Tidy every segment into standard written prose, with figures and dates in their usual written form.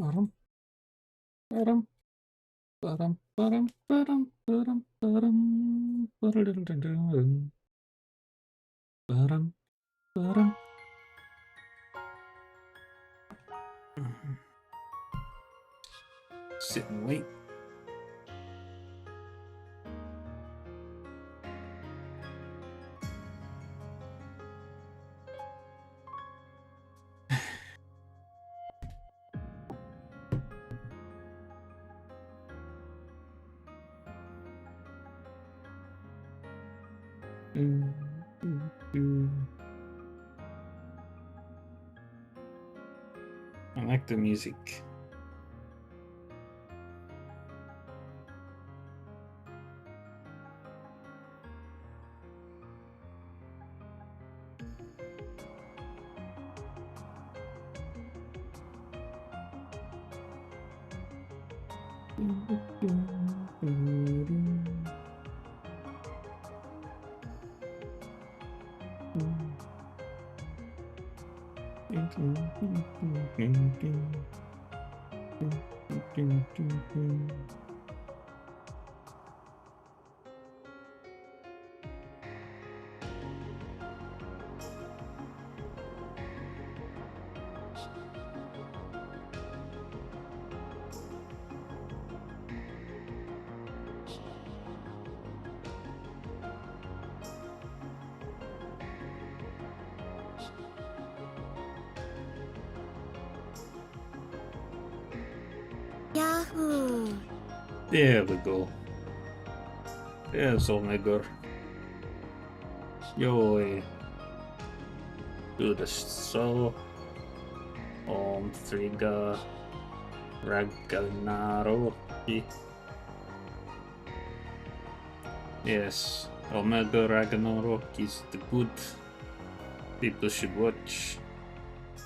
Ba-dum, ba-dum, ba-dum, ba-dum, ba-dum, ba-dum, ba-dum, ba-da-dum-dum-dum, ba-dum, ba-dum. Sit and wait. I like the music. Yahoo! There we go. There's Omega. Yoi. Do the so. Triga. Ragnaro. Yes, Omega Ragnarok is the good. People should watch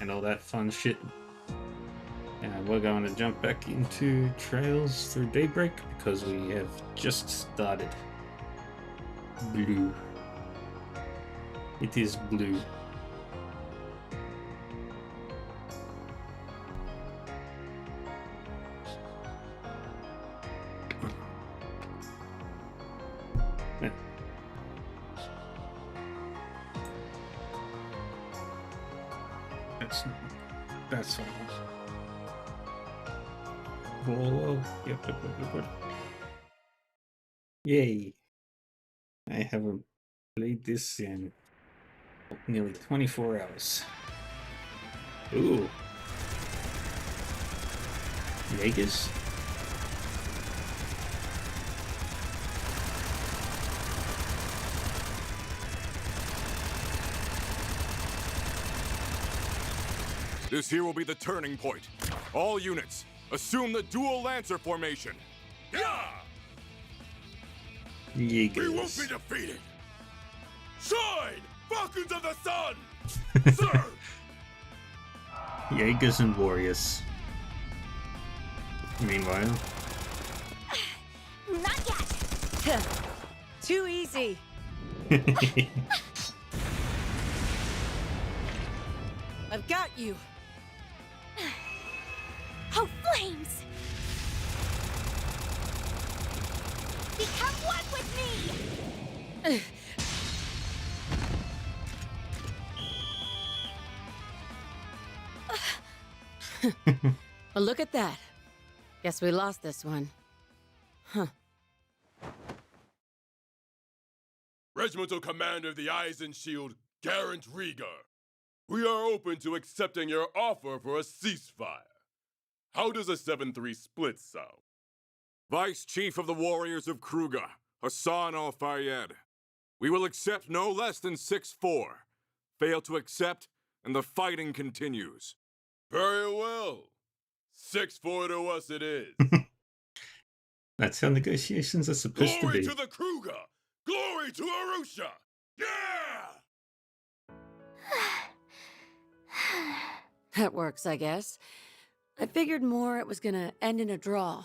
and all that fun shit. And we're going to jump back into Trails through Daybreak because we have just started. Blue. It is blue. That's all. Whoa. Yep. Yay. I haven't played this in nearly 24 hours. Ooh. Vegas. This here will be the turning point. All units, assume the dual lancer formation. Yeah! Jaegers. We won't be defeated. Shine, Falcons of the Sun! Sir! Jaegers and Warriors. Meanwhile. Not yet! Too easy. I've got you. Oh, flames! Become one with me! Well, look at that. Guess we lost this one. Huh. Regimental Commander of the Eisen Shield, Garant Rieger. We are open to accepting your offer for a ceasefire. How does a 7-3 split sound? Vice Chief of the Warriors of Kruger, Hassan Al-Fayyad. We will accept no less than 6-4. Fail to accept, and the fighting continues. Very well. 6-4 to us it is. That's how negotiations are supposed to be. Glory to the Kruger! Glory to Arusha! Yeah! That works, I guess. I figured more it was gonna end in a draw.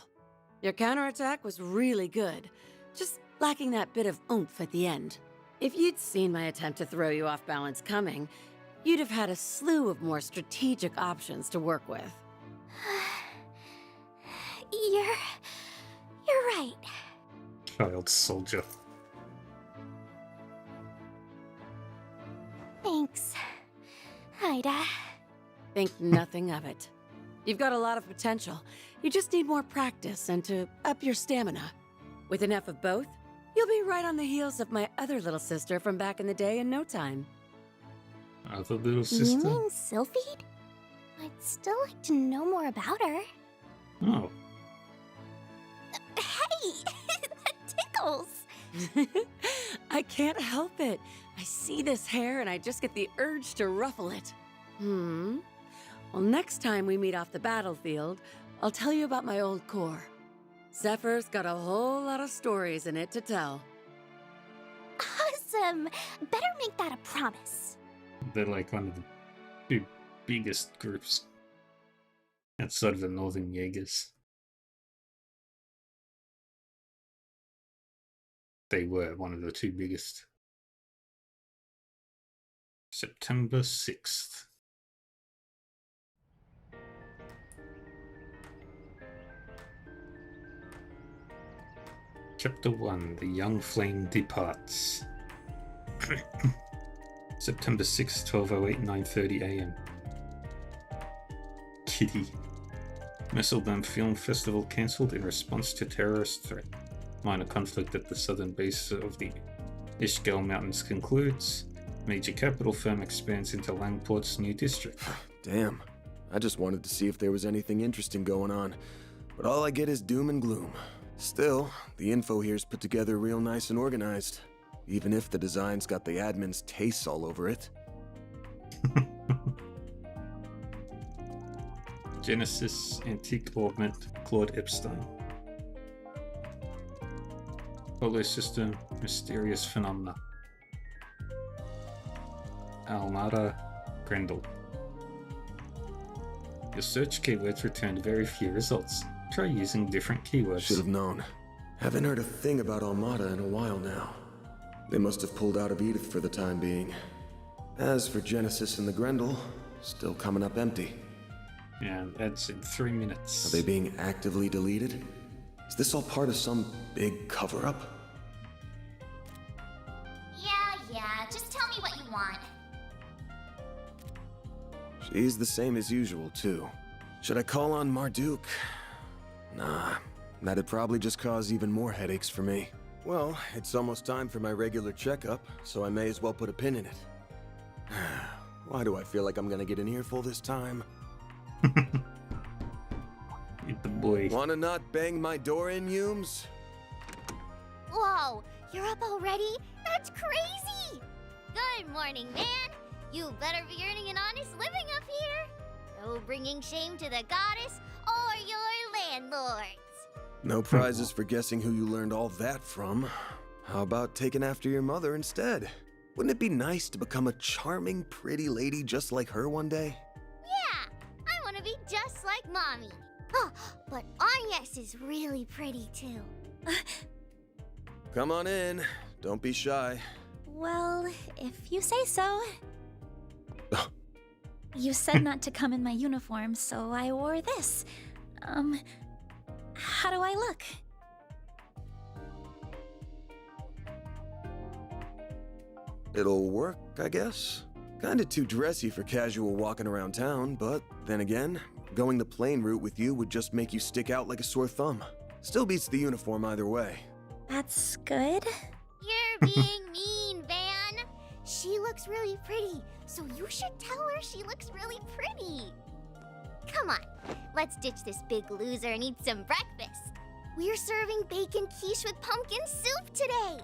Your counterattack was really good, just lacking that bit of oomph at the end. If you'd seen my attempt to throw you off balance coming, you'd have had a slew of more strategic options to work with. You're right. Child soldier. Thanks, Ida. Think nothing of it. You've got a lot of potential. You just need more practice and to up your stamina. With enough of both, you'll be right on the heels of my other little sister from back in the day in no time. Other little You sister? mean Sylphide? I'd still like to know more about her. Oh, Hey! That tickles! I can't help it. I see this hair and I just get the urge to ruffle it. Well, next time we meet off the battlefield, I'll tell you about my old corps. Zephyr's got a whole lot of stories in it to tell. Awesome! Better make that a promise. they're like one of the two biggest groups outside of the Northern Jaegers. They were one of the two biggest. September 6th. Chapter 1, The Young Flame Departs. September 6th, 12:08, 9:30 AM. Kitty. Messelburn Film Festival cancelled in response to terrorist threat. Minor conflict at the southern base of the Ishgal Mountains concludes. Major capital firm expands into Langport's new district. Damn. I just wanted to see if there was anything interesting going on, but all I get is doom and gloom. Still, the info here's put together real nice and organized, even if the design's got the admin's tastes all over it. Genesis Antique Augment Claude Epstein. Solar System Mysterious Phenomena. Almada Grendel. Your search keywords returned very few results. Try using different keywords. Should have known. Haven't heard a thing about Almada in a while now. They must have pulled out of Edith for the time being. As for Genesis and the Grendel, still coming up empty. Yeah, that's in 3 minutes. Are they being actively deleted? Is this all part of some big cover-up? Yeah, just tell me what you want. She's the same as usual, too. Should I call on Marduk? Nah, that'd probably just cause even more headaches for me. Well, it's almost time for my regular checkup, so I may as well put a pin in it. Why do I feel like I'm gonna get an earful this time? Eat the boy. Wanna not bang my door in, Humes? Whoa, you're up already? That's crazy! Good morning, man. You better be earning an honest living up here. No bringing shame to the goddess or your landlords. No prizes for guessing who you learned all that from. How about taking after your mother instead? Wouldn't it be nice to become a charming, pretty lady just like her one day? Yeah, I want to be just like Mommy. Oh, but Agnes is really pretty too. Come on in. Don't be shy. Well, if you say so. You said not to come in my uniform, so I wore this. How do I look? It'll work, I guess. Kinda too dressy for casual walking around town, but then again, going the plain route with you would just make you stick out like a sore thumb. Still beats the uniform either way. That's good. You're being mean, Van. She looks really pretty, so you should tell her she looks really pretty. Come on, let's ditch this big loser and eat some breakfast. We're serving bacon quiche with pumpkin soup today.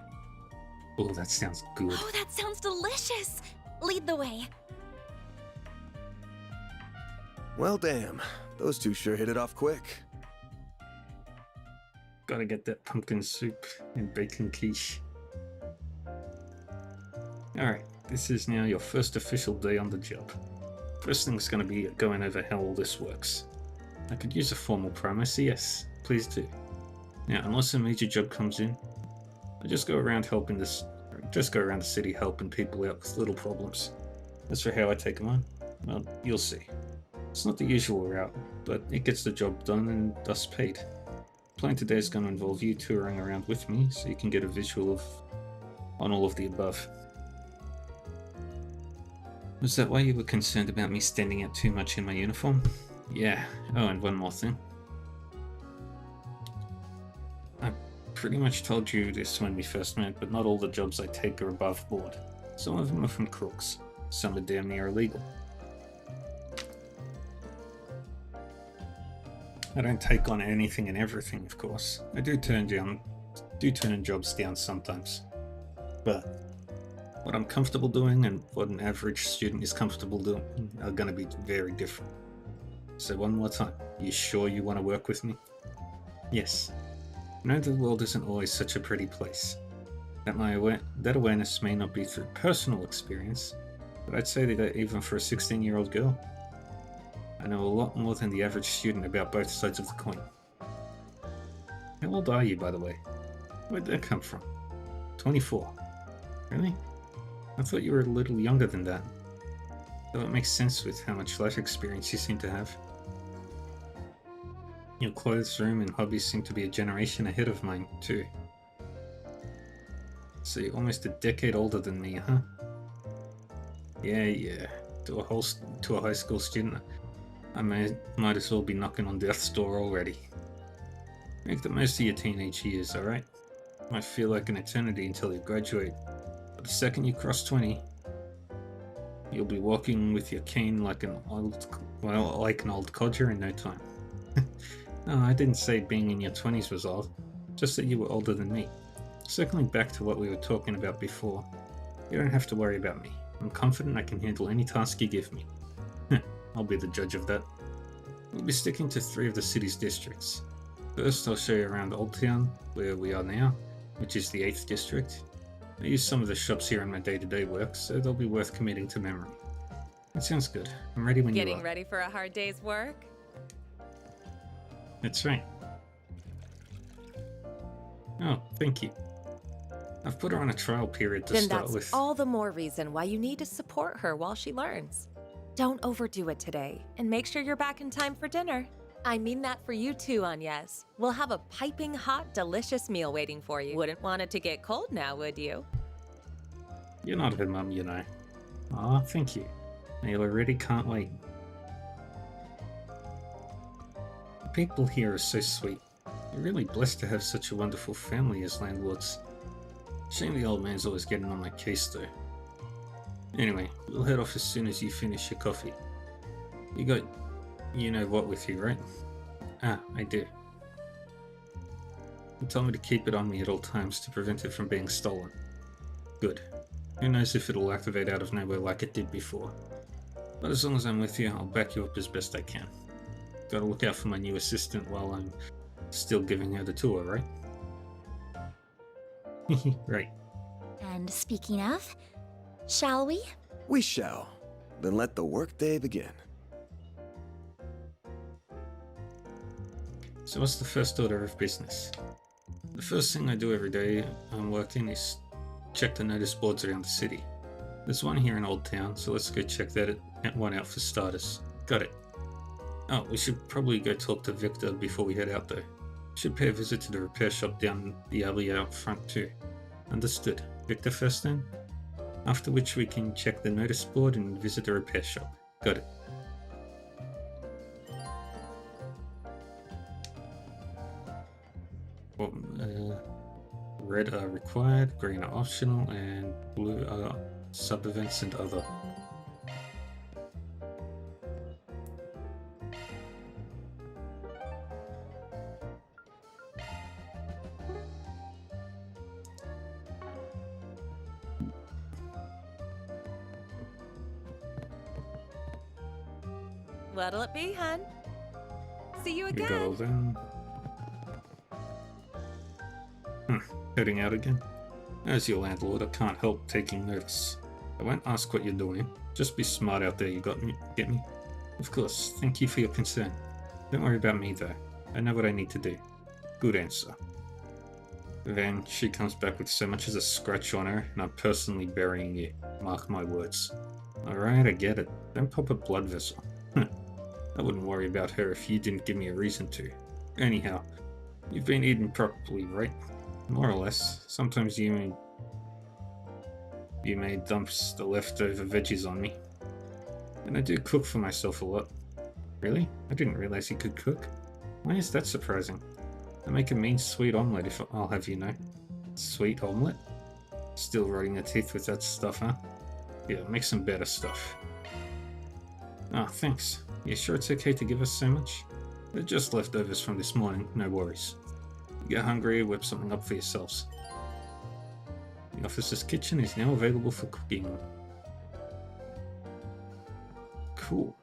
Oh, that sounds good. Oh, that sounds delicious. Lead the way. Well, damn. Those two sure hit it off quick. Gotta get that pumpkin soup and bacon quiche. Alright, this is now your first official day on the job. First thing's gonna be going over how all this works. I could use a formal promise, yes, please do. Now, unless a major job comes in, I just go around the city helping people out with little problems. As for how I take them on, well, you'll see. It's not the usual route, but it gets the job done and thus paid. Plan today is going to involve you touring around with me so you can get a visual on all of the above. Was that why you were concerned about me standing out too much in my uniform? Yeah. Oh, and one more thing. I pretty much told you this when we first met, but not all the jobs I take are above board. Some of them are from crooks. Some are damn near illegal. I don't take on anything and everything, of course. I do turn jobs down sometimes. But what I'm comfortable doing and what an average student is comfortable doing are going to be very different. So one more time, you sure you want to work with me? Yes. I know the world isn't always such a pretty place. That awareness may not be through personal experience, but I'd say that even for a 16-year-old girl, I know a lot more than the average student about both sides of the coin. How old are you, by the way? Where'd that come from? 24. Really? I thought you were a little younger than that. Though it makes sense with how much life experience you seem to have. Your clothes, room, and hobbies seem to be a generation ahead of mine, too. So you're almost a decade older than me, huh? Yeah. To a high school student, I might as well be knocking on death's door already. Make the most of your teenage years, alright? Might feel like an eternity until you graduate. But the second you cross 20, you'll be walking with your cane like an old codger in no time. No, I didn't say being in your 20s was old, just that you were older than me. Circling back to what we were talking about before, you don't have to worry about me. I'm confident I can handle any task you give me. I'll be the judge of that. We'll be sticking to 3 of the city's districts. First, I'll show you around Old Town, where we are now, which is the 8th district. I use some of the shops here in my day-to-day work, so they'll be worth committing to memory. That sounds good. I'm ready when you are. Getting ready for a hard day's work? That's right. Oh, thank you. I've put her on a trial period to Then start that's with. all the more reason why you need to support her while she learns. Don't overdo it today, and make sure you're back in time for dinner. I mean that for you too, Agnes. We'll have a piping hot, delicious meal waiting for you. Wouldn't want it to get cold now, would you? You're not her mum, you know. Aw, thank you. I already can't wait. The people here are so sweet. You're really blessed to have such a wonderful family as landlords. Shame the old man's always getting on my case though. Anyway, we'll head off as soon as you finish your coffee. You got you know what with you, right? Ah, I do. You told me to keep it on me at all times to prevent it from being stolen. Good. Who knows if it'll activate out of nowhere like it did before. But as long as I'm with you, I'll back you up as best I can. Gotta look out for my new assistant while I'm still giving her the tour, right? Right. And speaking of, shall we? We shall. Then let the workday begin. So what's the first order of business? The first thing I do every day I'm working is check the notice boards around the city. There's one here in Old Town, so let's go check that one out for starters. Got it. Oh, we should probably go talk to Victor before we head out though. Should pay a visit to the repair shop down the alley out front too. Understood. Victor first then? After which we can check the notice board and visit the repair shop. Got it. Red are required, green are optional, and blue are sub-events and other. What'll it be, hun? See you We got all again. them. Heading out again? As your landlord, I can't help taking notice. I won't ask what you're doing. Just be smart out there, you got me? Get me? Of course, thank you for your concern. Don't worry about me though. I know what I need to do. Good answer. Then she comes back with so much as a scratch on her, and I'm personally burying you. Mark my words. Alright, I get it. Don't pop a blood vessel. I wouldn't worry about her if you didn't give me a reason to. Anyhow, You've been eating properly, right? More or less. Sometimes you may dump the leftover veggies on me. And I do cook for myself a lot. Really? I didn't realize you could cook. Why is that surprising? I make a mean sweet omelette, if I'll have you know. Sweet omelette? Still rotting your teeth with that stuff, huh? Yeah, make some better stuff. Ah, thanks. You sure it's okay to give us so much? They're just leftovers from this morning, no worries. You get hungry, whip something up for yourselves. The officer's kitchen is now available for cooking. Cool.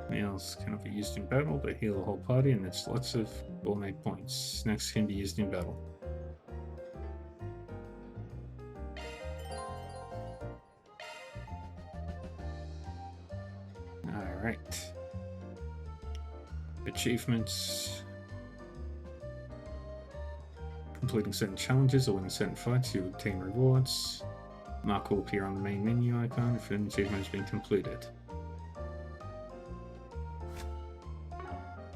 Meals cannot be used in battle, but heal the whole party and it's lots of gourmet points. Snacks can be used in battle. Alright. Achievements. Completing certain challenges or winning certain fights, you obtain rewards. Mark will appear on the main menu icon if an achievement has been completed.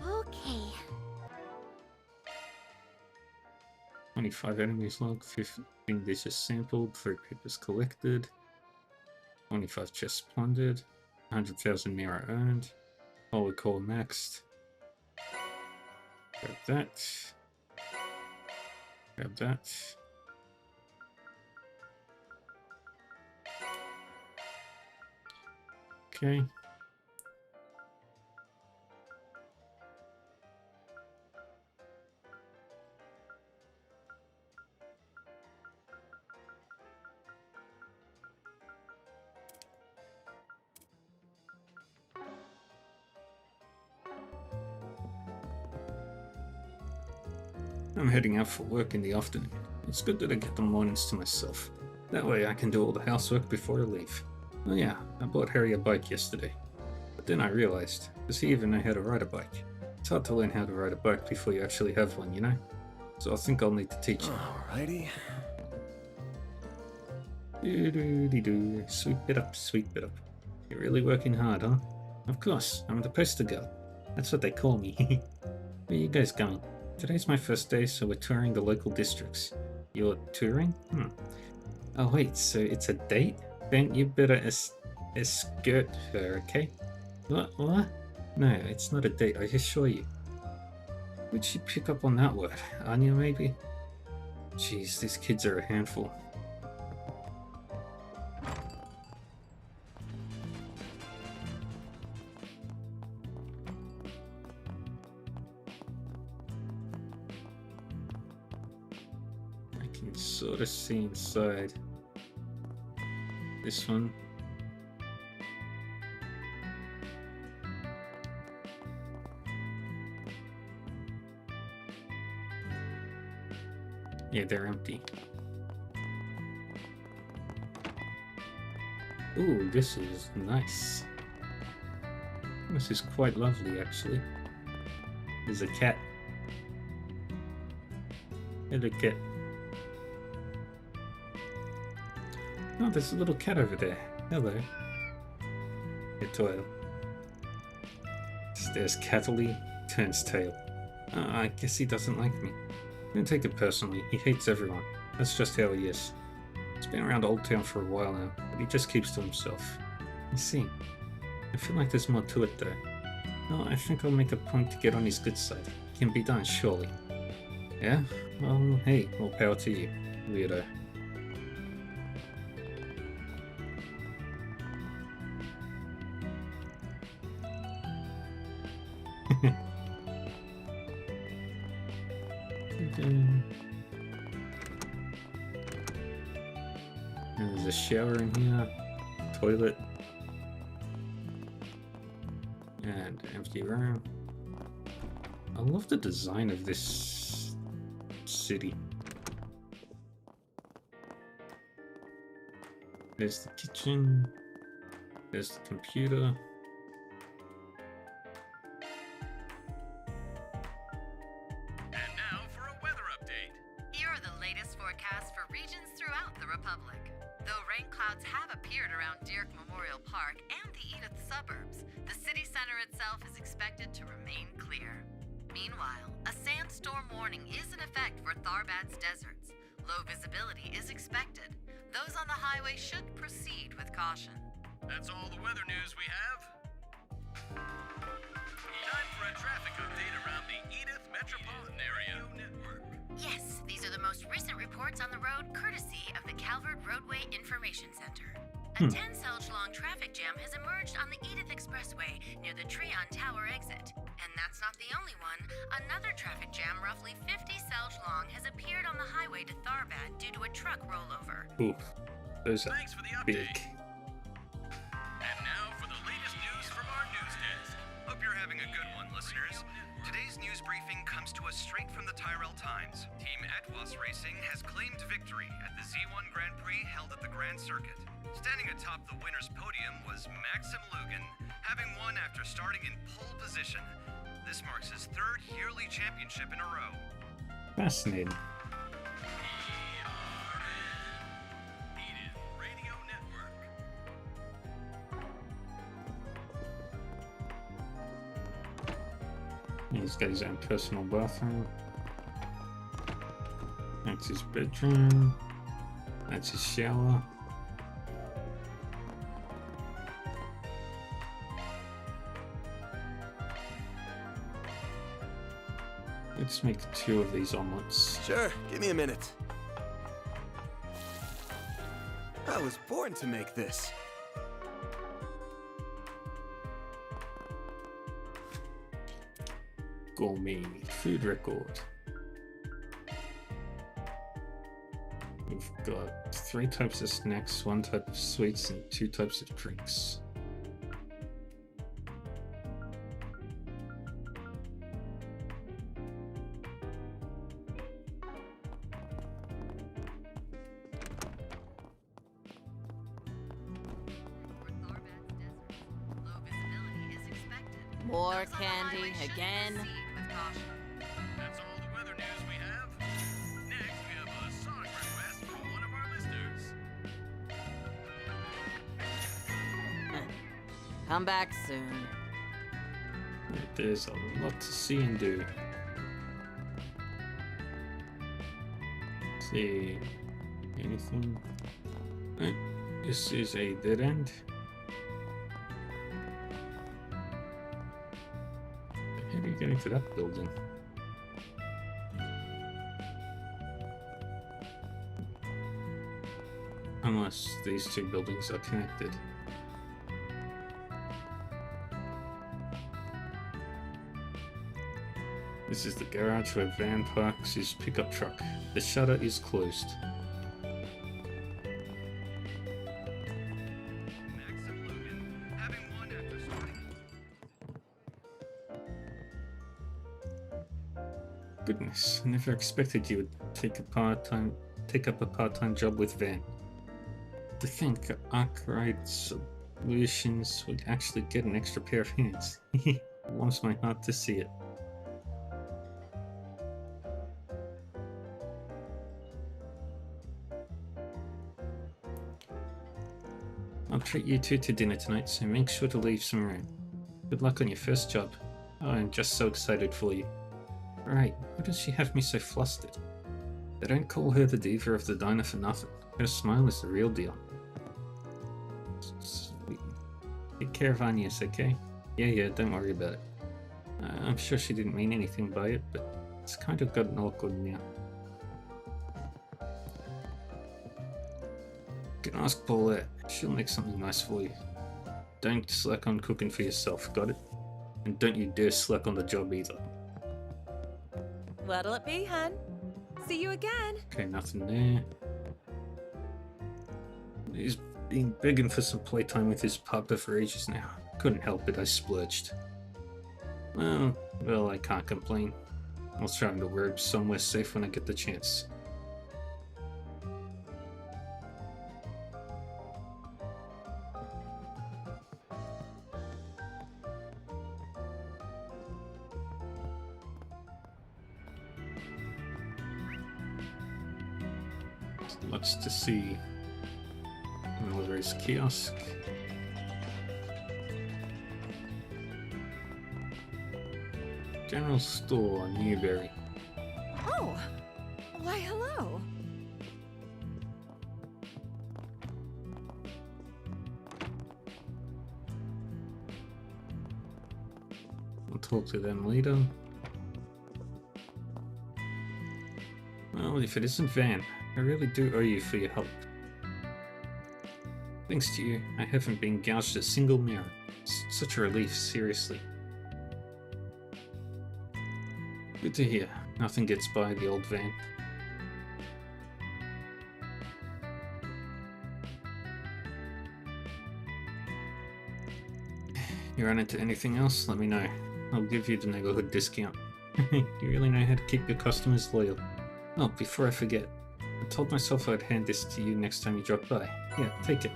Okay. 25 enemies logged, 15 dishes sampled, 3 papers collected, 25 chests plundered, 100,000 mirror earned, holy core maxed. Grab that. Grab that. Okay. I'm heading out for work in the afternoon. It's good that I get the mornings to myself. That way I can do all the housework before I leave. Oh yeah, I bought Harry a bike yesterday. But then I realized, does he even know how to ride a bike? It's hard to learn how to ride a bike before you actually have one, you know? So I think I'll need to teach him. Alrighty. Do-do-de-do. Sweep it up, sweep it up. You're really working hard, huh? Of course, I'm the poster girl. That's what they call me. Where are you guys going? Today's my first day, so we're touring the local districts. You're touring? Oh wait, so it's a date? Then you better escort her, okay? What? No, it's not a date, I assure you. Would she pick up on that word? Anya, maybe? Jeez, these kids are a handful. I can sort of see inside. This one. Yeah, they're empty. Ooh, this is nice. This is quite lovely, actually. There's a cat. Hello, cat. Oh, there's a little cat over there. Hello. Your toil. Stares cattily, turns tail. I guess he doesn't like me. Don't take it personally, he hates everyone. That's just how he is. He's been around Old Town for a while now, but he just keeps to himself. I see. I feel like there's more to it though. No, I think I'll make a point to get on his good side. It can be done, surely. Yeah? Well, hey, more power to you, weirdo. There's a shower in here, toilet, and empty room. I love the design of this city. There's the kitchen, there's the computer. And now for a weather update. Here are the latest forecasts for regions throughout the Republic. Though rain clouds have Dirk Memorial Park and the Edith suburbs, the city center itself is expected to remain clear. Meanwhile, a sandstorm warning is in effect for Tharbad's deserts. Low visibility is expected. Those on the highway should proceed with caution. That's all the weather news we have. Time for a traffic update around the Edith metropolitan area. Network. Yes, these are the most recent reports on the road, courtesy of the Calvert Roadway Information Center. A 10-cell-long traffic jam has emerged on the Edith Expressway near the Treon Tower exit. And that's not the only one. Another traffic jam roughly 50 cells long has appeared on the highway to Tharbad due to a truck rollover. Oof. Those are Thanks for the big. update. And now for the latest news from our news desk. Hope you're having a good one, listeners. Today's news briefing comes to us straight from the Tyrell Times. Team Atwas Racing has claimed victory at the Z1 Grand Prix held at the Grand Circuit. Standing atop the winner's podium was Maxim Lugan, having won after starting in pole position. This marks his third yearly championship in a row. Fascinating. Edith Radio Network. He's got his own personal bathroom. That's his bedroom. That's his shower. Let's make 2 of these omelets. Sure, give me a minute. I was born to make this. Gourmet food record. We've got 3 types of snacks, 1 type of sweets, and 2 types of drinks. More candy again. That's all the weather news we have. Next, we have a song request from one of our listeners. Come back soon. There's a lot to see and do. See anything? This is a dead end. How do you get into that building? Unless these 2 buildings are connected. This is the garage where Van parks his pickup truck. The shutter is closed. Maxim Lugan, having won after starting. Goodness, I never expected you would take up a part-time job with Van. To think Arkwright Solutions would actually get an extra pair of hands. It warms my heart to see it. I'll treat you 2 to dinner tonight, so make sure to leave some room. Good luck on your first job. Oh, I'm just so excited for you. Right, why does she have me so flustered? They don't call her the diva of the diner for nothing. Her smile is the real deal. Sweet. Take care of Agnes, okay? Yeah, don't worry about it. I'm sure she didn't mean anything by it, but it's kind of gotten awkward now. You can ask Paulette. She'll make something nice for you. Don't slack on cooking for yourself, got it? And don't you dare slack on the job either. What'll it be, hun? See you again. Okay, nothing there. He's been begging for some playtime with his papa for ages now. Couldn't help it, I splurged. Well, I can't complain. I'll try him to work somewhere safe when I get the chance. Lots to see. Another Newberry's kiosk. General store, Newberry. Oh, why hello. I'll talk to them later. Well, if it isn't Van, I really do owe you for your help. Thanks to you, I haven't been gouged a single mirror. It's such a relief, seriously. Good to hear. Nothing gets by the old Van. You run into anything else, let me know. I'll give you the neighborhood discount. You really know how to keep your customers loyal. Oh, before I forget, I told myself I'd hand this to you next time you drop by. Yeah, take it.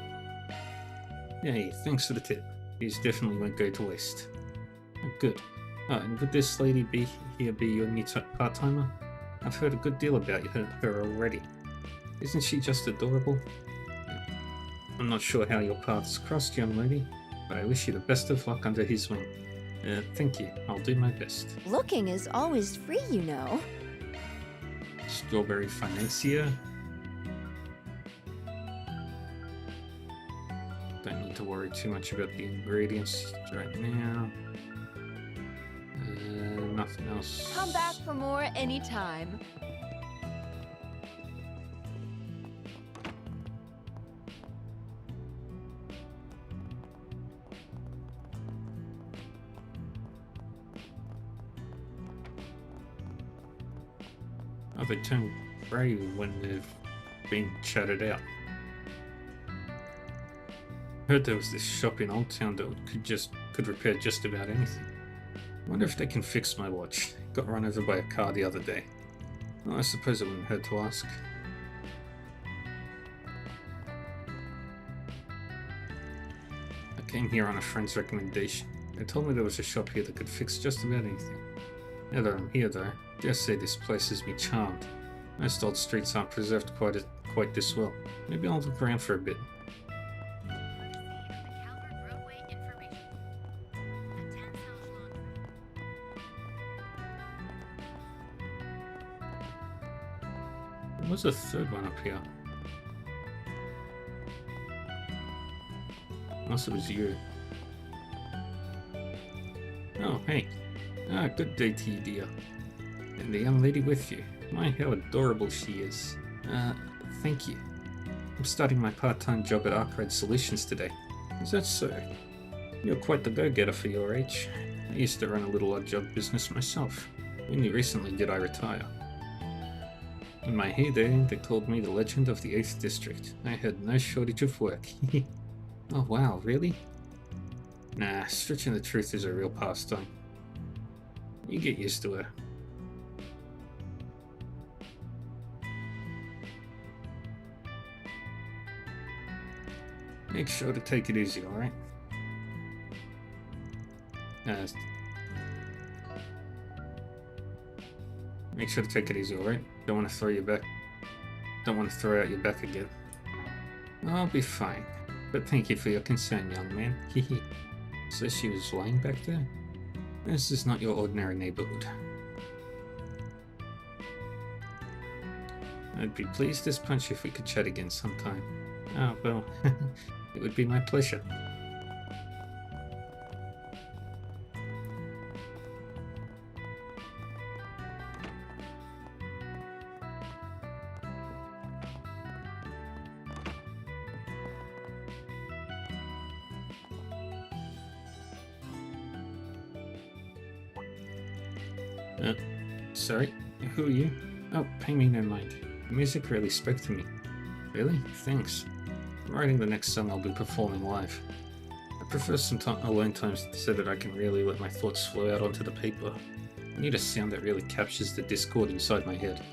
Yay, thanks for the tip. These definitely won't go to waste. Oh, good. Oh, and would this lady be your new part-timer? I've heard a good deal about her already. Isn't she just adorable? I'm not sure how your paths crossed, young lady, but I wish you the best of luck under his wing. Thank you. I'll do my best. Looking is always free, you know. Strawberry financier. Don't need to worry too much about the ingredients right now. Nothing else. Come back for more anytime. Oh, they turn grey when they've been chatted out. Heard there was this shop in Old Town that could repair just about anything. Wonder if they can fix my watch. Got run over by a car the other day. Well, I suppose it wouldn't hurt to ask. I came here on a friend's recommendation. They told me there was a shop here that could fix just about anything. Now that I'm here though, dare say this place has me charmed. Most old streets aren't preserved quite this well. Maybe I'll look around for a bit. There was a third one up here. Unless it was you. Oh, hey. Ah, good day to you, dear. And the young lady with you. My, how adorable she is. Thank you. I'm starting my part-time job at Arkwright Solutions today. Is that so? You're quite the go-getter for your age. I used to run a little odd-job business myself. Only recently did I retire. In my heyday, they called me the legend of the 8th District. I had no shortage of work. Oh wow, really? Nah, stretching the truth is a real pastime. You get used to it. Make sure to take it easy, alright? Make sure to take it easy, alright? Don't want to throw you back. Don't want to throw out your back again. I'll be fine. But thank you for your concern, young man. Hehe. So she was lying back there? This is not your ordinary neighborhood. I'd be pleased as punch if we could chat again sometime. Oh, well, it would be my pleasure. Sorry, who are you? Oh, pay me no mind. The music really spoke to me. Really? Thanks. I'm writing the next song I'll be performing live. I prefer some alone times so that I can really let my thoughts flow out onto the paper. I need a sound that really captures the discord inside my head.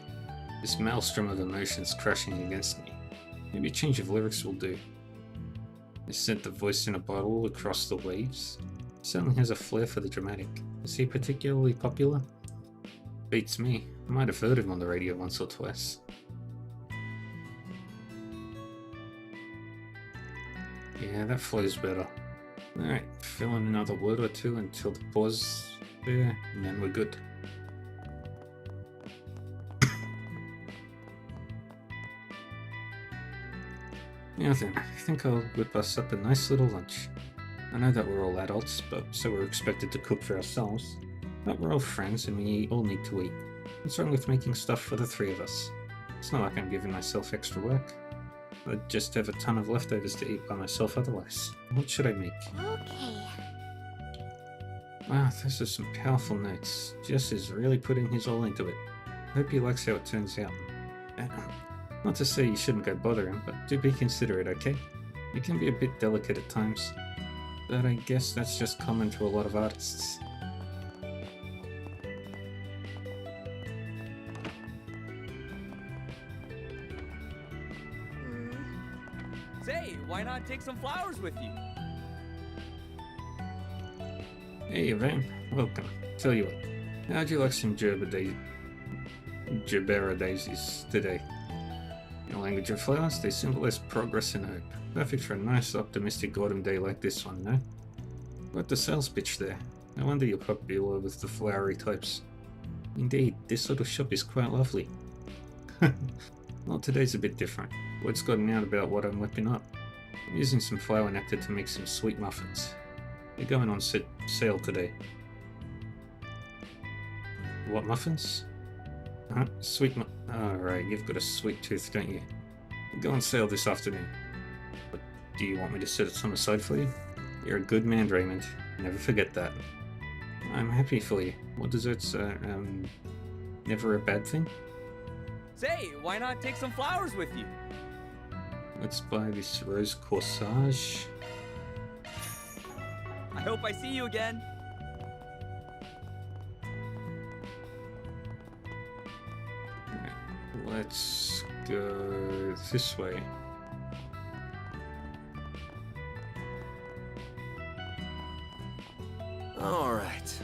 This maelstrom of emotions crashing against me. Maybe a change of lyrics will do. I sent the voice in a bottle across the waves. Certainly has a flair for the dramatic. Is he particularly popular? Beats me. I might have heard him on the radio once or twice. Yeah, that flows better. Alright, fill in another word or two until the pause there, and then we're good. Now then, I think I'll whip us up a nice little lunch. I know that we're all adults, but so we're expected to cook for ourselves. But we're all friends and we all need to eat. What's wrong with making stuff for the three of us? It's not like I'm giving myself extra work. I'd just have a ton of leftovers to eat by myself otherwise. What should I make? Okay. Wow, those are some powerful notes. Jess is really putting his all into it. I hope he likes how it turns out. Not to say you shouldn't go bother him, but do be considerate, okay? He can be a bit delicate at times. But I guess that's just common to a lot of artists. Say, why not take some flowers with you? Hey, Van. Welcome. Tell you what, how'd you like some gerbera daisies today? In the language of flowers, they symbolize progress and hope. Perfect for a nice, optimistic autumn day like this one, no? What the sales pitch there? No wonder you're popular with the flowery types. Indeed, this little shop is quite lovely. Well, today's a bit different. Word's gotten out about what I'm whipping up. I'm using some flower nectar to make some sweet muffins. They're going on sale today. What muffins? Sweet Alright, you've got a sweet tooth, don't you? They go on sale this afternoon. But do you want me to set some aside for you? You're a good man, Raymond. Never forget that. I'm happy for you. What desserts are, never a bad thing? Say, why not take some flowers with you? Let's buy this rose corsage. I hope I see you again. Let's go this way. All right.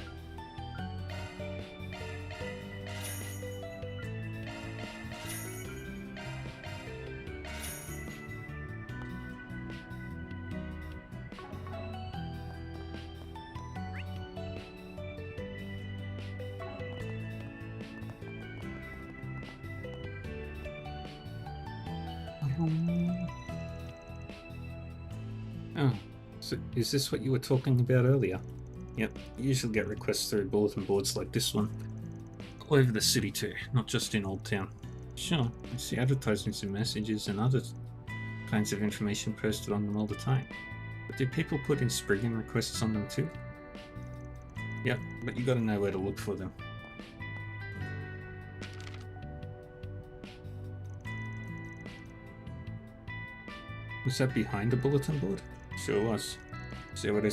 Oh, so is this what you were talking about earlier? Yep, you usually get requests through bulletin boards like this one. All over the city too, not just in Old Town. Sure, I see advertisements and messages and other kinds of information posted on them all the time. But do people put in Spriggan requests on them too? Yep, but you gotta know where to look for them. Was that behind the bulletin board? Sure was. See where it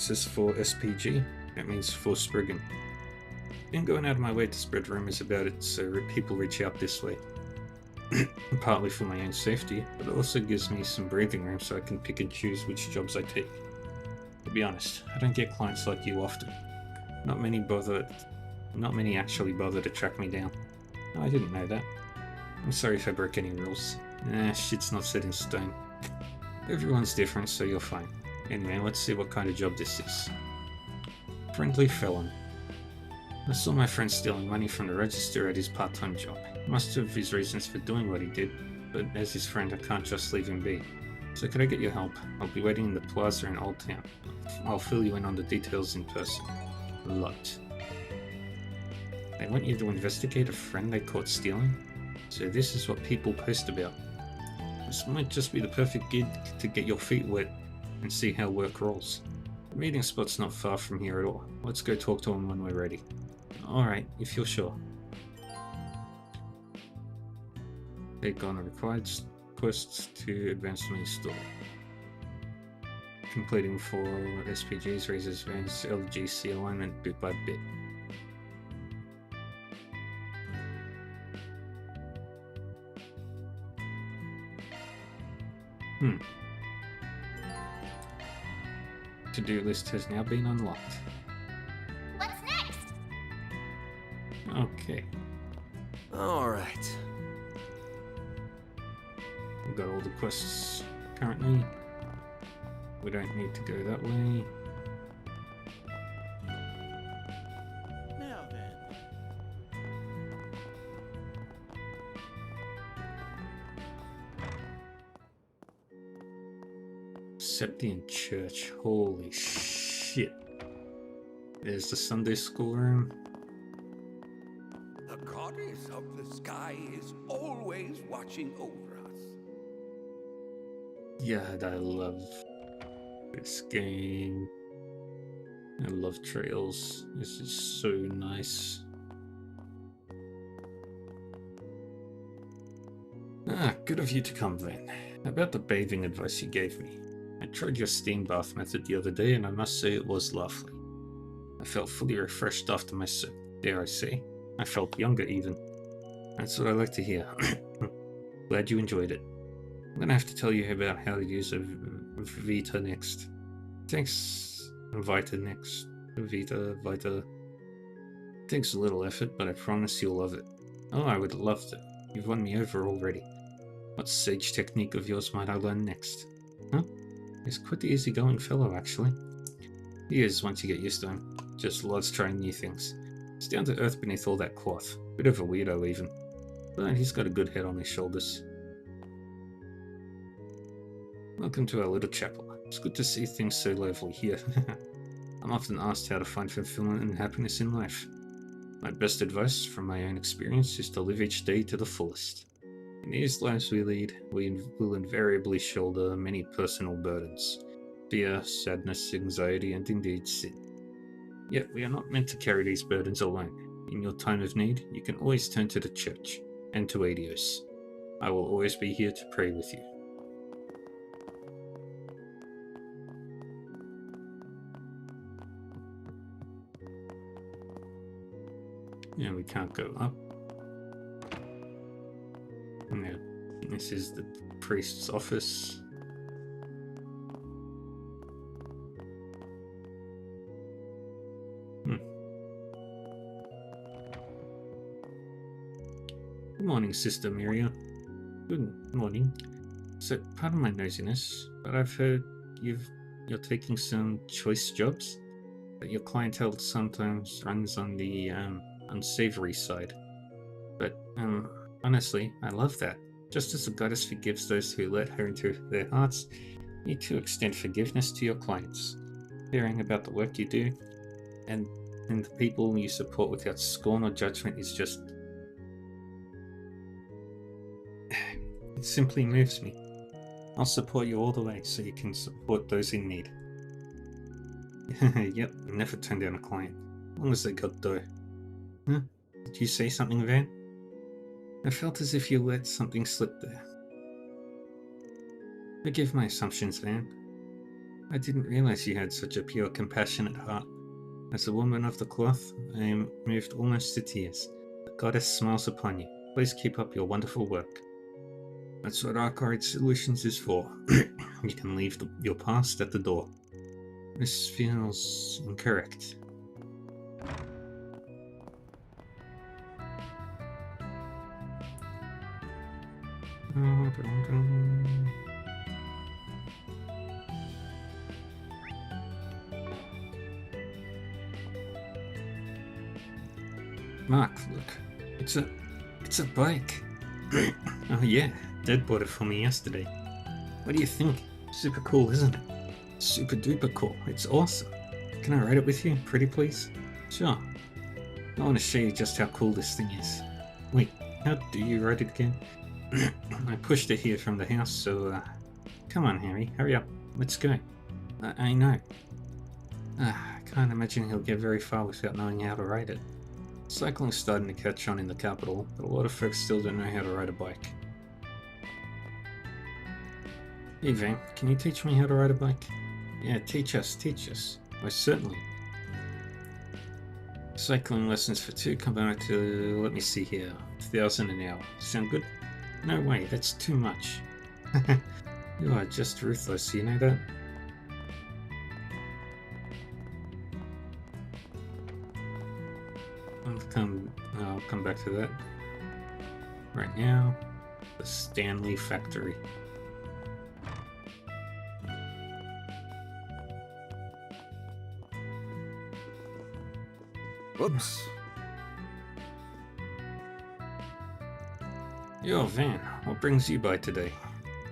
says for SPG? That means for Spriggan. Been going out of my way to spread rumors about it so people reach out this way. Partly for my own safety, but it also gives me some breathing room so I can pick and choose which jobs I take. To be honest, I don't get clients like you often. Not many actually bother to track me down. I didn't know that. I'm sorry if I broke any rules. Shit's not set in stone. Everyone's different, so you're fine. Anyway, let's see what kind of job this is. Friendly felon. I saw my friend stealing money from the register at his part-time job. He must have his reasons for doing what he did, but as his friend I can't just leave him be. So could I get your help? I'll be waiting in the plaza in Old Town. I'll fill you in on the details in person. Lot. They want you to investigate a friend they caught stealing? So this is what people post about. This might just be the perfect gig to get your feet wet and see how work rolls. The meeting spot's not far from here at all. Let's go talk to him when we're ready. Alright, if you're sure. Take on the required quests to advance the main story. Completing 4 SPGs raises Van's LGC alignment bit by bit. To-do list has now been unlocked. What's next? Okay, All right. we've got all the quests currently. We don't need to go that way. Now then. Septian Church. Holy shit. There's the Sunday school room. The goddess of the sky is always watching over us. God, I love this game. I love Trails. This is so nice. Ah, good of you to come, Van. About the bathing advice you gave me. I tried your steam bath method the other day, and I must say it was lovely. I felt fully refreshed after my soak. Dare I say, I felt younger even. That's what I like to hear. Glad you enjoyed it. I'm gonna have to tell you about how to use a Vita next. Thanks, Vita next. Vita. Takes a little effort, but I promise you'll love it. Oh, I would love to. You've won me over already. What sage technique of yours might I learn next? Huh? He's quite the easygoing fellow, actually. He is, once you get used to him. Just loves trying new things. He's down to earth beneath all that cloth. Bit of a weirdo, even. But he's got a good head on his shoulders. Welcome to our little chapel. It's good to see things so lively here. I'm often asked how to find fulfillment and happiness in life. My best advice from my own experience is to live each day to the fullest. In these lives we lead, we will invariably shoulder many personal burdens. Fear, sadness, anxiety, and indeed sin. Yet we are not meant to carry these burdens alone. In your time of need, you can always turn to the church, and to Adios. I will always be here to pray with you. Yeah, we can't go up. No, this is the priest's office. Good morning, Sister Miria. Good morning. So, pardon my nosiness, but I've heard you're taking some choice jobs, but your clientele sometimes runs on the unsavory side. But honestly, I love that. Just as the goddess forgives those who let her into their hearts, you too extend forgiveness to your clients. Hearing about the work you do, and the people you support without scorn or judgment is just... it simply moves me. I'll support you all the way so you can support those in need. Yep, never turn down a client, as long as they got dough. Huh? Did you say something, Van? I felt as if you let something slip there. Forgive my assumptions, Van. I didn't realize you had such a pure, compassionate heart. As a woman of the cloth, I am moved almost to tears. The goddess smiles upon you. Please keep up your wonderful work. That's what Archive Solutions is for. You can leave your past at the door. This feels incorrect. Mark, look. It's a bike. Oh yeah, Dad bought it for me yesterday. What do you think? Super cool, isn't it? Super duper cool. It's awesome. Can I ride it with you, pretty please? Sure. I want to show you just how cool this thing is. Wait, how do you ride it again? I pushed it here from the house, so come on, Harry, hurry up. Let's go. I know. I can't imagine he'll get very far without knowing how to ride it. Cycling's starting to catch on in the capital, but a lot of folks still don't know how to ride a bike. Hey Van, can you teach me how to ride a bike? Yeah, teach us. Why certainly. Cycling lessons for 2 come out to, let me see here, 1,000 an hour. Sound good? No way, that's too much. You are just ruthless, you know that? I'll come back to that. Right now, the Stanley Factory. Whoops. Yo, Van, what brings you by today?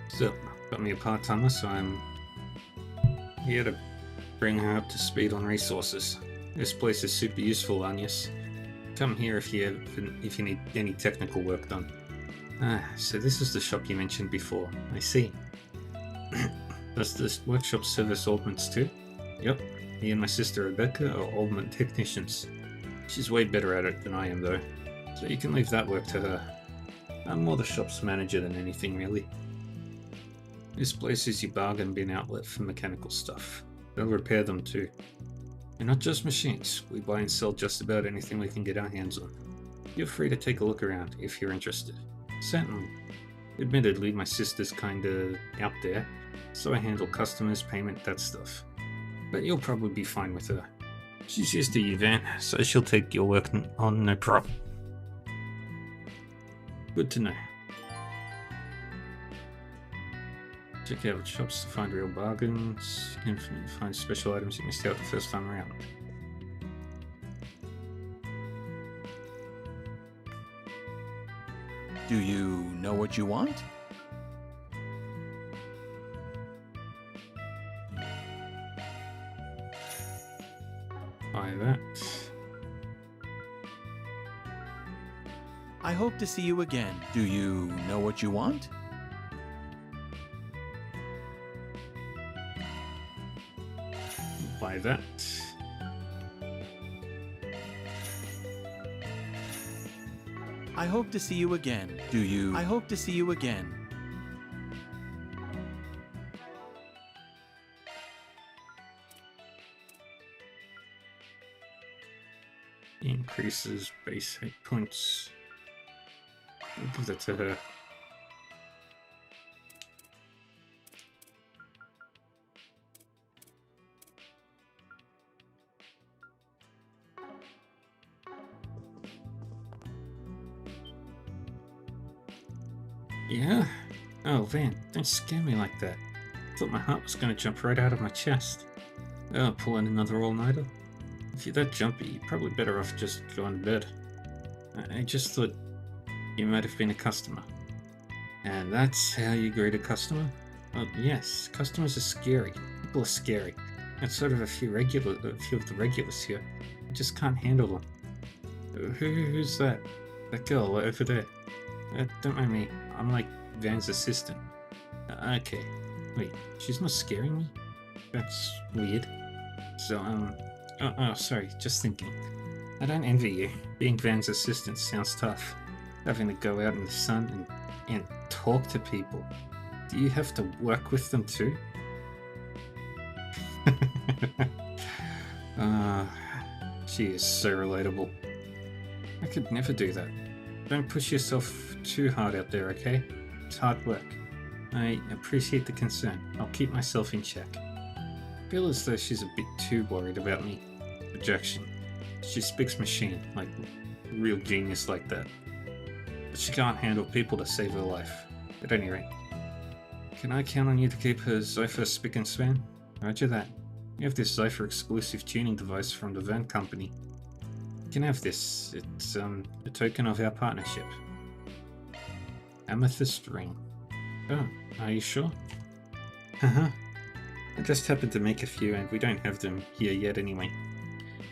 So, got me a part-timer, so I'm here to bring her up to speed on resources. This place is super useful, Agnes. Come here if you need any technical work done. Ah, so this is the shop you mentioned before. I see. Does this workshop service augments too? Yep. Me and my sister Rebecca are augment technicians. She's way better at it than I am though, so you can leave that work to her. I'm more the shop's manager than anything really. This place is your bargain bin outlet for mechanical stuff. They'll repair them too. And not just machines, we buy and sell just about anything we can get our hands on. Feel free to take a look around if you're interested. Certainly. Admittedly, my sister's kinda out there, so I handle customers, payment, that stuff. But you'll probably be fine with her. She's used to you, Van, so she'll take your work on no problem. Good to know. Check out shops to find real bargains. You can find special items you missed out the first time around. Do you know what you want? Buy that. I hope to see you again. Do you know what you want? Buy that. I hope to see you again. Do you? I hope to see you again. Increases base hit points. I'll give that to her. Yeah? Oh, Van, don't scare me like that. I thought my heart was going to jump right out of my chest. Oh, pulling another all-nighter? If you're that jumpy, you're probably better off just going to bed. I just thought you might have been a customer. And that's how you greet a customer? Well, yes, customers are scary. People are scary. Outside of a few of the regulars here, I just can't handle them. Who's that? That girl over there? Don't mind me. I'm like Van's assistant. Okay. Wait, she's not scaring me? That's weird. So, oh, sorry, just thinking. I don't envy you. Being Van's assistant sounds tough. Having to go out in the sun and talk to people. Do you have to work with them too? She is so relatable. I could never do that. Don't push yourself too hard out there, okay? It's hard work. I appreciate the concern. I'll keep myself in check. I feel as though she's a bit too worried about me. Projection. She speaks machine, like real genius like that. But she can't handle people to save her life. At any rate. Can I count on you to keep her Zypher spick and span? Roger that. You have this Zypher exclusive tuning device from the Van company. You can have this. It's a token of our partnership. Amethyst ring. Oh, are you sure? Haha. I just happened to make a few and we don't have them here yet anyway.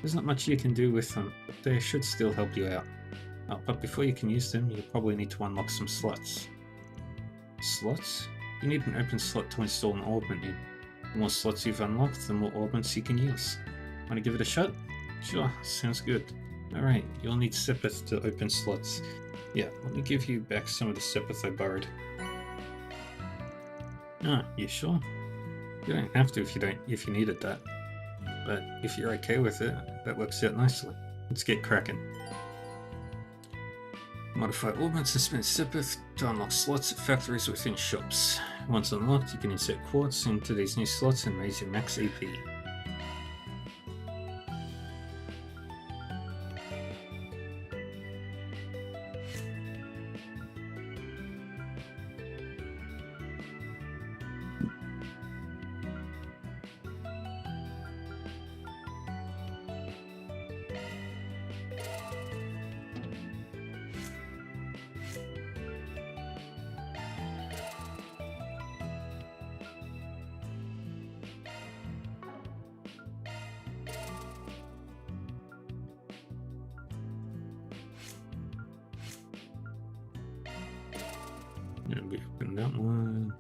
There's not much you can do with them, but they should still help you out. Oh, but before you can use them, you'll probably need to unlock some slots. Slots? You need an open slot to install an augment in. The more slots you've unlocked, the more augments you can use. Want to give it a shot? Sure, sounds good. Alright, you'll need Sepith to open slots. Yeah, let me give you back some of the Sepith I borrowed. Ah, you sure? You don't have to if you needed that. But if you're okay with it, that works out nicely. Let's get cracking. Modify augments and spend Sepith to unlock slots at factories within shops. Once unlocked, you can insert quartz into these new slots and raise your max EP. Yeah, we open that one.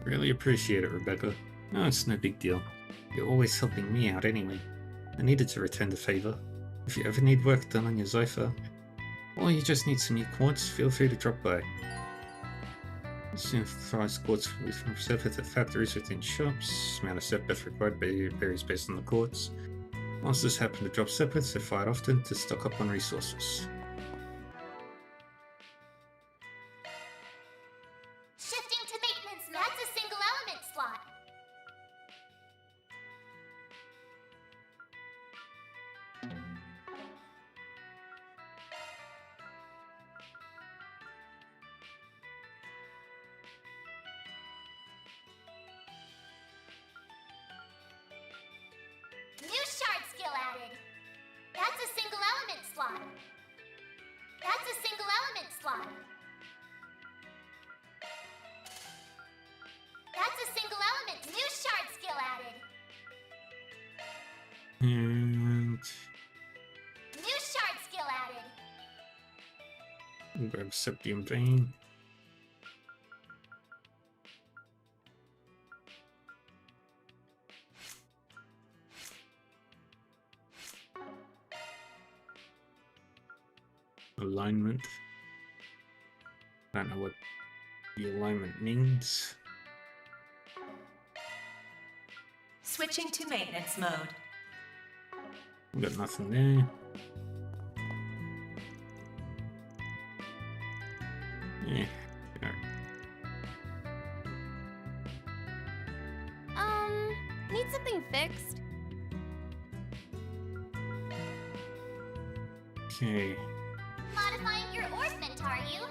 Really appreciate it, Rebecca. No, it's no big deal. You're always helping me out anyway. I needed to return the favor. If you ever need work done on your Zypher, or you just need some new quartz, feel free to drop by. Synthesized quartz from Sepith at factories within shops. Amount of Sepith required varies based on the quartz. Monsters happen to drop Sepith, so fight often to stock up on resources. Shifting to maintenance, that's a single element slot. New shard skill added. That's a single element slot. That's a single element slot. That's a single element. New shard skill added. And New shard skill added. grab Septium Vein. Alignment. I don't know what the alignment means. Switching to maintenance mode. We got nothing there. Yeah. Alright. Need something fixed? Okay. Modifying your orbment, are you?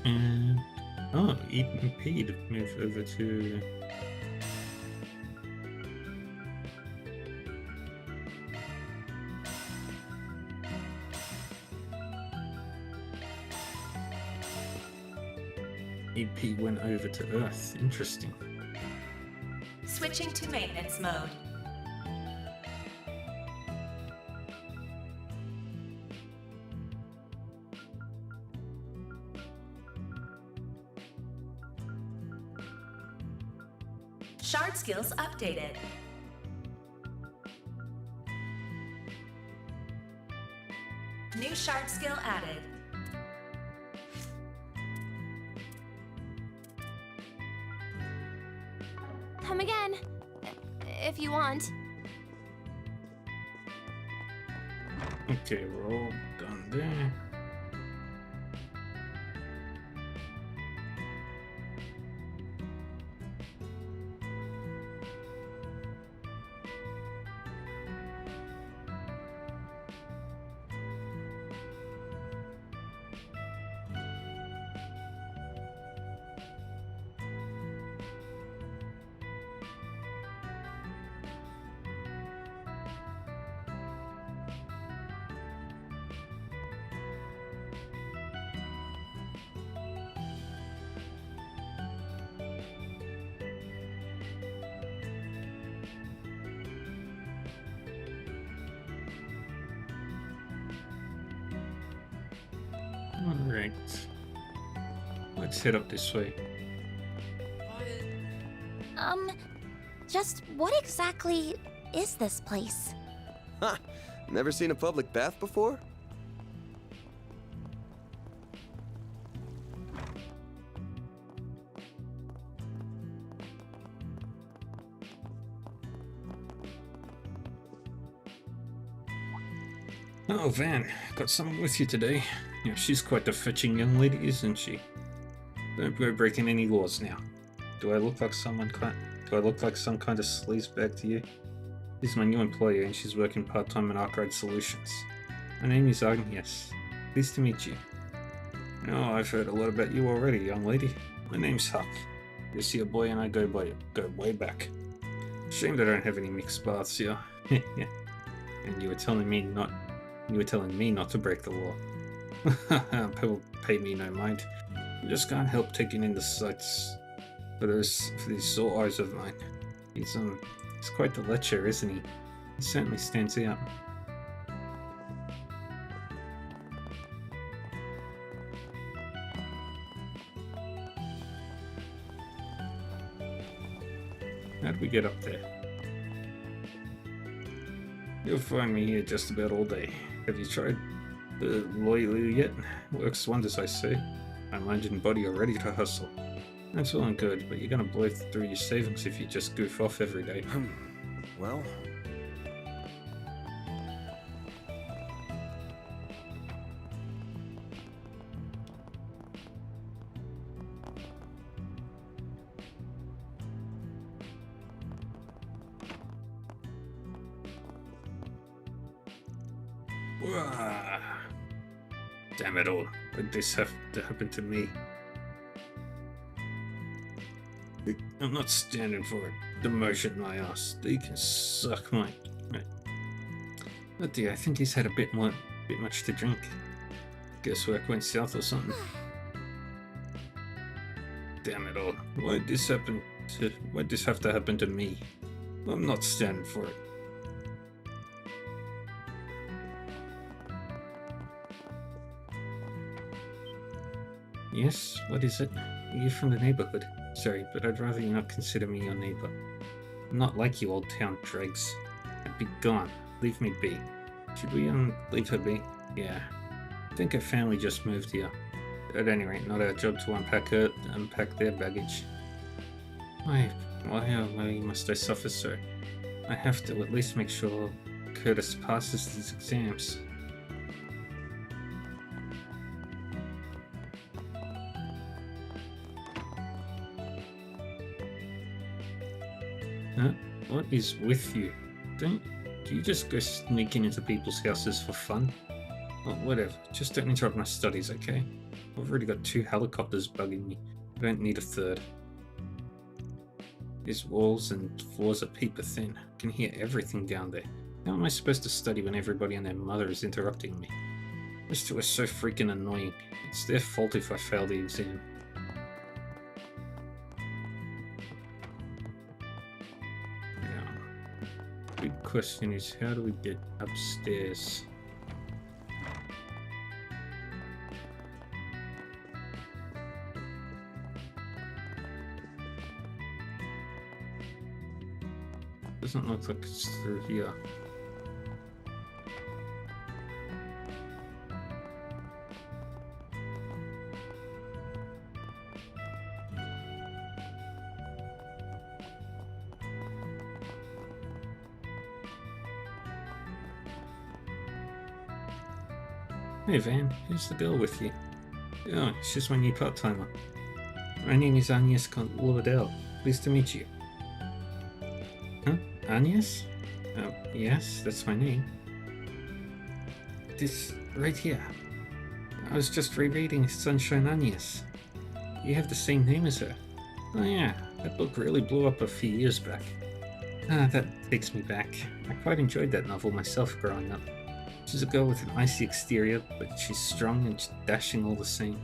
And oh, EP to move over to EP went over to Earth. Interesting. Switching to maintenance mode. Shard skills updated. New shard skill added. Come again, if you want. Okay, we're all done there. Alright. Let's head up this way. Just what exactly is this place? Huh. Never seen a public bath before? Oh, Van, got someone with you today. Yeah, she's quite the fetching young lady, isn't she? Don't go breaking any laws now. Do I look like some kind of sleazebag to you? She's my new employer and she's working part-time at Arcade Solutions. My name is Agnes. Pleased to meet you. Oh, I've heard a lot about you already, young lady. My name's Huck. You see, a boy and I go way back. Shame they don't have any mixed baths here. And you were telling me not to break the law. People pay me no mind. I just can't help taking in the sights for these sore eyes of mine. He's quite the lecher, isn't he? He certainly stands out. How'd we get up there? You'll find me here just about all day. Have you tried the loyalty yet? Works wonders, I say. My mind and body are ready to hustle. That's all and good, but you're gonna blow through your savings if you just goof off every day. Well... Damn it all. Why'd this have to happen to me? I'm not standing for it. Demotion my ass. They can suck my... Oh dear, I think he's had a bit much to drink. Guess work went south or something. Damn it all. Why'd this have to happen to me? I'm not standing for it. Yes, what is it? You're from the neighborhood. Sorry, but I'd rather you not consider me your neighbor. I'm not like you old town dregs. I'd be gone. Leave me be. Should we, leave her be? Yeah. I think her family just moved here. At any rate, not our job to unpack their baggage. Why must I suffer so? I have to at least make sure Curtis passes his exams. Huh? What is with you? Do you just go sneaking into people's houses for fun? Well, whatever. Just don't interrupt my studies, okay? I've already got 2 helicopters bugging me. I don't need a third. These walls and floors are paper thin. I can hear everything down there. How am I supposed to study when everybody and their mother is interrupting me? Those 2 are so freaking annoying. It's their fault if I fail the exam. Big question is, how do we get upstairs? Doesn't look like it's through here. Hey Van, who's the girl with you? Oh, she's my new part-timer. My name is Agnes Lauderdale. Pleased to meet you. Huh? Agnes? Yes, that's my name. This, right here. I was just rereading Sunshine Agnes. You have the same name as her. Oh yeah, that book really blew up a few years back. That takes me back. I quite enjoyed that novel myself growing up. She's a girl with an icy exterior, but she's strong and dashing all the same.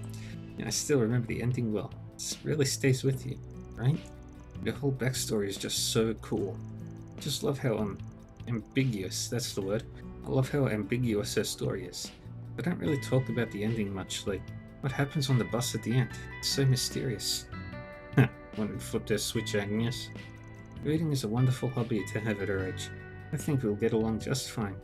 I still remember the ending well. It really stays with you, right? Your whole backstory is just so cool. Just love how ambiguous, that's the word. I love how ambiguous her story is. They don't really talk about the ending much, like what happens on the bus at the end. It's so mysterious. Want to flip their switch, Agnes? Reading is a wonderful hobby to have at her age. I think we'll get along just fine.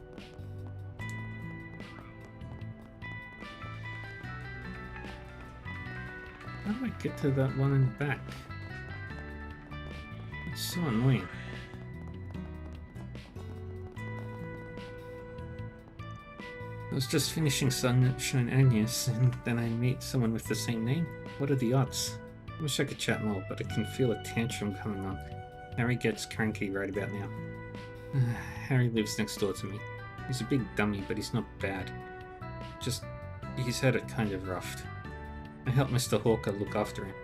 How do I get to that one in the back? It's so annoying. I was just finishing Sunshine Agnes, and then I meet someone with the same name. What are the odds? I wish I could chat more, but I can feel a tantrum coming on. Harry gets cranky right about now. Harry lives next door to me. He's a big dummy, but he's not bad. Just, he's had it kind of roughed. I help Mr. Hawker look after him.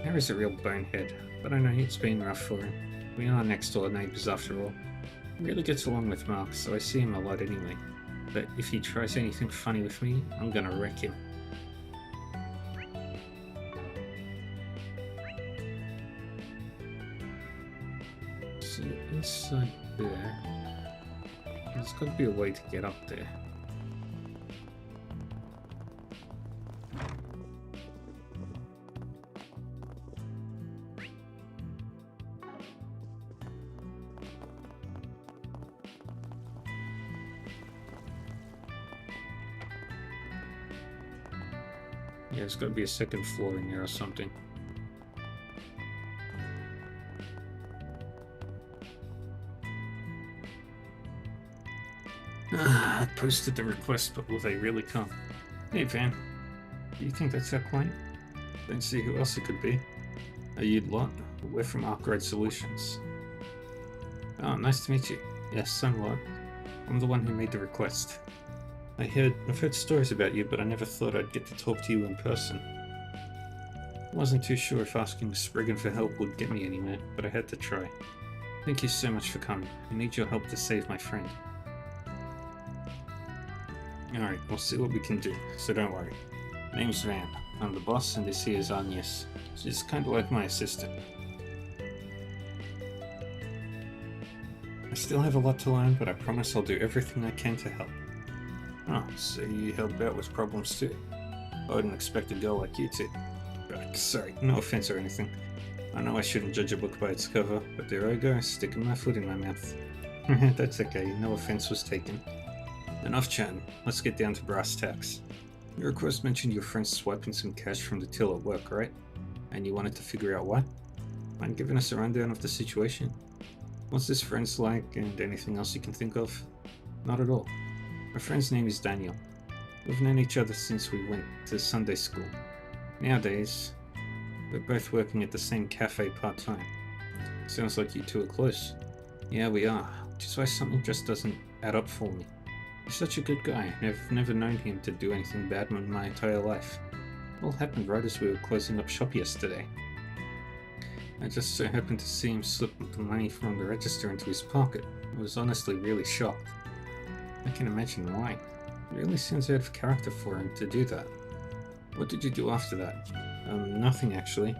Harry's a real bonehead, but I know it's been rough for him. We are next door neighbours after all. He really gets along with Mark, so I see him a lot anyway. But if he tries anything funny with me, I'm gonna wreck him. So inside there, there's got to be a way to get up there. Yeah, there's got to be a second floor in there or something. I posted the request, but will they really come? Hey Van, do you think that's our client? Don't see who else it could be. Are you Lot? We're from Arkwright Solutions. Oh, nice to meet you. Yes, I'm Lot. I'm the one who made the request. I've heard stories about you, but I never thought I'd get to talk to you in person. I wasn't too sure if asking Spriggan for help would get me anywhere, but I had to try. Thank you so much for coming. I need your help to save my friend. Alright, we'll see what we can do, so don't worry. Name's Van. I'm the boss, and this here is Agnes. She's kind of like my assistant. I still have a lot to learn, but I promise I'll do everything I can to help. Oh, so you help out with problems too? I wouldn't expect a girl like you to. Sorry, no offense or anything. I know I shouldn't judge a book by its cover, but there I go, sticking my foot in my mouth. That's okay, no offense was taken. Enough chatting, let's get down to brass tacks. Your request mentioned your friend swiping some cash from the till at work, right? And you wanted to figure out what? Mind giving us a rundown of the situation? What's this friend's like, and anything else you can think of? Not at all. My friend's name is Daniel. We've known each other since we went to Sunday school. Nowadays, we're both working at the same cafe part-time. Sounds like you two are close. Yeah, we are, which is why something just doesn't add up for me. He's such a good guy. I've never known him to do anything bad in my entire life. It all happened right as we were closing up shop yesterday. I just so happened to see him slip the money from the register into his pocket. I was honestly really shocked. I can imagine why. It really sounds out of character for him to do that. What did you do after that? Nothing actually.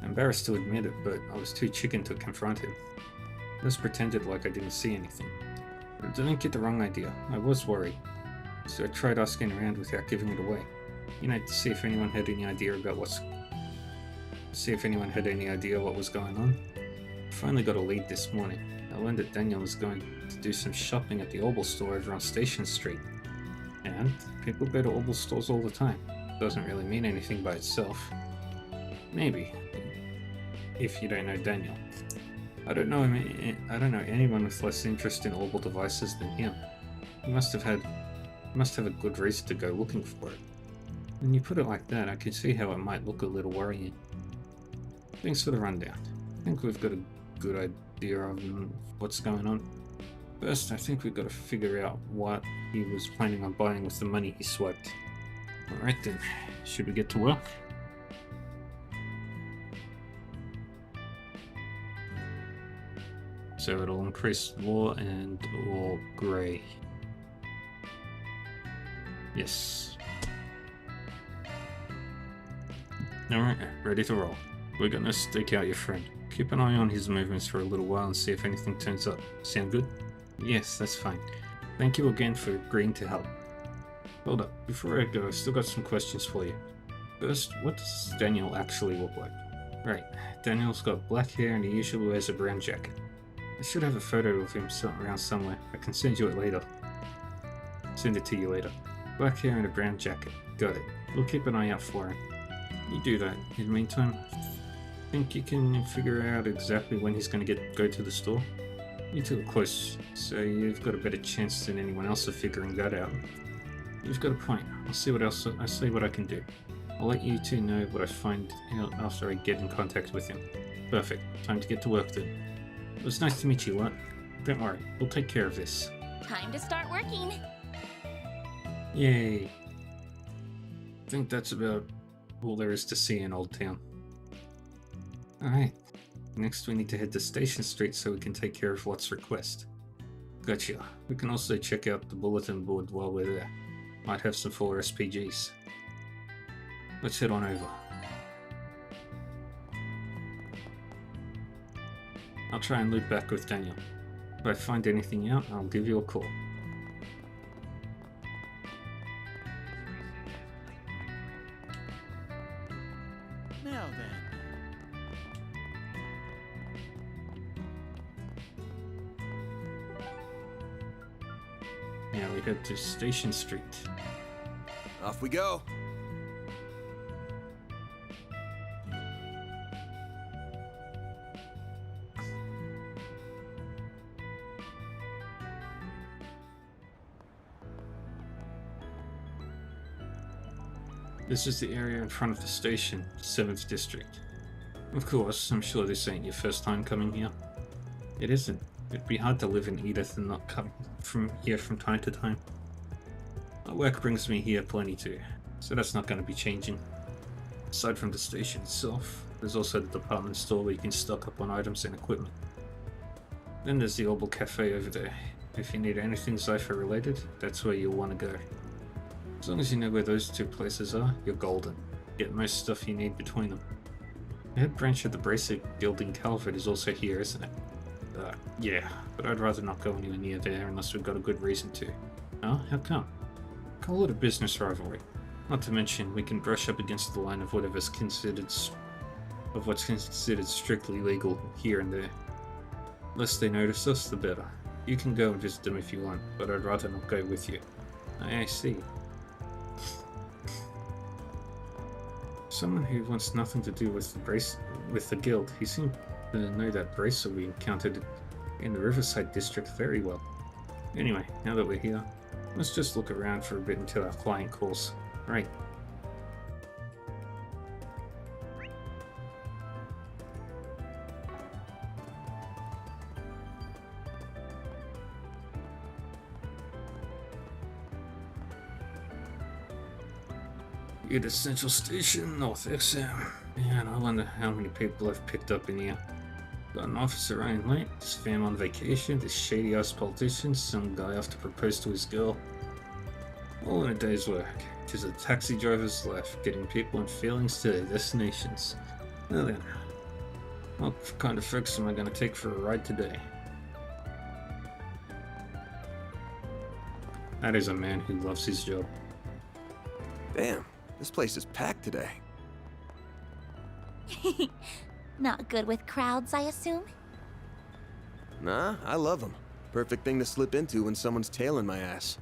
I'm embarrassed to admit it, but I was too chicken to confront him. I just pretended like I didn't see anything. But don't get the wrong idea, I was worried. So I tried asking around without giving it away. You know, to see if anyone had any idea about what was going on. I finally got a lead this morning. I learned that Daniel was going to do some shopping at the Orbital store over on Station Street. And people go to Orbital stores all the time. Doesn't really mean anything by itself. Maybe, if you don't know Daniel. I don't know anyone with less interest in orbital devices than him. He must have a good reason to go looking for it. When you put it like that, I can see how it might look a little worrying. Thanks for the rundown. I think we've got a good idea of what's going on. First, I think we've got to figure out what he was planning on buying with the money he swiped. Alright then, should we get to work? So it'll increase law and or grey. Yes. Alright, ready to roll. We're gonna stake out your friend. Keep an eye on his movements for a little while and see if anything turns up. Sound good? Yes, that's fine. Thank you again for agreeing to help. Hold up, before I go, I've still got some questions for you. First, what does Daniel actually look like? Right, Daniel's got black hair and he usually wears a brown jacket. I should have a photo of him around somewhere. I can send you it later. Send it to you later. Black hair and a brown jacket. Got it. We'll keep an eye out for him. You do that. In the meantime, think you can figure out exactly when he's going to go to the store? You two are close, so you've got a better chance than anyone else of figuring that out. You've got a point. I'll see what I can do. I'll let you two know what I find out after I get in contact with him. Perfect. Time to get to work then. It was nice to meet you, Lot. Don't worry, we'll take care of this. Time to start working. Yay. I think that's about all there is to see in Old Town. Alright, next we need to head to Station Street so we can take care of Lott's request. Gotcha. We can also check out the bulletin board while we're there. Might have some 4 SPGs. Let's head on over. I'll try and loop back with Daniel. If I find anything out, I'll give you a call. Now then. Now we head to Station Street. Off we go. This is the area in front of the station, 7th District. Of course, I'm sure this ain't your first time coming here. It isn't. It'd be hard to live in Edith and not come from here from time to time. My work brings me here plenty too, so that's not going to be changing. Aside from the station itself, there's also the department store where you can stock up on items and equipment. Then there's the Orbal Cafe over there. If you need anything Zypher related, that's where you'll want to go. As long as you know where those 2 places are, you're golden. Get most stuff you need between them. The head branch of the Bracer Guild in Calvert is also here, isn't it? Yeah, but I'd rather not go anywhere near there unless we've got a good reason to. Oh, how come? Call it a business rivalry. Not to mention, we can brush up against the line of what's considered strictly legal here and there. Less they notice us, the better. You can go and visit them if you want, but I'd rather not go with you. I see. Someone who wants nothing to do with the guild. He seemed to know that bracer we encountered in the Riverside district very well. Anyway, now that we're here, let's just look around for a bit until our client calls. Right. You're at Central Station, North XM. Man, I wonder how many people I've picked up in here. Got an officer running late, this fam on vacation, this shady ass politician, some guy off to propose to his girl. All in a day's work. Tis a taxi driver's life, getting people and feelings to their destinations. Now then, what kind of folks am I going to take for a ride today? That is a man who loves his job. Damn, this place is packed today. Not good with crowds, I assume? Nah, I love them. Perfect thing to slip into when someone's tailing my ass.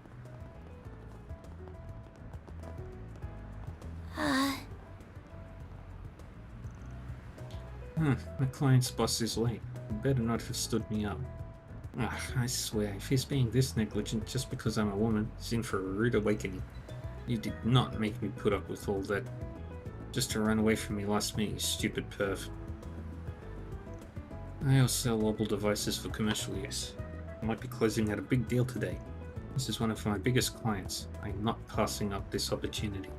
My client's boss is late. He better not have stood me up. Ugh, I swear, if he's being this negligent just because I'm a woman, he's in for a rude awakening. You did not make me put up with all that just to run away from me last minute, you stupid perv. I also sell mobile devices for commercial use. I might be closing out a big deal today. This is one of my biggest clients. I'm not passing up this opportunity.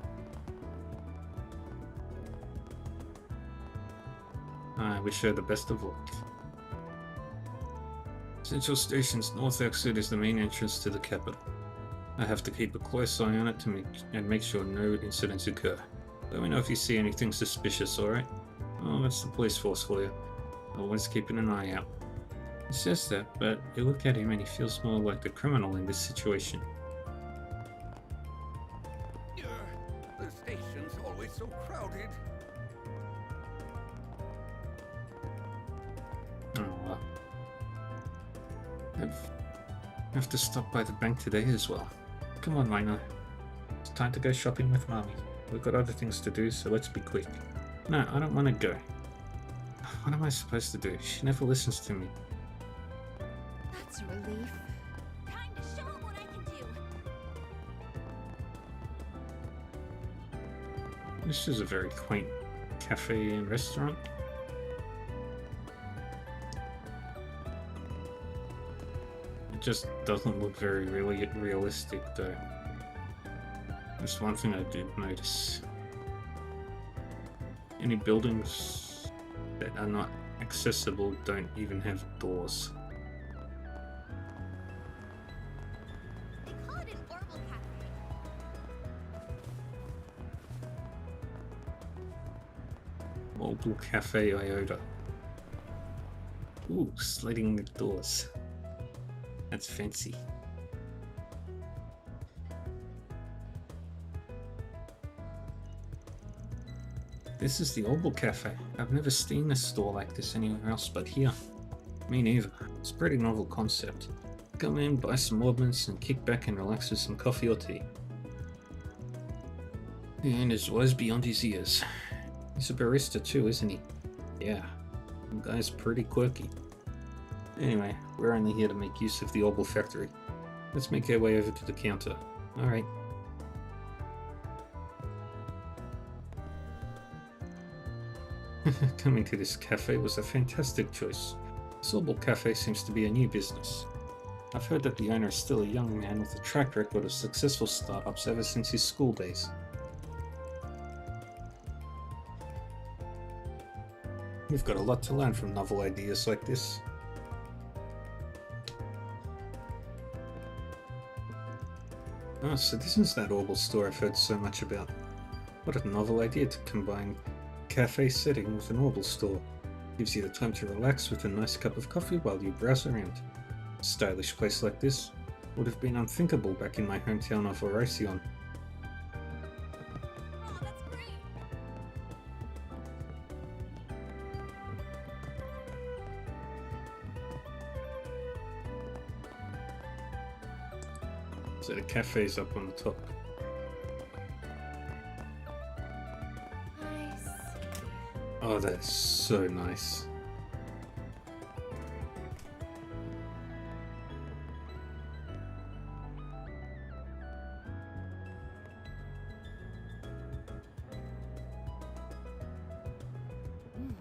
I wish her the best of luck. Central Station's north exit is the main entrance to the capital. I have to keep a close eye on it to make sure no incidents occur. Let me know if you see anything suspicious, alright? Oh, that's the police force for you. Always keeping an eye out. He says that, but you look at him and he feels more like the criminal in this situation. The station's always so crowded. Oh, I have to stop by the bank today as well. Come on, Minor. It's time to go shopping with Mommy. We've got other things to do, so let's be quick. No, I don't want to go. What am I supposed to do? She never listens to me. That's a relief. Time to show him what I can do. This is a very quaint cafe and restaurant. It just doesn't look very really realistic though. That's one thing I did notice. Any buildings that are not accessible don't even have doors. They call it an Orbital Cafe. Mobile Cafe Iota. Ooh, sliding the doors. That's fancy. This is the Orbital Cafe. I've never seen a store like this anywhere else but here. Me neither. It's a pretty novel concept. Come in, buy some orbments, and kick back and relax with some coffee or tea. And is wise beyond his years. He's a barista too, isn't he? Yeah. The guy's pretty quirky. Anyway, we're only here to make use of the Orbital factory. Let's make our way over to the counter. Alright. Coming to this cafe was a fantastic choice. This Orbital Cafe seems to be a new business. I've heard that the owner is still a young man with a track record of successful startups ever since his school days. We've got a lot to learn from novel ideas like this. Oh, so this is that Orbital store I've heard so much about. What a novel idea to combine cafe setting with an Orbital store. Gives you the time to relax with a nice cup of coffee while you browse around. A stylish place like this would have been unthinkable back in my hometown of Oracion. Oh, that's great. So the cafe's up on the top. I see. Oh, that's so nice.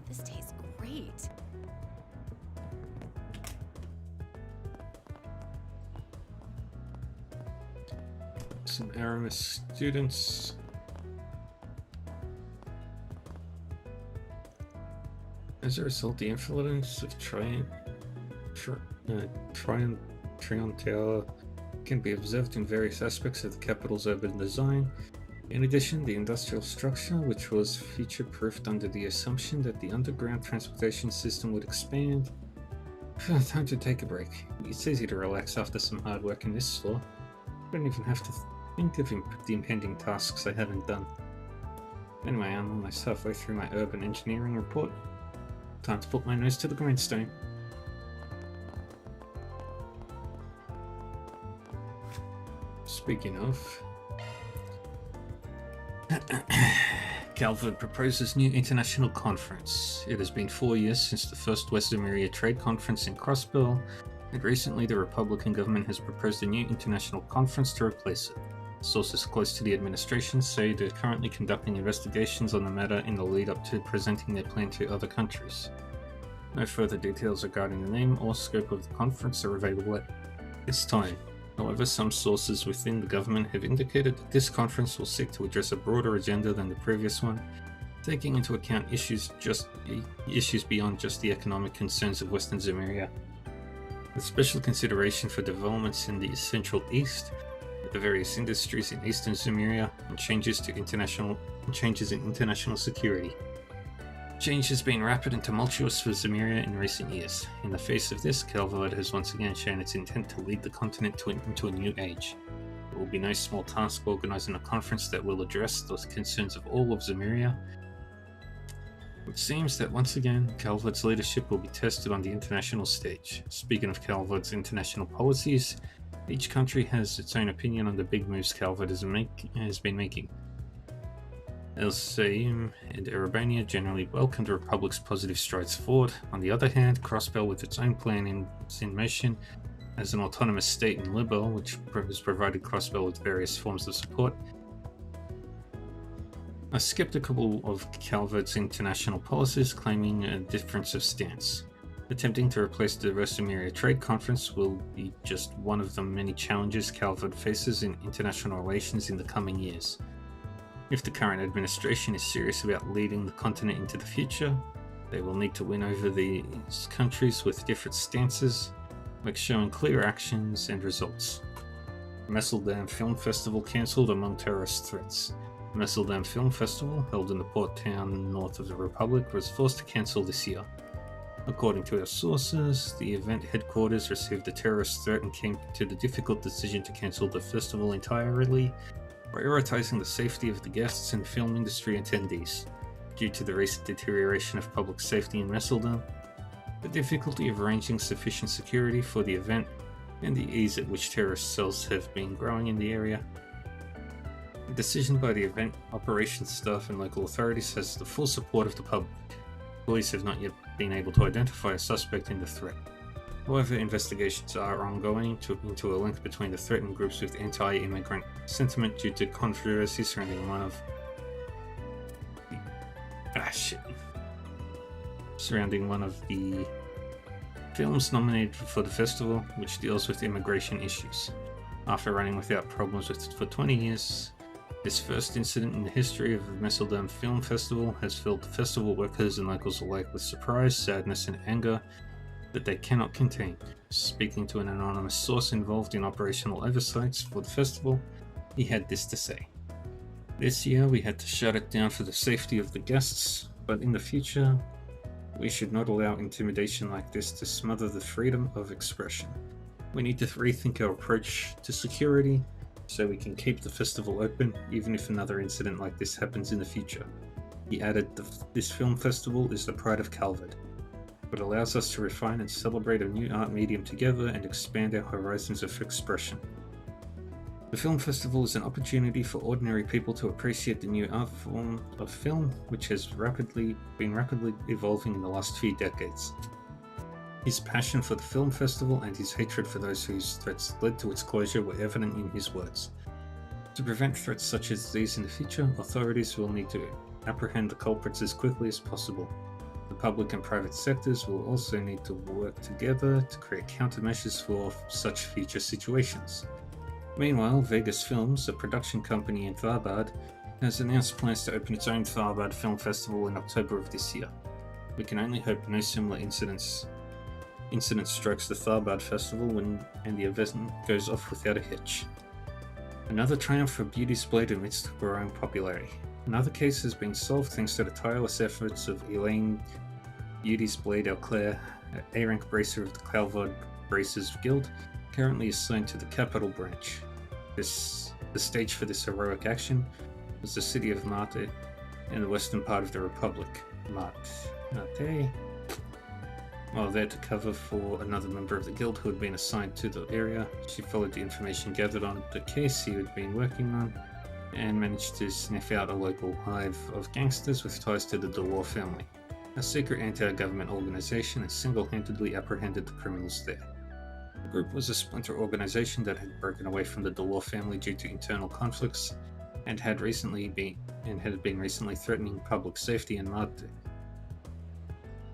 This tastes great. Some Aramis students. As a result, the influence of Trion Tower can be observed in various aspects of the capital's urban design. In addition, the industrial structure, which was future-proofed under the assumption that the underground transportation system would expand. Time to take a break. It's easy to relax after some hard work in this store. I don't even have to think of the impending tasks I haven't done. Anyway, I'm almost halfway through my urban engineering report. Time to put my nose to the grindstone. Speaking of... Calvert proposes new international conference. It has been 4 years since the first West Zemuria Trade Conference in Crossbell, and recently the Republican government has proposed a new international conference to replace it. Sources close to the administration say they're currently conducting investigations on the matter in the lead up to presenting their plan to other countries. No further details regarding the name or scope of the conference are available at this time. However, some sources within the government have indicated that this conference will seek to address a broader agenda than the previous one, taking into account issues beyond just the economic concerns of Western Zemuria. With special consideration for developments in the Central East, the various industries in Eastern Zemuria, and changes in international security. Change has been rapid and tumultuous for Zemuria in recent years. In the face of this, Calvert has once again shown its intent to lead the continent into a new age. It will be no small task organizing a conference that will address the concerns of all of Zemuria. It seems that once again, Calvert's leadership will be tested on the international stage. Speaking of Calvert's international policies, each country has its own opinion on the big moves Calvert has been making. El Saim and Erebania generally welcome the Republic's positive strides forward. On the other hand, Crossbell, with its own plan in motion, as an autonomous state in Libel, which has provided Crossbell with various forms of support, are skeptical of Calvert's international policies, claiming a difference of stance. Attempting to replace the West Zemuria Trade Conference will be just one of the many challenges Calvert faces in international relations in the coming years. If the current administration is serious about leading the continent into the future, They will need to win over these countries with different stances, like showing clear actions and results. Messeldam Film Festival cancelled among terrorist threats. Messeldam Film Festival, held in the port town north of the Republic, was forced to cancel this year. According to our sources, the event headquarters received a terrorist threat and came to the difficult decision to cancel the festival entirely, prioritizing the safety of the guests and film industry attendees. Due to the recent deterioration of public safety in Messeldam, the difficulty of arranging sufficient security for the event, and the ease at which terrorist cells have been growing in the area, the decision by the event operations staff and local authorities has the full support of the public. Police have not yet been able to identify a suspect in the threat. However, investigations are ongoing into a link between the threatened groups with anti-immigrant sentiment due to controversy surrounding one of the films nominated for the festival, which deals with immigration issues. After running without problems for 20 years, this first incident in the history of the Messeldam Film Festival has filled festival workers and locals alike with surprise, sadness, and anger that they cannot contain. Speaking to an anonymous source involved in operational oversights for the festival, he had this to say. This year we had to shut it down for the safety of the guests, but in the future, we should not allow intimidation like this to smother the freedom of expression. We need to rethink our approach to security so we can keep the festival open even if another incident like this happens in the future. He added, this film festival is the pride of Calvert. It allows us to refine and celebrate a new art medium together and expand our horizons of expression. The film festival is an opportunity for ordinary people to appreciate the new art form of film, which has been rapidly evolving in the last few decades. His passion for the film festival and his hatred for those whose threats led to its closure were evident in his words. To prevent threats such as these in the future, authorities will need to apprehend the culprits as quickly as possible. The public and private sectors will also need to work together to create countermeasures for such future situations. Meanwhile, Vegas Films, a production company in Tharbad, has announced plans to open its own Tharbad Film Festival in October of this year. We can only hope no similar incident strikes the Tharbad Festival and the event goes off without a hitch. Another triumph for Beauty's Blade amidst growing popularity. Another case has been solved thanks to the tireless efforts of Elaine Beauty's Blade Auclair, A-rank bracer of the Calvard Bracers Guild, currently assigned to the Capital Branch. The stage for this heroic action was the city of Marte in the western part of the Republic. Marte. While there to cover for another member of the guild who had been assigned to the area, she followed the information gathered on the case he had been working on and managed to sniff out a local hive of gangsters with ties to the Delore family, a secret anti-government organization, and single-handedly apprehended the criminals there. The group was a splinter organization that had broken away from the Delore family due to internal conflicts and had been recently threatening public safety in Marte,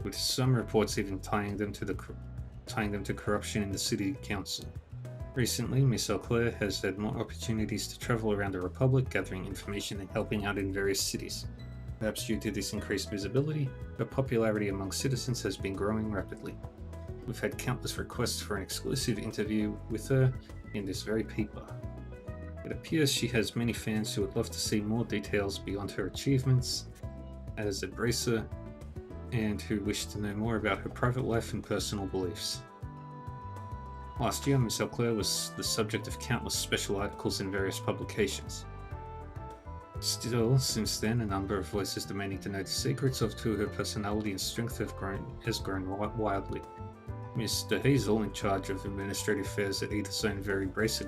with some reports even tying them to corruption in the city council. Recently, Miss Auclair has had more opportunities to travel around the Republic, gathering information and helping out in various cities. Perhaps due to this increased visibility, her popularity among citizens has been growing rapidly. We've had countless requests for an exclusive interview with her in this very paper. It appears she has many fans who would love to see more details beyond her achievements as a bracer and who wish to know more about her private life and personal beliefs. Last year, Miss Auclair was the subject of countless special articles in various publications. Still, since then, a number of voices demanding to know the secrets to her personality and strength has grown wildly. Mr. Hazel, in charge of administrative affairs at Edith's own Very Own Bracer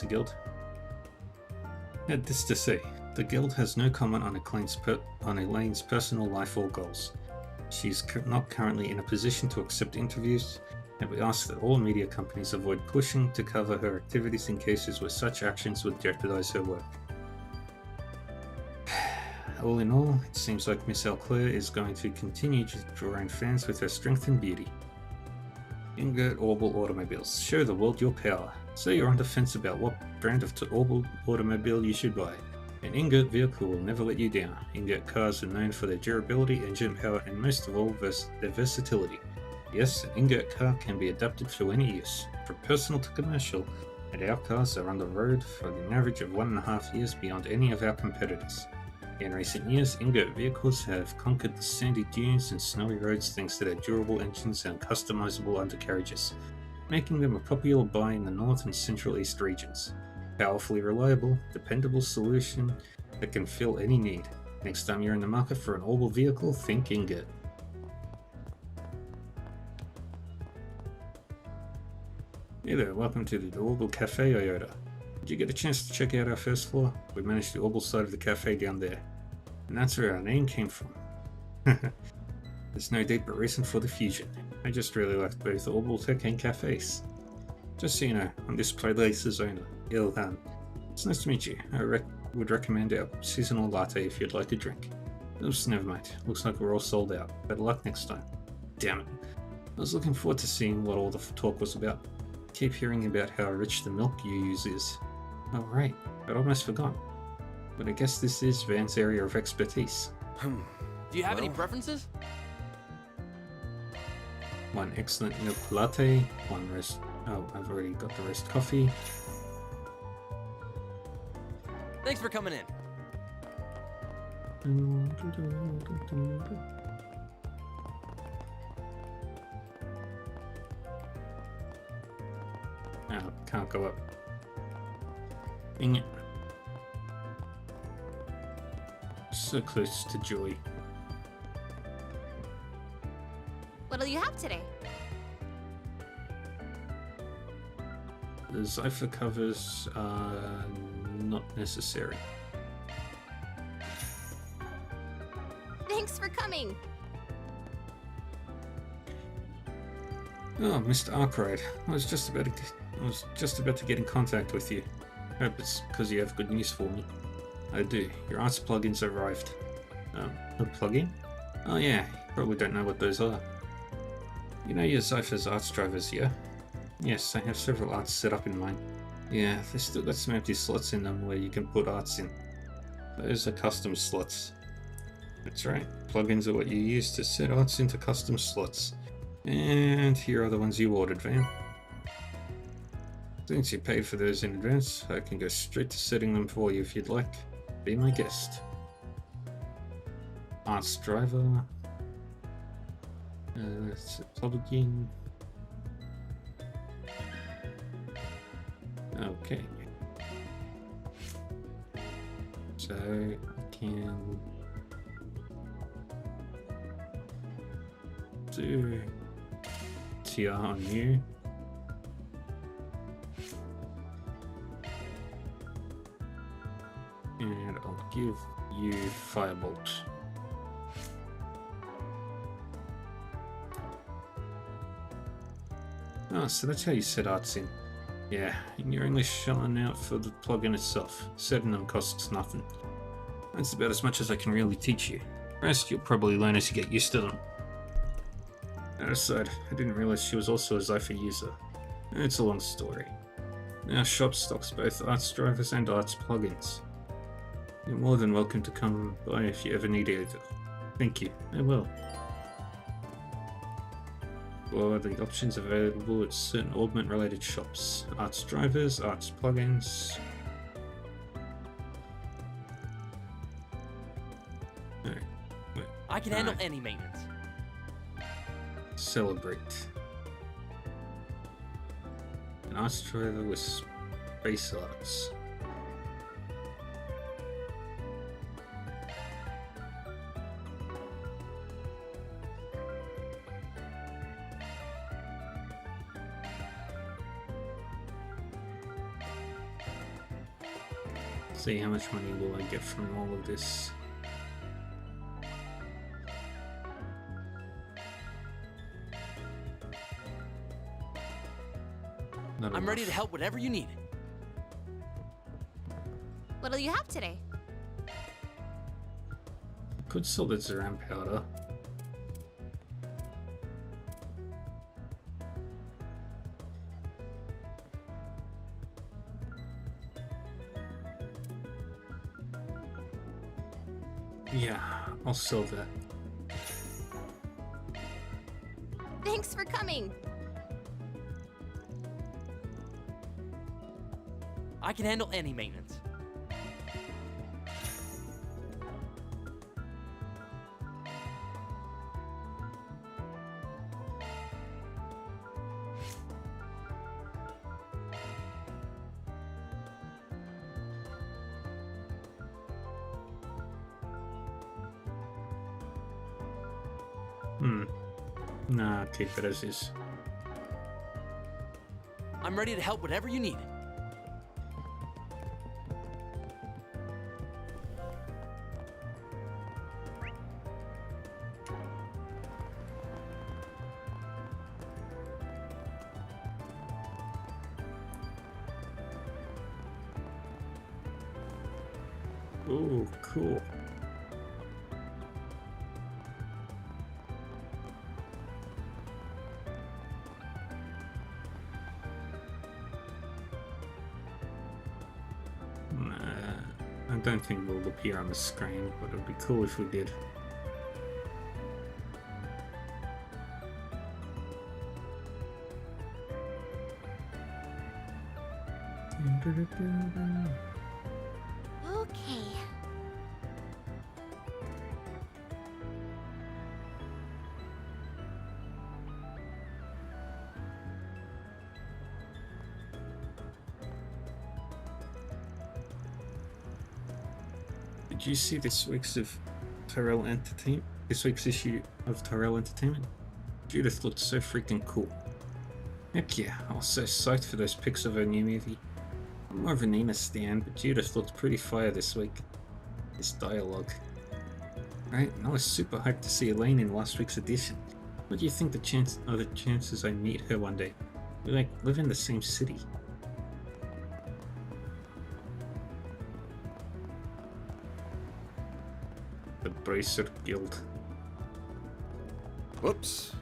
Guild, had this to say: the guild has no comment on Elaine's personal life or goals. She's not currently in a position to accept interviews, and we ask that all media companies avoid pushing to cover her activities in cases where such actions would jeopardize her work. All in all, it seems like Miss Auclair is going to continue to draw in fans with her strength and beauty. Ingert Orbital Automobiles. Show the world your power. Say you're on the fence about what brand of Orbital automobile you should buy. An ingot vehicle will never let you down. Ingot cars are known for their durability, engine power, and most of all, their versatility. Yes, an ingot car can be adapted for any use, from personal to commercial, and our cars are on the road for an average of 1.5 years beyond any of our competitors. In recent years, ingot vehicles have conquered the sandy dunes and snowy roads thanks to their durable engines and customizable undercarriages, making them a popular buy in the North and Central East regions. Powerfully reliable, dependable solution that can fill any need. Next time you're in the market for an Orbital vehicle, think ingot. Hey there, welcome to the Orbital Cafe, Iota. Did you get a chance to check out our first floor? We managed the Orbital side of the cafe down there. And that's where our name came from. There's no deeper reason for the fusion. I just really liked both Orbital Tech and cafes. Just so you know, I'm this place's owner, Ilhan. It's nice to meet you. I would recommend our seasonal latte if you'd like a drink. Oops, never mind. Looks like we're all sold out. Better luck next time. Damn it. I was looking forward to seeing what all the talk was about. Keep hearing about how rich the milk you use is. Oh right, I'd almost forgotten. But I guess this is Van's area of expertise. Do you have any preferences? One excellent milk latte, one roast... Oh, I've already got the roast coffee. Thanks for coming in. Oh, can't go up. Dang it. So close to joy. What'll you have today? The Zypher covers are not necessary. Thanks for coming. Oh, Mr. Arkwright, I was just about to get in contact with you. Hope it's because you have good news for me. I do. Your arts plugins arrived. A plugin? Oh yeah, you probably don't know what those are. You know your Zypher's arts drivers, yeah? Yes, I have several arts set up in mine. Yeah, they still got some empty slots in them where you can put arts in. Those are custom slots. That's right, plugins are what you use to set arts into custom slots. And here are the ones you ordered, Van. Since you paid for those in advance, I can go straight to setting them for you if you'd like. Be my guest. Arts driver. It's a plugin. Okay. So I can do TR on you. And I'll give you Firebolt. Oh, so that's how you set arts in. Yeah, and you're only shelling out for the plugin itself. Setting them costs nothing. That's about as much as I can really teach you. The rest you'll probably learn as you get used to them. That aside, I didn't realize she was also a Zypher user. It's a long story. Our shop stocks both arts drivers and arts plugins. You're more than welcome to come by if you ever need either. Thank you, I will. What are the options available at certain Augment related shops? Arts drivers, arts plugins. Alright, wait. I can handle any maintenance. Celebrate. An arts driver with space arts. See how much money will I get from all of this. I'm ready to help whatever you need. What'll you have today? Could sell the Zeram powder. Yeah, I'll sell that. Thanks for coming. I can handle any maintenance. Nah, keep it as is. I'm ready to help whatever you need. Oh, cool. I don't think it will appear on the screen, but it would be cool if we did. Okay. Did you see this week's of Tyrell Entertainment? This week's issue of Tyrell Entertainment? Judith looked so freaking cool. Heck yeah, I was so psyched for those pics of her new movie. I'm more of a Nina stan, but Judith looked pretty fire this week. This dialogue. Right, and I was super hyped to see Elaine in last week's edition. What do you think the chances I meet her one day? We like live in the same city. The Bracer Guild. Whoops.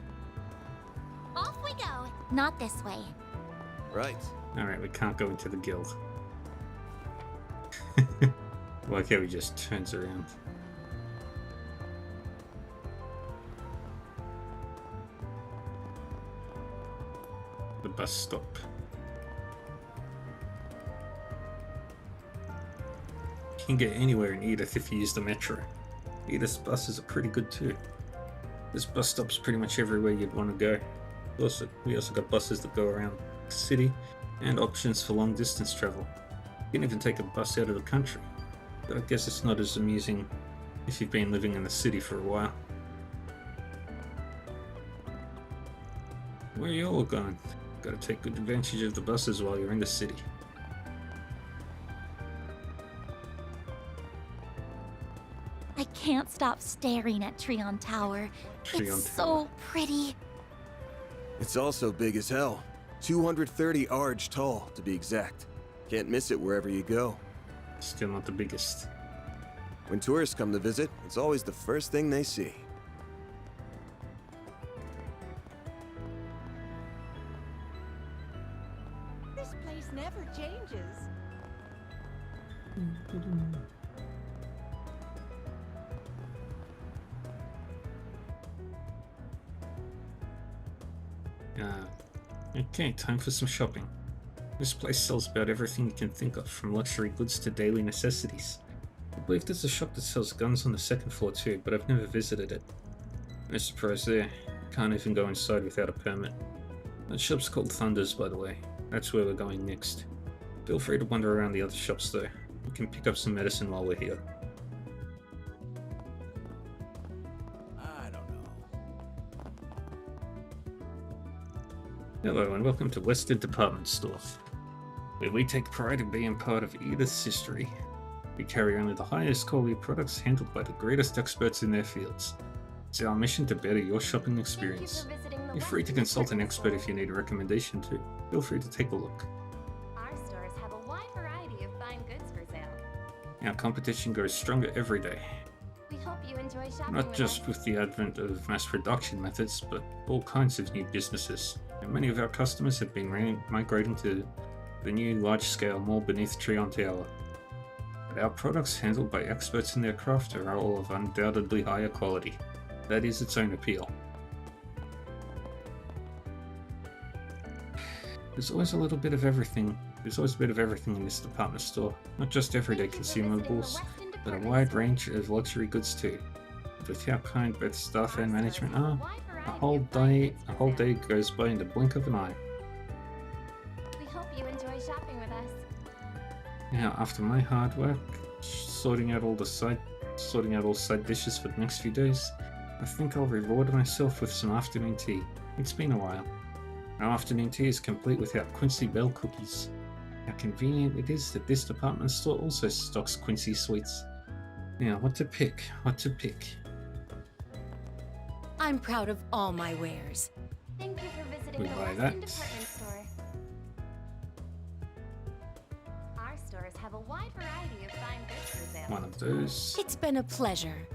Off we go. Not this way. Right. Alright, we can't go into the guild. Like how he just turns around. The bus stop. You can get anywhere in Edith if you use the metro. Edith's buses are pretty good too. This bus stop's pretty much everywhere you'd want to go. We also got buses that go around the city and options for long distance travel. You can even take a bus out of the country, but I guess it's not as amusing if you've been living in the city for a while. Where are you all going? Gotta take good advantage of the buses while you're in the city. I can't stop staring at Treon Tower. Treon It's Tower. so pretty. It's also big as hell. 230 arge tall, to be exact. Can't miss it wherever you go. Still not the biggest. When tourists come to visit, it's always the first thing they see. This place never changes. Okay, time for some shopping. This place sells about everything you can think of, from luxury goods to daily necessities. I believe there's a shop that sells guns on the second floor too, but I've never visited it. No surprise there. Can't even go inside without a permit. That shop's called Thunder's, by the way. That's where we're going next. Feel free to wander around the other shops though. We can pick up some medicine while we're here. I don't know. Hello and welcome to Western Department Store, where we take pride in being part of Edith's history. We carry only the highest quality products handled by the greatest experts in their fields. It's our mission to better your shopping experience. You're free to consult an expert if you need a recommendation too. Feel free to take a look. Our stores have a wide variety of fine goods for sale. Our competition grows stronger every day. We hope you enjoy shopping Not with just us. with the advent of mass production methods, but all kinds of new businesses. And many of our customers have been migrating to the new large-scale mall beneath Treon Tower. But our products handled by experts in their craft are all of undoubtedly higher quality. That is its own appeal. There's always a little bit of everything. There's always a bit of everything in this department store. Not just everyday consumables, but a wide range of luxury goods too. With how kind both staff and management are, a whole day goes by in the blink of an eye. We hope you enjoy shopping with us. Now, after my hard work, sorting out all side dishes for the next few days, I think I'll reward myself with some afternoon tea. It's been a while. Our afternoon tea is complete without Quincy Bell cookies. How convenient it is that this department store also stocks Quincy sweets. Now, what to pick? What to pick? I'm proud of all my wares. Thank you for visiting We the buy Weston that. Department Store. Our stores have a wide variety of fine goods for sale. One of those. It's been a pleasure.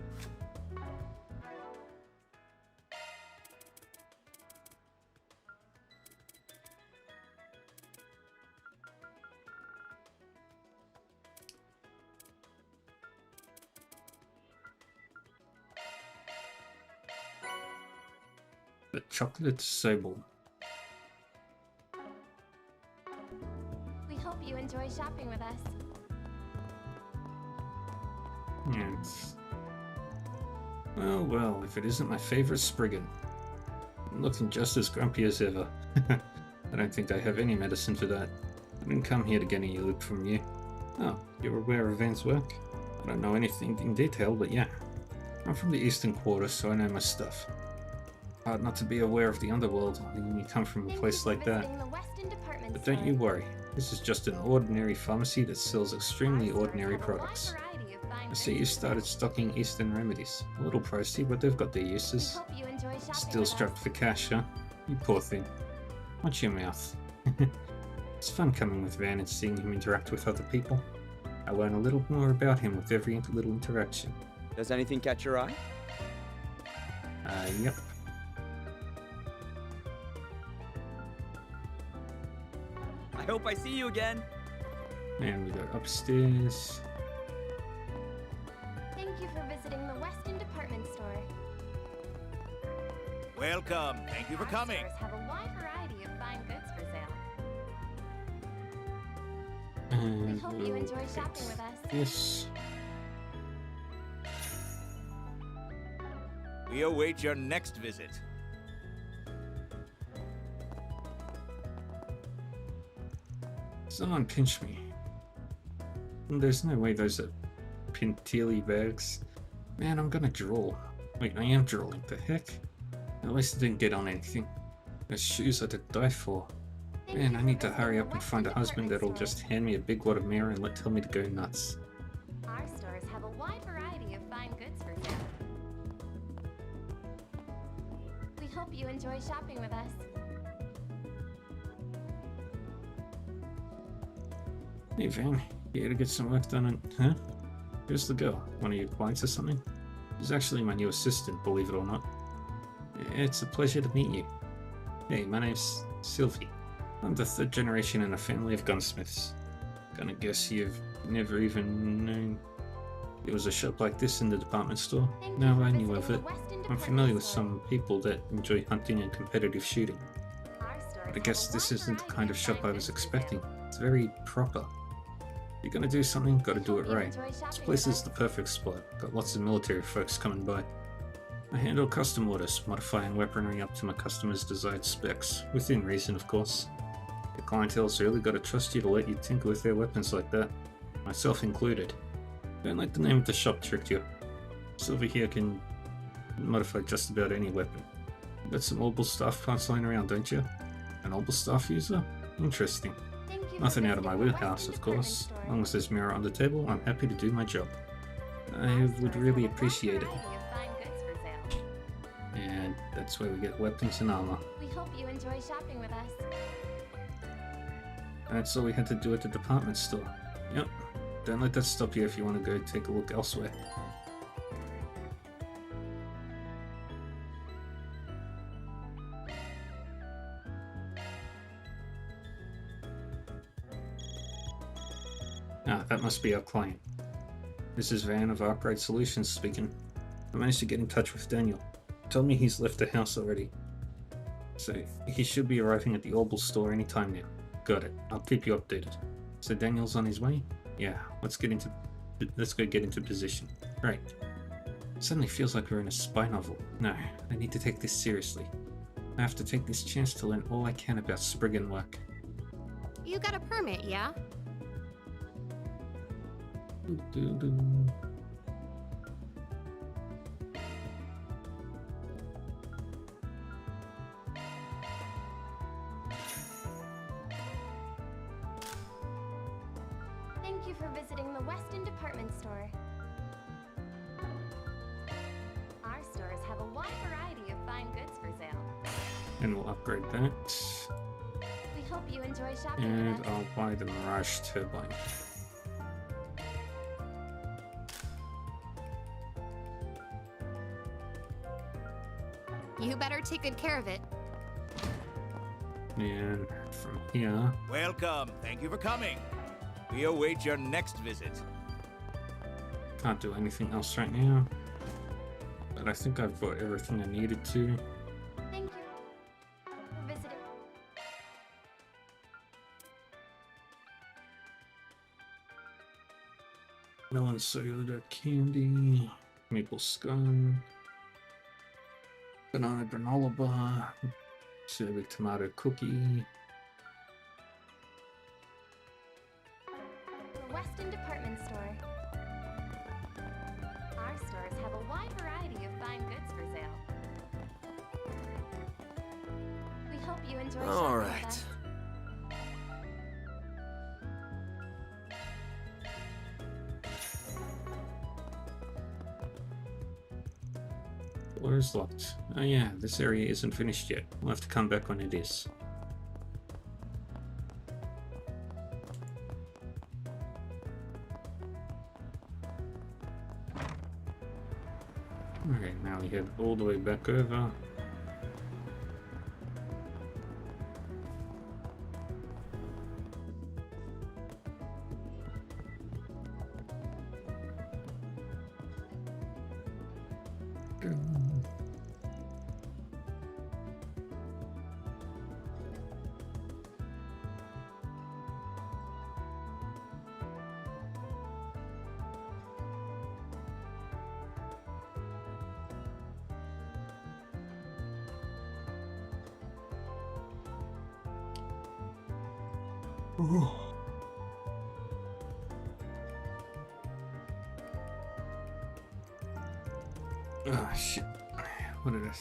The chocolate sable. We hope you enjoy shopping with us. Yes. Well, if it isn't my favorite Spriggan. I'm looking just as grumpy as ever. I don't think I have any medicine for that. I didn't come here to get any loot from you. Oh, you're aware of Van's work? I don't know anything in detail, but yeah. I'm from the Eastern Quarter, so I know my stuff. Hard not to be aware of the underworld when you come from a place like that. But don't you worry, this is just an ordinary pharmacy that sells extremely ordinary products. I see you started stocking Eastern remedies. A little pricey, but they've got their uses. Still strapped for cash, huh? You poor thing. Watch your mouth. It's fun coming with Van and seeing him interact with other people. I learn a little more about him with every little interaction. Does anything catch your eye? Yep. I hope I see you again. And we go upstairs. Thank you for visiting the Weston Department Store. Welcome. Thank you for coming. Our stores have a wide variety of fine goods for sale. And We hope you enjoy shopping with us. Yes. We await your next visit. Someone pinch me. There's no way those are Pintilli bags. Man, I'm gonna drool. Wait, I am drooling. The heck? At least I didn't get on anything. Those shoes are to die for. Man, I need to hurry up and find a husband that'll just hand me a big wad of mirror and tell me to go nuts. Our stores have a wide variety of fine goods for sale. We hope you enjoy shopping with us. Hey Van, you here to get some work done on... Huh? Who's the girl? One of your clients or something? She's actually my new assistant, believe it or not. It's a pleasure to meet you. Hey, my name's Sylvie. I'm the third generation in a family of gunsmiths. Gonna guess you've never even known there was a shop like this in the department store? No, I knew of it. I'm familiar with some people that enjoy hunting and competitive shooting. But I guess this isn't the kind of shop I was expecting. It's very proper. If you're gonna do something, gotta do it right. This place is the perfect spot. Got lots of military folks coming by. I handle custom orders, modifying weaponry up to my customers' desired specs, within reason of course. Your clientele's really gotta trust you to let you tinker with their weapons like that, myself included. Don't let the name of the shop trick you. Silver here can modify just about any weapon. You got some Orbital staff parts lying around, don't you? An Orbital staff user? Interesting. Nothing out of my wheelhouse, of course. As long as there's mirror on the table, I'm happy to do my job. I would really appreciate it. And that's where we get weapons and armor. We hope you enjoy shopping with us. That's all we had to do at the department store. Yep. Don't let that stop you if you want to go take a look elsewhere. Ah, that must be our client. This is Van of Upgrade Solutions speaking. I managed to get in touch with Daniel. Told me he's left the house already. So he should be arriving at the Orbital store anytime now. Got it. I'll keep you updated. So Daniel's on his way? Yeah, let's go get into position. Right. Suddenly feels like we're in a spy novel. No, I need to take this seriously. I have to take this chance to learn all I can about Spriggan work. You got a permit, yeah? Thank you for visiting the Weston Department Store. Our stores have a wide variety of fine goods for sale. And we'll upgrade that. We hope you enjoy shopping And with us. I'll buy the Mirage Turbine. You better take good care of it. And from here... Welcome. Thank you for coming. We await your next visit. Can't do anything else right now. But I think I've bought everything I needed to. Thank you for visiting. Melon soda candy, maple scone, banana granola bar, cinnamon tomato cookie. The Weston Department Store. Our stores have a wide variety of fine goods for sale. We hope you enjoy shopping All with right. us. Door is locked. Oh yeah, this area isn't finished yet. We'll have to come back when it is. Alright, now we head all the way back over. Ah, shit. What did I...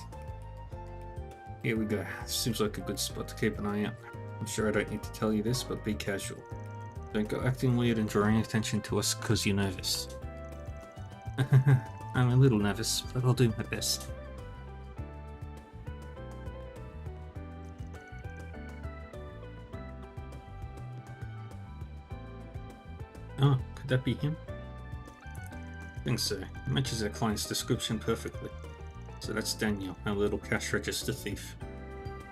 Here we go. Seems like a good spot to keep an eye out. I'm sure I don't need to tell you this, but be casual. Don't go acting weird and drawing attention to us because you're nervous. I'm a little nervous, but I'll do my best. Oh, could that be him? I think so. It matches our client's description perfectly. So that's Daniel, our little cash register thief.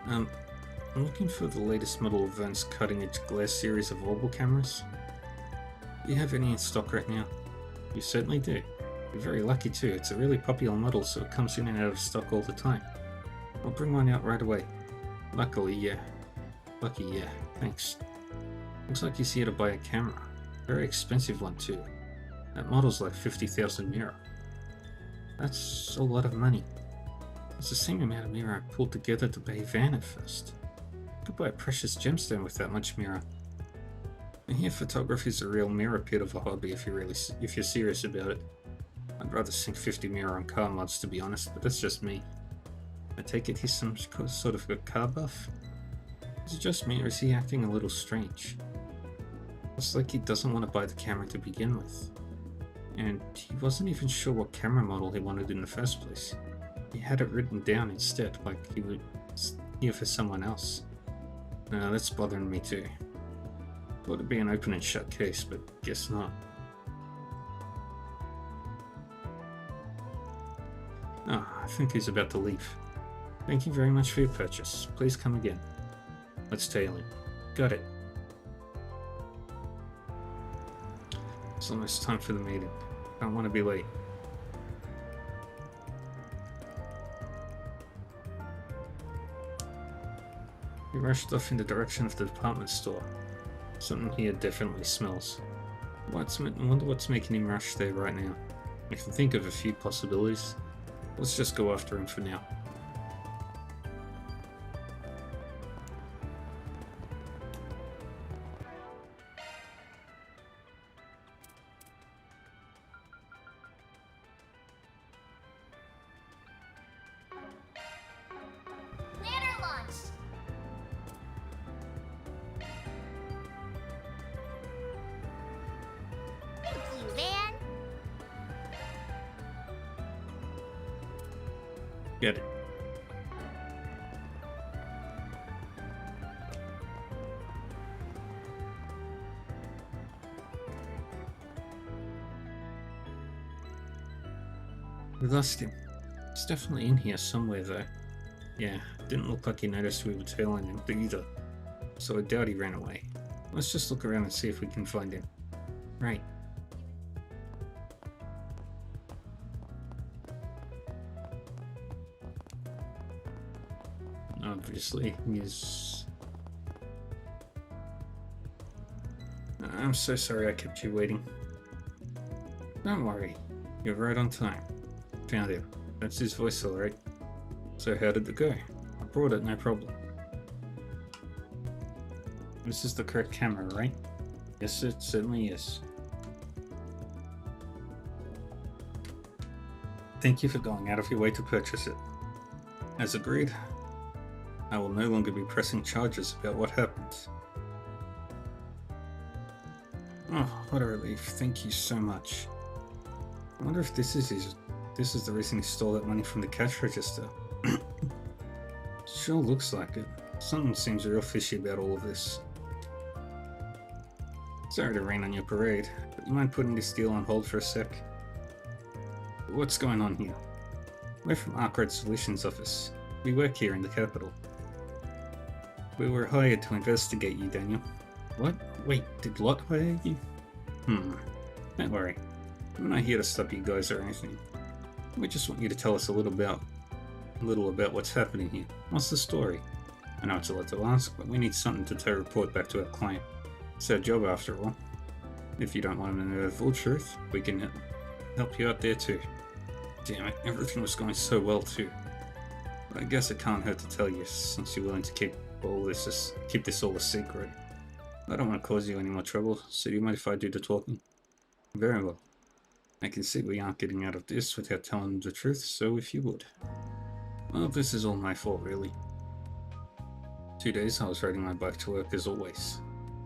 I'm looking for the latest model of Van's cutting-edge glass series of Orbital cameras. Do you have any in stock right now? You certainly do. You're very lucky too. It's a really popular model, so it comes in and out of stock all the time. I'll bring one out right away. Luckily, yeah. Lucky, yeah. Thanks. Looks like he's here to buy a camera. Very expensive one too. That model's like 50,000 mira. That's a lot of money. It's the same amount of mira I pulled together to pay Van at first. I could buy a precious gemstone with that much mira. I hear photography's a real mirror pit of a hobby if you're serious about it. I'd rather sink 50 mira on car mods to be honest, but that's just me. I take it he's some sort of a car buff? Is it just me or is he acting a little strange? It's like he doesn't want to buy the camera to begin with. And he wasn't even sure what camera model he wanted in the first place. He had it written down instead, like he would here for someone else. That's bothering me too. Thought it'd be an open and shut case, but guess not. Oh, I think he's about to leave. Thank you very much for your purchase. Please come again. Let's tail him. Got it. It's almost time for the meeting. Don't want to be late. He rushed off in the direction of the department store. Something here definitely smells. I wonder what's making him rush there right now. I can think of a few possibilities. Let's just go after him for now. Ladder launch! Thank you, Van. Get it. We lost him. He's definitely in here somewhere though. Yeah, didn't look like he noticed we were tailing him either. So I doubt he ran away. Let's just look around and see if we can find him. Right. Obviously, he's... I'm so sorry I kept you waiting. Don't worry, you're right on time. Found him. That's his voice, alright. So how did it go? I brought it, no problem. This is the correct camera, right? Yes, it certainly is. Thank you for going out of your way to purchase it. As agreed, I will no longer be pressing charges about what happened. Oh, what a relief. Thank you so much. I wonder if this is the reason he stole that money from the cash register. Sure looks like it. Something seems real fishy about all of this. Sorry to rain on your parade, but you mind putting this deal on hold for a sec? What's going on here? We're from Arkwright Solutions office. We work here in the capital. We were hired to investigate you, Daniel. What? Wait, did Lot hire you? Don't worry. We're not here to stop you guys or anything. We just want you to tell us a little about what's happening here. What's the story? I know it's a lot to ask, but we need something to report back to our client. It's our job after all. If you don't want to know the full truth, we can help you out there too. Damn it, everything was going so well too. But I guess it can't hurt to tell you, since you're willing to keep this all a secret. I don't want to cause you any more trouble, so do you mind if I do the talking? Very well. I can see we aren't getting out of this without telling them the truth, so if you would. Well, this is all my fault, really. 2 days I was riding my bike to work as always.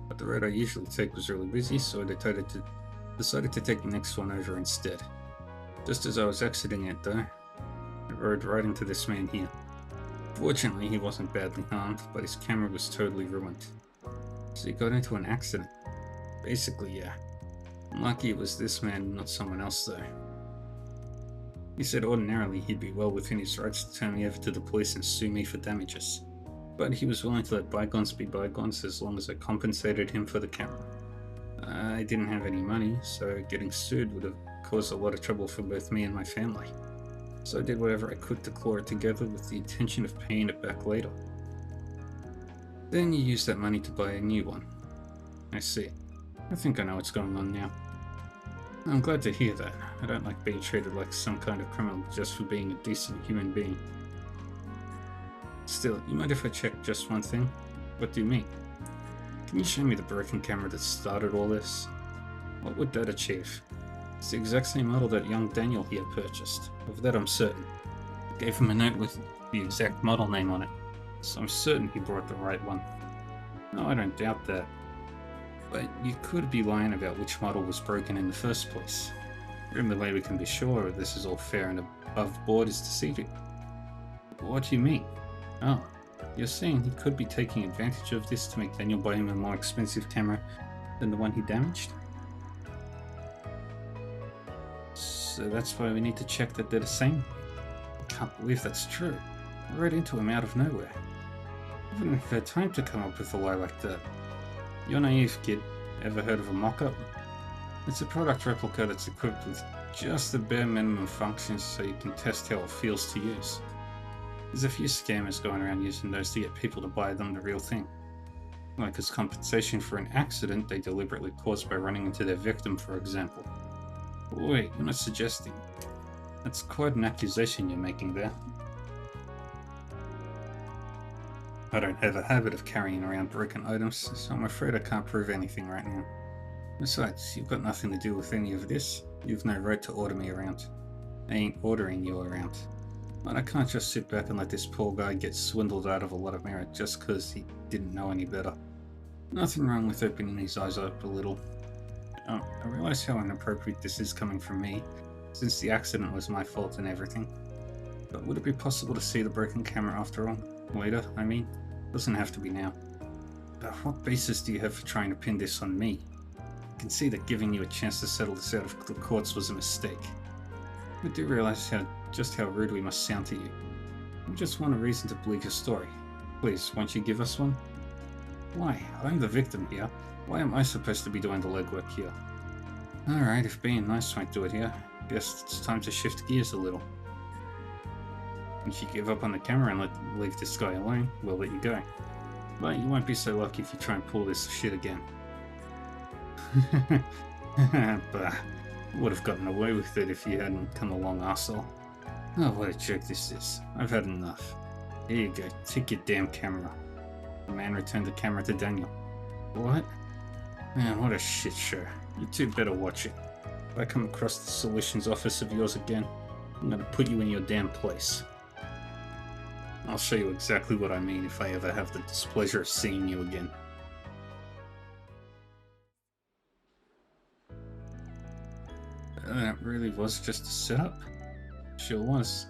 But the road I usually take was really busy, so I decided to take the next one over instead. Just as I was exiting it though, I rode right into this man here. Fortunately, he wasn't badly harmed, but his camera was totally ruined. So he got into an accident. Basically, yeah. I'm lucky it was this man, not someone else though. He said ordinarily he'd be well within his rights to turn me over to the police and sue me for damages. But he was willing to let bygones be bygones as long as I compensated him for the camera. I didn't have any money, so getting sued would have caused a lot of trouble for both me and my family. So I did whatever I could to claw it together with the intention of paying it back later. Then you used that money to buy a new one. I see. I think I know what's going on now. I'm glad to hear that. I don't like being treated like some kind of criminal just for being a decent human being. Still, you mind if I check just one thing? What do you mean? Can you show me the broken camera that started all this? What would that achieve? It's the exact same model that young Daniel here purchased. Of that I'm certain. I gave him a note with the exact model name on it, so I'm certain he brought the right one. No, I don't doubt that. But you could be lying about which model was broken in the first place. The only way we can be sure this is all fair and above board is deceiving. What do you mean? Oh, you're saying he could be taking advantage of this to make Daniel buy him a more expensive camera than the one he damaged? So that's why we need to check that they're the same? I can't believe that's true. I ran into him out of nowhere. I wouldn't have had time to come up with a lie like that. You're naive, kid. Ever heard of a mock-up? It's a product replica that's equipped with just the bare minimum functions so you can test how it feels to use. There's a few scammers going around using those to get people to buy them the real thing. Like as compensation for an accident they deliberately caused by running into their victim, for example. Wait, you're not suggesting? That's quite an accusation you're making there. I don't have a habit of carrying around broken items, so I'm afraid I can't prove anything right now. Besides, you've got nothing to do with any of this. You've no right to order me around. I ain't ordering you around. But I can't just sit back and let this poor guy get swindled out of a lot of merit just because he didn't know any better. Nothing wrong with opening his eyes up a little. I realize how inappropriate this is coming from me, since the accident was my fault and everything. But would it be possible to see the broken camera after all? Later, I mean? Doesn't have to be now. But what basis do you have for trying to pin this on me? I can see that giving you a chance to settle this out of the courts was a mistake. I do realize just how rude we must sound to you. We just want a reason to believe your story. Please, won't you give us one? Why? I'm the victim here. Why am I supposed to be doing the legwork here? Alright, if being nice won't do it here, guess it's time to shift gears a little. If you give up on the camera and leave this guy alone, we'll let you go. But you won't be so lucky if you try and pull this shit again. Bah, would have gotten away with it if you hadn't come along, arsehole. Oh, what a joke this is. I've had enough. Here you go, take your damn camera. The man returned the camera to Daniel. What? Man, what a shit show. You two better watch it. If I come across the solutions office of yours again, I'm gonna put you in your damn place. I'll show you exactly what I mean if I ever have the displeasure of seeing you again. That really was just a setup? Sure was.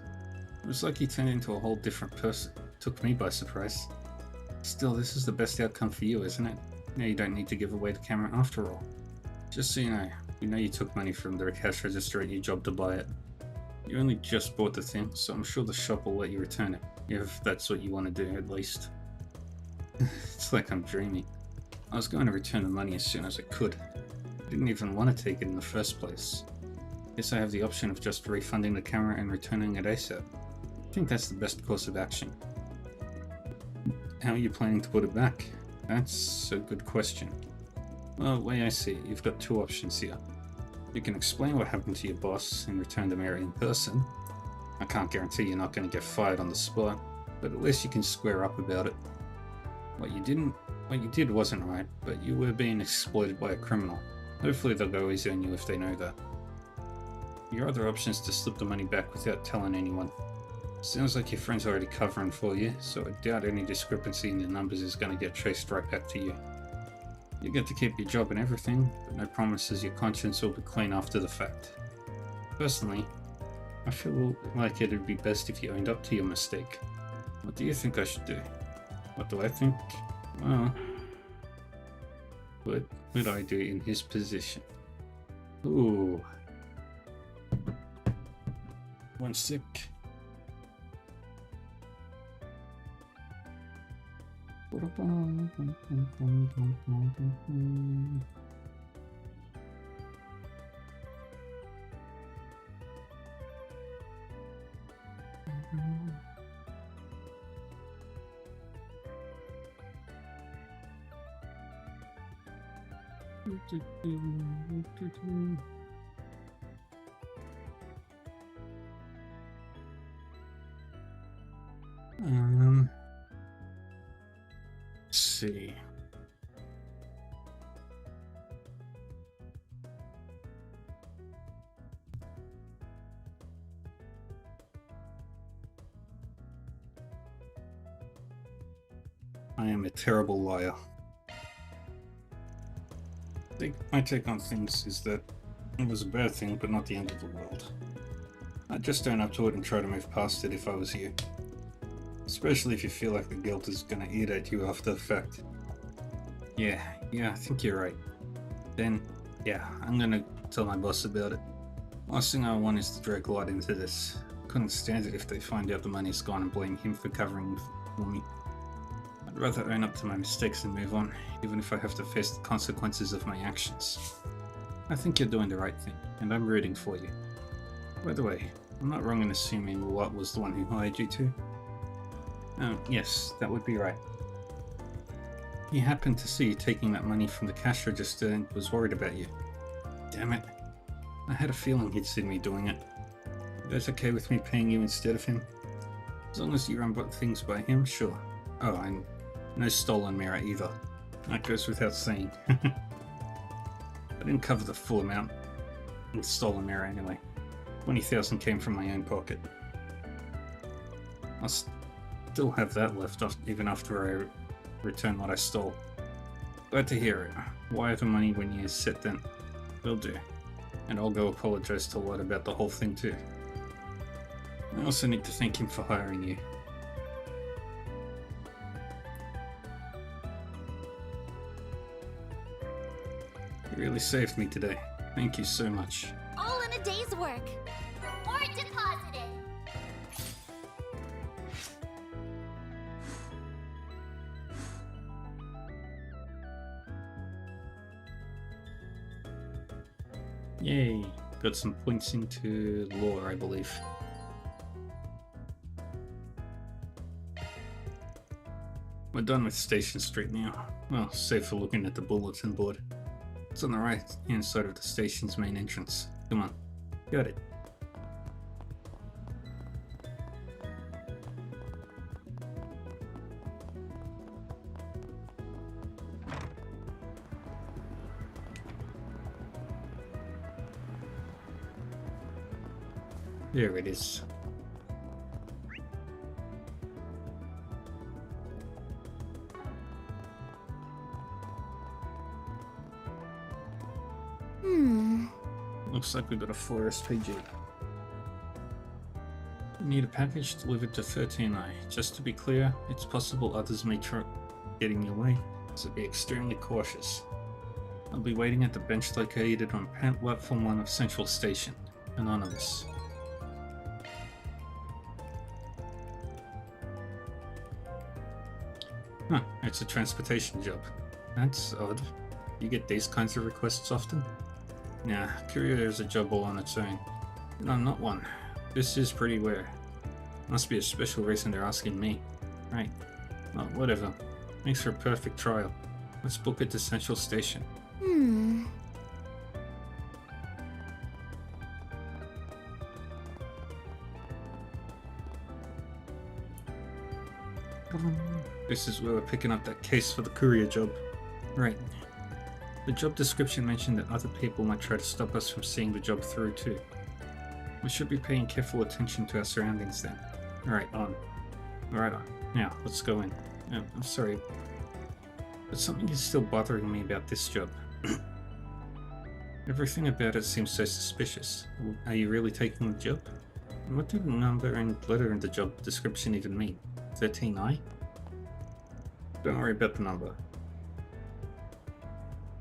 It was like he turned into a whole different person. Took me by surprise. Still, this is the best outcome for you, isn't it? Now you don't need to give away the camera after all. Just so you know you took money from the cash register at your job to buy it. You only just bought the thing, so I'm sure the shop will let you return it, if that's what you want to do, at least. It's like I'm dreaming. I was going to return the money as soon as I could. I didn't even want to take it in the first place. Guess I have the option of just refunding the camera and returning it ASAP. I think that's the best course of action. How are you planning to put it back? That's a good question. Well, the way I see it, you've got two options here. You can explain what happened to your boss and return the mirror in person. I can't guarantee you're not going to get fired on the spot, but at least you can square up about it. What you did wasn't right, but you were being exploited by a criminal. Hopefully they'll go easy on you if they know that. Your other option is to slip the money back without telling anyone. Sounds like your friend's already covering for you, so I doubt any discrepancy in the numbers is going to get traced right back to you. You get to keep your job and everything, but no promises your conscience will be clean after the fact. Personally, I feel like it would be best if you owned up to your mistake. What do you think I should do? What do I think? Well, what would I do in his position? Ooh. One sec. Let's see. I am a terrible liar. My take on things is that it was a bad thing, but not the end of the world. I'd just own up to it and try to move past it if I was you. Especially if you feel like the guilt is gonna eat at you after the fact. Yeah, I think you're right. Then, yeah, I'm gonna tell my boss about it. Last thing I want is to drag Light into this. Couldn't stand it if they find out the money's gone and blame him for covering for me. I'd rather own up to my mistakes and move on, even if I have to face the consequences of my actions. I think you're doing the right thing, and I'm rooting for you. By the way, I'm not wrong in assuming Wat was the one who hired you too. Yes, that would be right. He happened to see you taking that money from the cash register and was worried about you. Damn it. I had a feeling he'd seen me doing it. You guys okay with me paying you instead of him? As long as you run things by him, sure. Oh, and no stolen mirror either. That goes without saying. I didn't cover the full amount with stolen mirror anyway. 20,000 came from my own pocket. I still have that left even after I return what I stole. Glad to hear it. Wire the money when you sit then. Will do. And I'll go apologize to Wat about the whole thing too. I also need to thank him for hiring you. You really saved me today. Thank you so much. All in a day's work. Reward deposited. Yay! Got some points into lore, I believe. We're done with Station Street now. Well, save for looking at the bulletin board. It's on the right hand side of the station's main entrance. Come on. Got it. There it is. Looks like we got a 4 SPG. We need a package delivered to 13i. Just to be clear, it's possible others may try getting your way, so be extremely cautious. I'll be waiting at the bench located on platform 1 of Central Station. Anonymous. Huh, it's a transportation job. That's odd. You get these kinds of requests often? Nah, courier is a job all on its own. But I'm not one. This is pretty rare. Must be a special reason they're asking me. Right. Well, whatever. Makes for a perfect trial. Let's book it to Central Station. This is where we're picking up that case for the courier job. Right. The job description mentioned that other people might try to stop us from seeing the job through too. We should be paying careful attention to our surroundings then. Alright, on. Alright, on. Now, let's go in. I'm sorry, but something is still bothering me about this job. Everything about it seems so suspicious. Are you really taking the job? And what do the number and letter in the job description even mean? 13i? Don't worry about the number.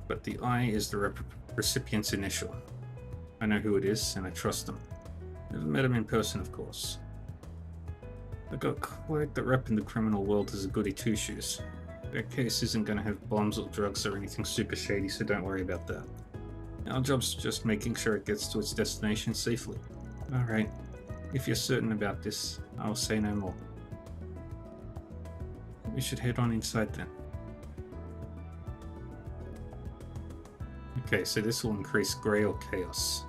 But the I is the recipient's initial. I know who it is, and I trust them. Never met him in person, of course. I got quite the rep in the criminal world as a goody two-shoes. Their case isn't going to have bombs or drugs or anything super shady, so don't worry about that. Our job's just making sure it gets to its destination safely. Alright, if you're certain about this, I'll say no more. We should head on inside then. Okay, so this will increase Grey or Chaos.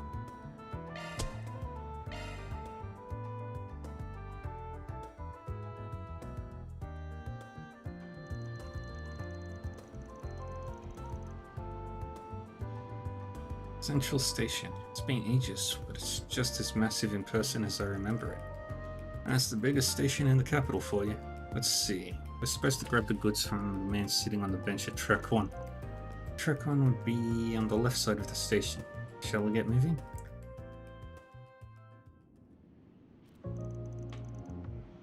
Central Station. It's been ages, but it's just as massive in person as I remember it. That's the biggest station in the capital for you. Let's see. We're supposed to grab the goods from the man sitting on the bench at track 1. Track 1 would be on the left side of the station. Shall we get moving?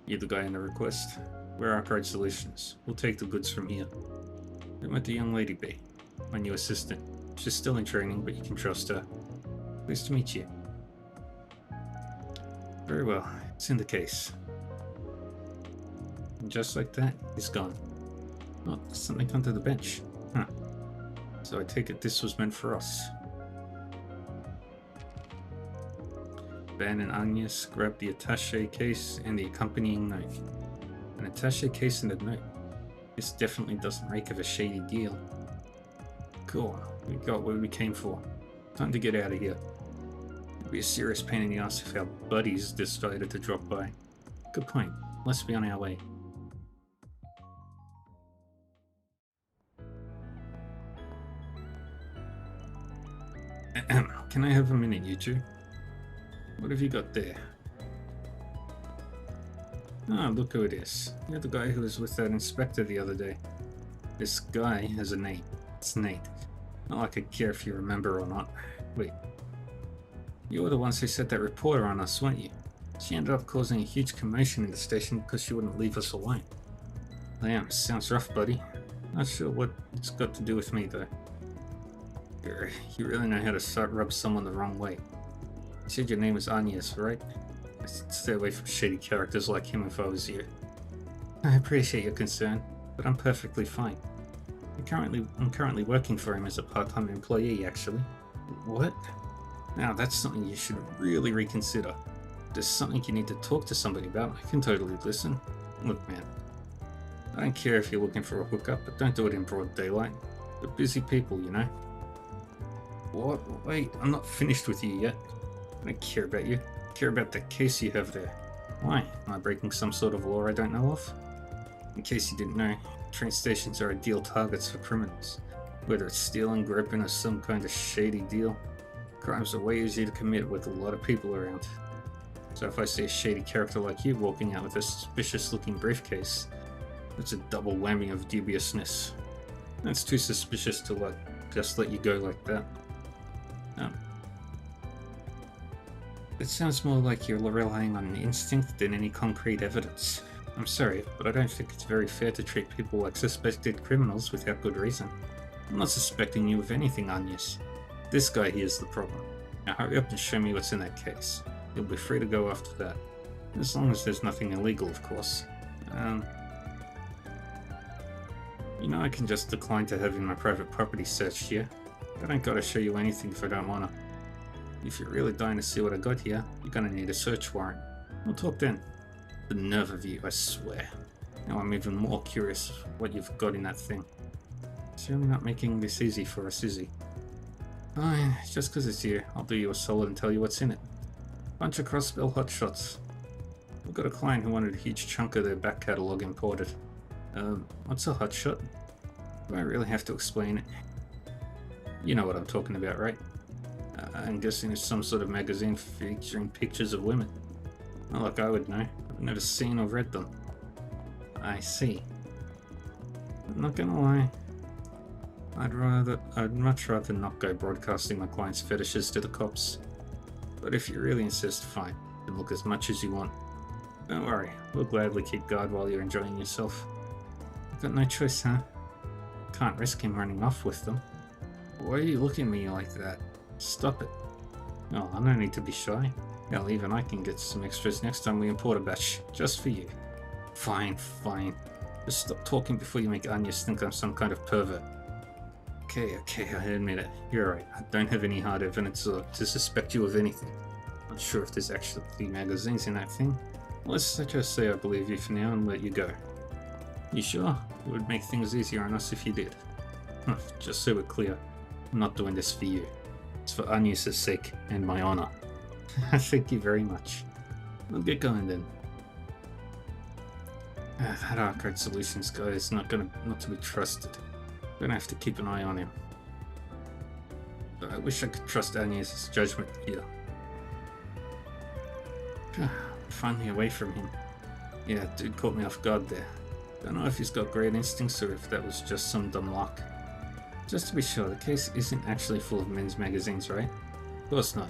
You're the guy in the request. We're Arcade Solutions. We'll take the goods from here. Who might the young lady be? My new assistant. She's still in training, but you can trust her. Pleased to meet you. Very well. It's in the case. And just like that, he's gone. Oh, there's something under the bench. Huh. So I take it this was meant for us. Ben and Agnes grabbed the attaché case and the accompanying note. An attaché case and a note. This definitely doesn't reek of a shady deal. Cool, we got what we came for. Time to get out of here. It'd be a serious pain in the ass if our buddies decided to drop by. Good point. Let's be on our way. Can I have a minute, you two? What have you got there? Ah, look who it is. You're the guy who was with that inspector the other day. This guy has a name. It's Nate. Not like I care if you remember or not. Wait. You were the ones who set that reporter on us, weren't you? She ended up causing a huge commotion in the station because she wouldn't leave us alone. Damn, sounds rough, buddy. Not sure what it's got to do with me, though. You really know how to rub someone the wrong way. You said your name was Agnes, right? I'd stay away from shady characters like him if I was you. I appreciate your concern, but I'm perfectly fine. I'm currently working for him as a part-time employee, actually. What? Now that's something you should really reconsider. If there's something you need to talk to somebody about, I can totally listen. Look, man, I don't care if you're looking for a hookup, but don't do it in broad daylight. We're busy people, you know? What? Wait, I'm not finished with you yet. I don't care about you. I care about the case you have there. Why? Am I breaking some sort of law I don't know of? In case you didn't know, train stations are ideal targets for criminals. Whether it's stealing, groping, or some kind of shady deal. Crimes are way easier to commit with a lot of people around. So if I see a shady character like you walking out with a suspicious-looking briefcase, that's a double whammy of dubiousness. That's too suspicious to just let you go like that. It sounds more like you're relying on instinct than any concrete evidence. I'm sorry, but I don't think it's very fair to treat people like suspected criminals without good reason. I'm not suspecting you of anything, Agnes. This guy here's the problem. Now hurry up and show me what's in that case. You'll be free to go after that. As long as there's nothing illegal, of course. You know I can just decline to having my private property searched here. I don't gotta show you anything if I don't wanna. If you're really dying to see what I got here, you're gonna need a search warrant. We'll talk then. The nerve of you, I swear. Now I'm even more curious what you've got in that thing. It's really not making this easy for us, is he? Fine, just because it's you, I'll do you a solid and tell you what's in it. Bunch of crossbill hotshots. We've got a client who wanted a huge chunk of their back catalogue imported. What's a hotshot? Do I really have to explain it? You know what I'm talking about, right? I'm guessing it's some sort of magazine featuring pictures of women. Not like I would know. I've never seen or read them. I see. I'm not gonna lie. I'd much rather not go broadcasting my client's fetishes to the cops. But if you really insist, fine. You can look as much as you want. Don't worry, we'll gladly keep guard while you're enjoying yourself. You've got no choice, huh? Can't risk him running off with them. Why are you looking at me like that? Stop it. Oh, I don't need to be shy. Hell, even I can get some extras next time we import a batch, just for you. Fine, fine. Just stop talking before you make Agnes think I'm some kind of pervert. Okay, I admit it. You're right. I don't have any hard evidence to suspect you of anything. Not sure if there's actually magazines in that thing. Let's just say I believe you for now and let you go. You sure? It would make things easier on us if you did. Just so we're clear, I'm not doing this for you. It's for Agnes' sake and my honor. Thank you very much. We'll get going then. That Arcade Solutions guy is not to be trusted. I'm gonna have to keep an eye on him. But I wish I could trust Agnes' judgment here. Finally away from him. Yeah, dude caught me off guard there. Don't know if he's got great instincts or if that was just some dumb luck. Just to be sure, the case isn't actually full of men's magazines, right? Of course not.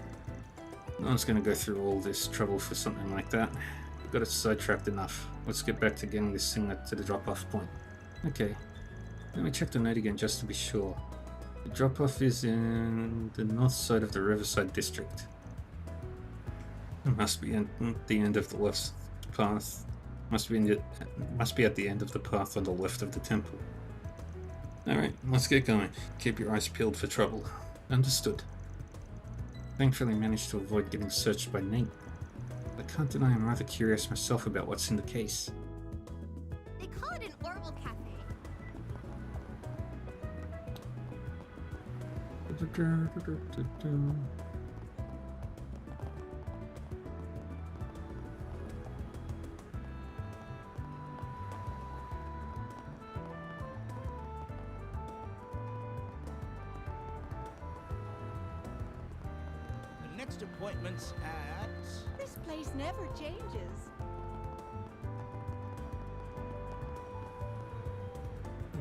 No one's gonna go through all this trouble for something like that. We've got it sidetracked enough. Let's get back to getting this thing to the drop-off point. Okay. Let me check the note again just to be sure. The drop-off is in the north side of the Riverside District. It must be at the end of the left path. Must be at the end of the path on the left of the temple. Alright, let's get going. Keep your eyes peeled for trouble. Understood. Thankfully managed to avoid getting searched by Nate. I can't deny I'm rather curious myself about what's in the case. They call it an Orville Cafe. The next appointment's at... This place never changes.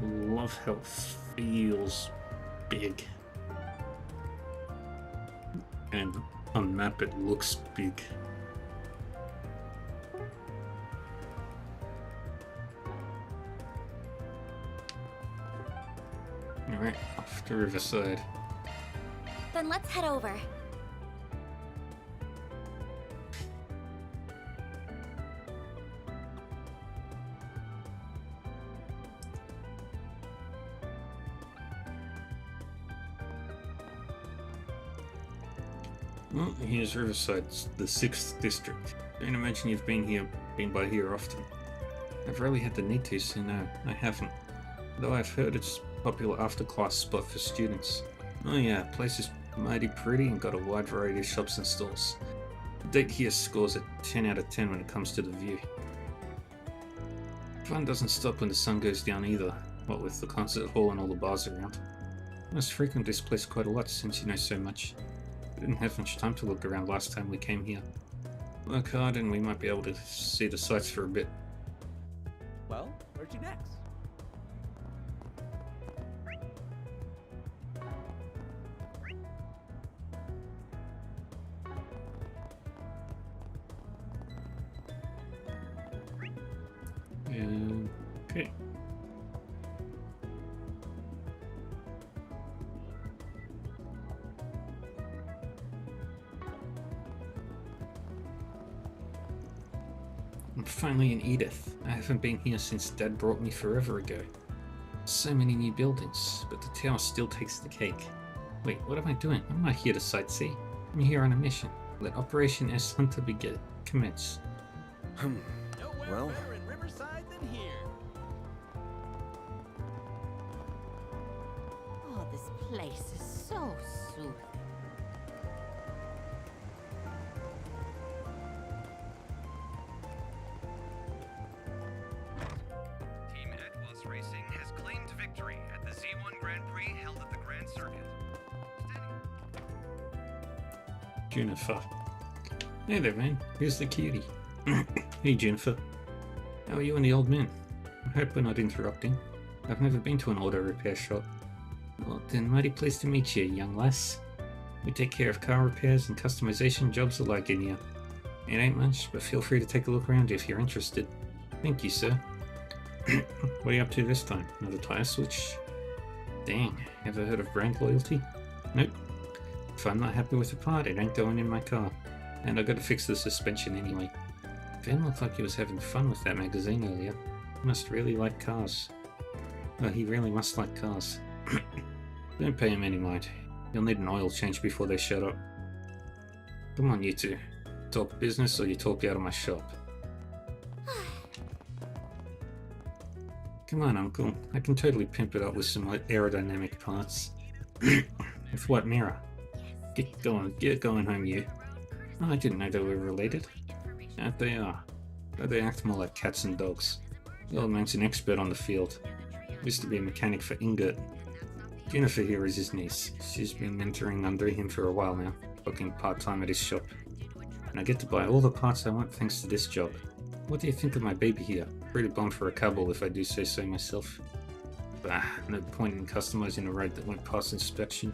Love how it feels big. And on map it looks big. Alright, off to Riverside. Then let's head over. Well, here's Riverside, the 6th district. Don't imagine you've been by here often. I've rarely had the need to, so no, I haven't. Though I've heard it's a popular after-class spot for students. Oh yeah, place is mighty pretty and got a wide variety of shops and stores. The date here scores a 10 out of 10 when it comes to the view. Fun doesn't stop when the sun goes down either, what with the concert hall and all the bars around. I must frequent this place quite a lot since you know so much. We didn't have much time to look around last time we came here. Work hard and we might be able to see the sights for a bit. Well, where to next? Okay. I'm finally in Edith. I haven't been here since Dad brought me forever ago. So many new buildings, but the tower still takes the cake. Wait, what am I doing? I'm not here to sightsee. I'm here on a mission. Let Operation S Hunter commence. Well, Better in Riverside than here. Oh, this place is so soothing. Team Atwas Racing has claimed victory at the Z1 Grand Prix held at the Grand Circuit. Junifer. Hey there, man. Here's the cutie. Hey, Junifer. How are you and the old man? I hope we're not interrupting. I've never been to an auto repair shop. Well, then mighty pleased to meet you, young lass. We take care of car repairs and customization jobs alike in here. It ain't much, but feel free to take a look around if you're interested. Thank you, sir. What are you up to this time? Another tire switch? Dang, ever heard of brand loyalty? Nope. If I'm not happy with a part, it ain't going in my car. And I gotta fix the suspension anyway. Ben looked like he was having fun with that magazine earlier. He must really like cars. Well, he really must like cars. Don't pay him any mind. You'll need an oil change before they shut up. Come on, you two. Talk business or you talk out of my shop. Come on, Uncle. I can totally pimp it up with some aerodynamic parts. With what mirror? Get going home, you. Oh, I didn't know they were related. Yeah, they are. But they act more like cats and dogs. The old man's an expert on the field. Used to be a mechanic for Ingot. Jennifer here is his niece. She's been mentoring under him for a while now, working part-time at his shop. And I get to buy all the parts I want thanks to this job. What do you think of my baby here? Pretty bum for a couple if I do say so myself. Bah, no point in customizing a road that won't pass inspection.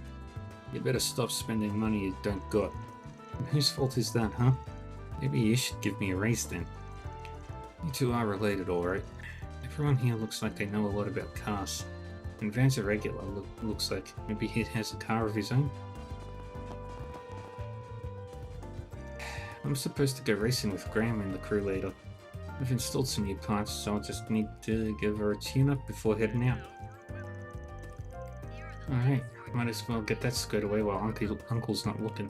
You better stop spending money you don't got. And whose fault is that, huh? Maybe you should give me a raise then. You two are related, alright. Everyone here looks like they know a lot about cars. And Van's a regular, looks like. Maybe he has a car of his own? I'm supposed to go racing with Graham and the crew later. I've installed some new parts, so I'll just need to give her a tune-up before heading out. Alright, Might as well get that squared away while Uncle's not looking.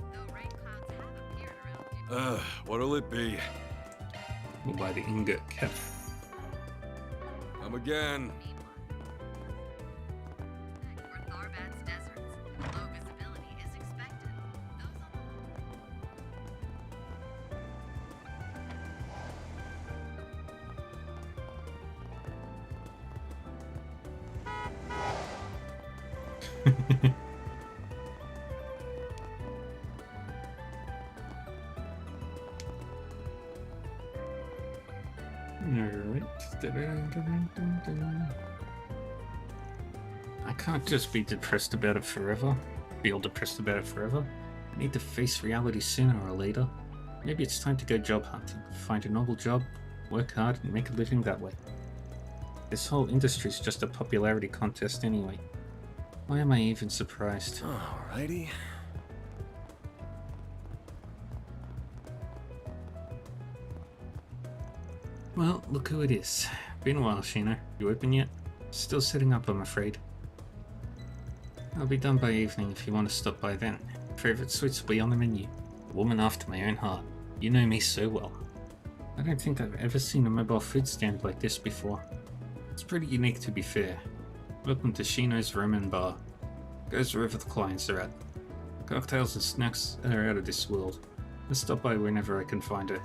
What'll it be? We'll buy the ingot cap. Come again. I can't just be depressed about it forever. Feel depressed about it forever. I need to face reality sooner or later. Maybe it's time to go job hunting. Find a novel job, work hard, and make a living that way. This whole industry's just a popularity contest anyway. Why am I even surprised? Alrighty. Well, look who it is. Been a while, Sheena. You open yet? Still setting up, I'm afraid. I'll be done by evening if you want to stop by then. Favorite sweets will be on the menu. A woman after my own heart. You know me so well. I don't think I've ever seen a mobile food stand like this before. It's pretty unique, to be fair. Welcome to Shino's Roman Bar. Goes wherever the clients are at. Cocktails and snacks are out of this world. I'll stop by whenever I can find her.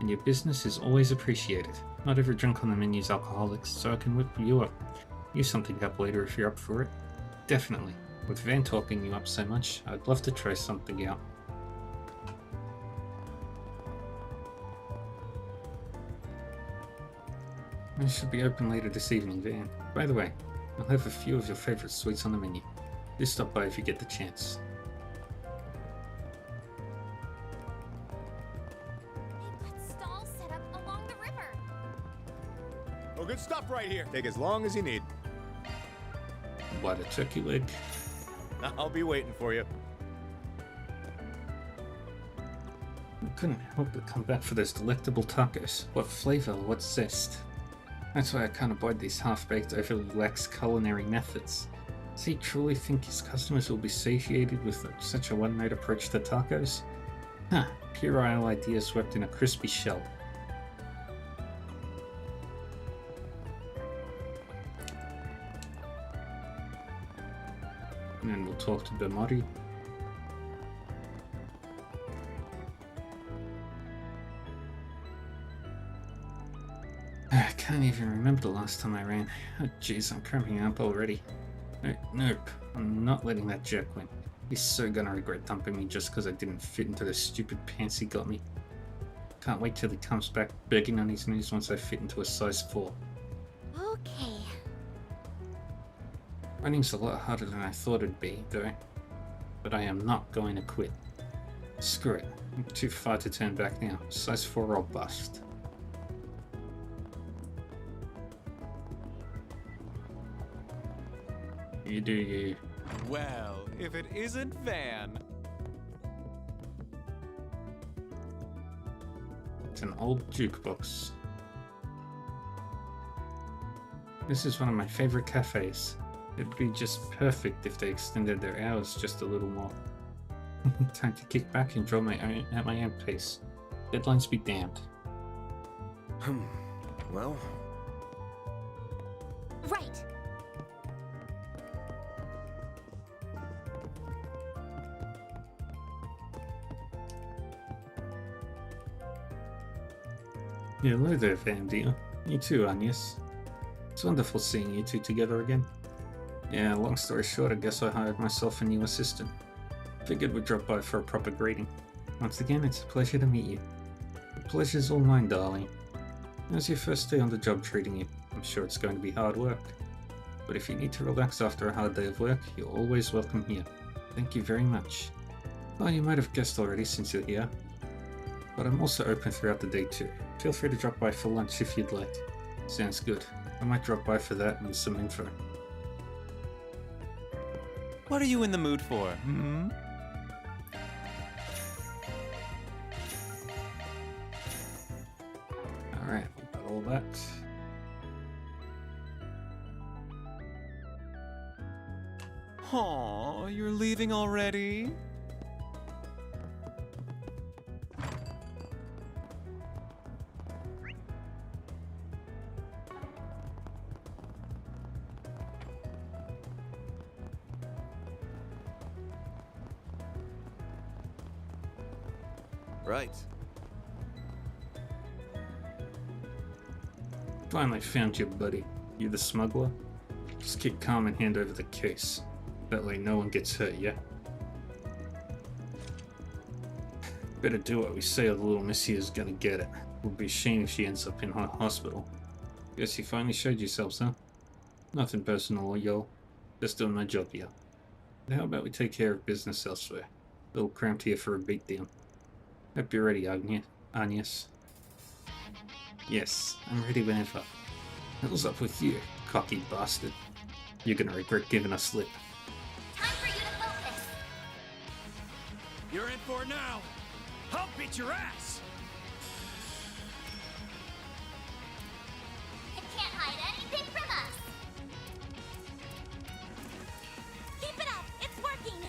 And your business is always appreciated. Not every drink on the menu is alcoholics, so I can whip you up. You something up later if you're up for it. Definitely. With Van talking you up so much, I'd love to try something out. I should be open later this evening, Van. By the way, I'll have a few of your favorite sweets on the menu. Do stop by if you get the chance. Oh, good stuff right here. Take as long as you need. What, a turkey leg? I'll be waiting for you. I couldn't help but come back for those delectable tacos. What flavor, what zest. That's why I can't abide these half-baked, overly lax culinary methods. Does he truly think his customers will be satiated with such a one-note approach to tacos? Huh, puerile ideas swept in a crispy shell. And then we'll talk to Bemari. I can't even remember the last time I ran. Oh jeez, I'm cramping up already. Nope, I'm not letting that jerk win. He's so gonna regret dumping me just because I didn't fit into the stupid pants he got me. Can't wait till he comes back begging on his knees once I fit into a size 4. Okay. Running's a lot harder than I thought it'd be, though. But I am not going to quit. Screw it. I'm too far to turn back now. Size 4 or bust. You do you. Well, if it isn't Van. It's an old jukebox. This is one of my favorite cafes. It'd be just perfect if they extended their hours just a little more. Time to kick back and draw at my own pace. Deadlines be damned. Well. Right. Yeah, hello there, Van dear. You too, Agnes. It's wonderful seeing you two together again. Yeah, long story short, I guess I hired myself a new assistant. Figured we'd drop by for a proper greeting. Once again, it's a pleasure to meet you. The pleasure's all mine, darling. How's your first day on the job treating you? I'm sure it's going to be hard work. But if you need to relax after a hard day of work, you're always welcome here. Thank you very much. Well, you might have guessed already since you're here. But I'm also open throughout the day too. Feel free to drop by for lunch if you'd like. Sounds good. I might drop by for that and some info. What are you in the mood for, hmm? Alright, we got all that. Aww. Aw, you're leaving already? Right. Finally found you, buddy. You the smuggler? Just keep calm and hand over the case. That way no one gets hurt, yeah? Better do what we say or the little miss here is gonna get it. Would be a shame if she ends up in hospital. Guess you finally showed yourselves, huh? Nothing personal, yo. Just doing my job here. How about we take care of business elsewhere? A little cramped here for a beatdown. Hope you're ready, Agnes. Yes, I'm ready whenever. Hell's up with you, cocky bastard. You're gonna regret giving us slip. Time for you to focus. You're in for it now. I'll beat your ass. It can't hide anything from us. Keep it up! It's working!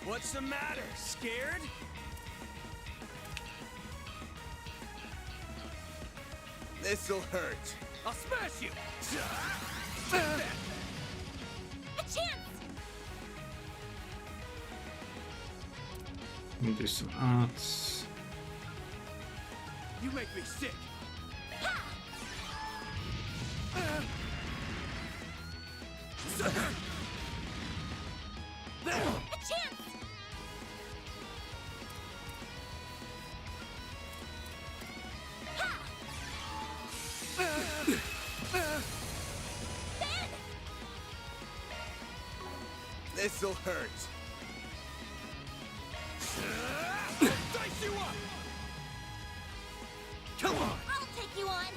What's the matter? Scared? This'll hurt. I'll smash you! A chance! Let me do some arts. You make me sick. A chance! This'll hurt. Dice you up! Come on! I'll take you on!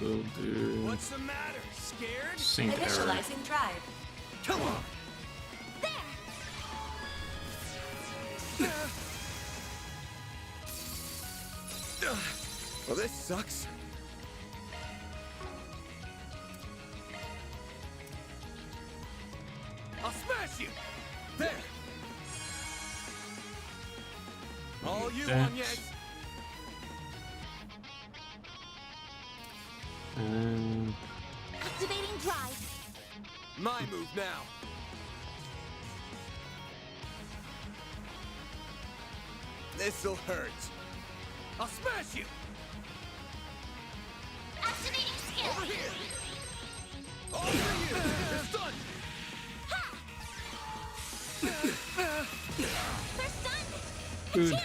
We'll do What's the matter? Scared? Saint Arrow. Initializing drive. Come on! Well, this sucks. I'll smash you! There! All you That. on yet? Activating drive! My move now! This'll hurt. I'll smash you! Activating skill. Over here! Over you! It's done! They're stunned! A Good. chance!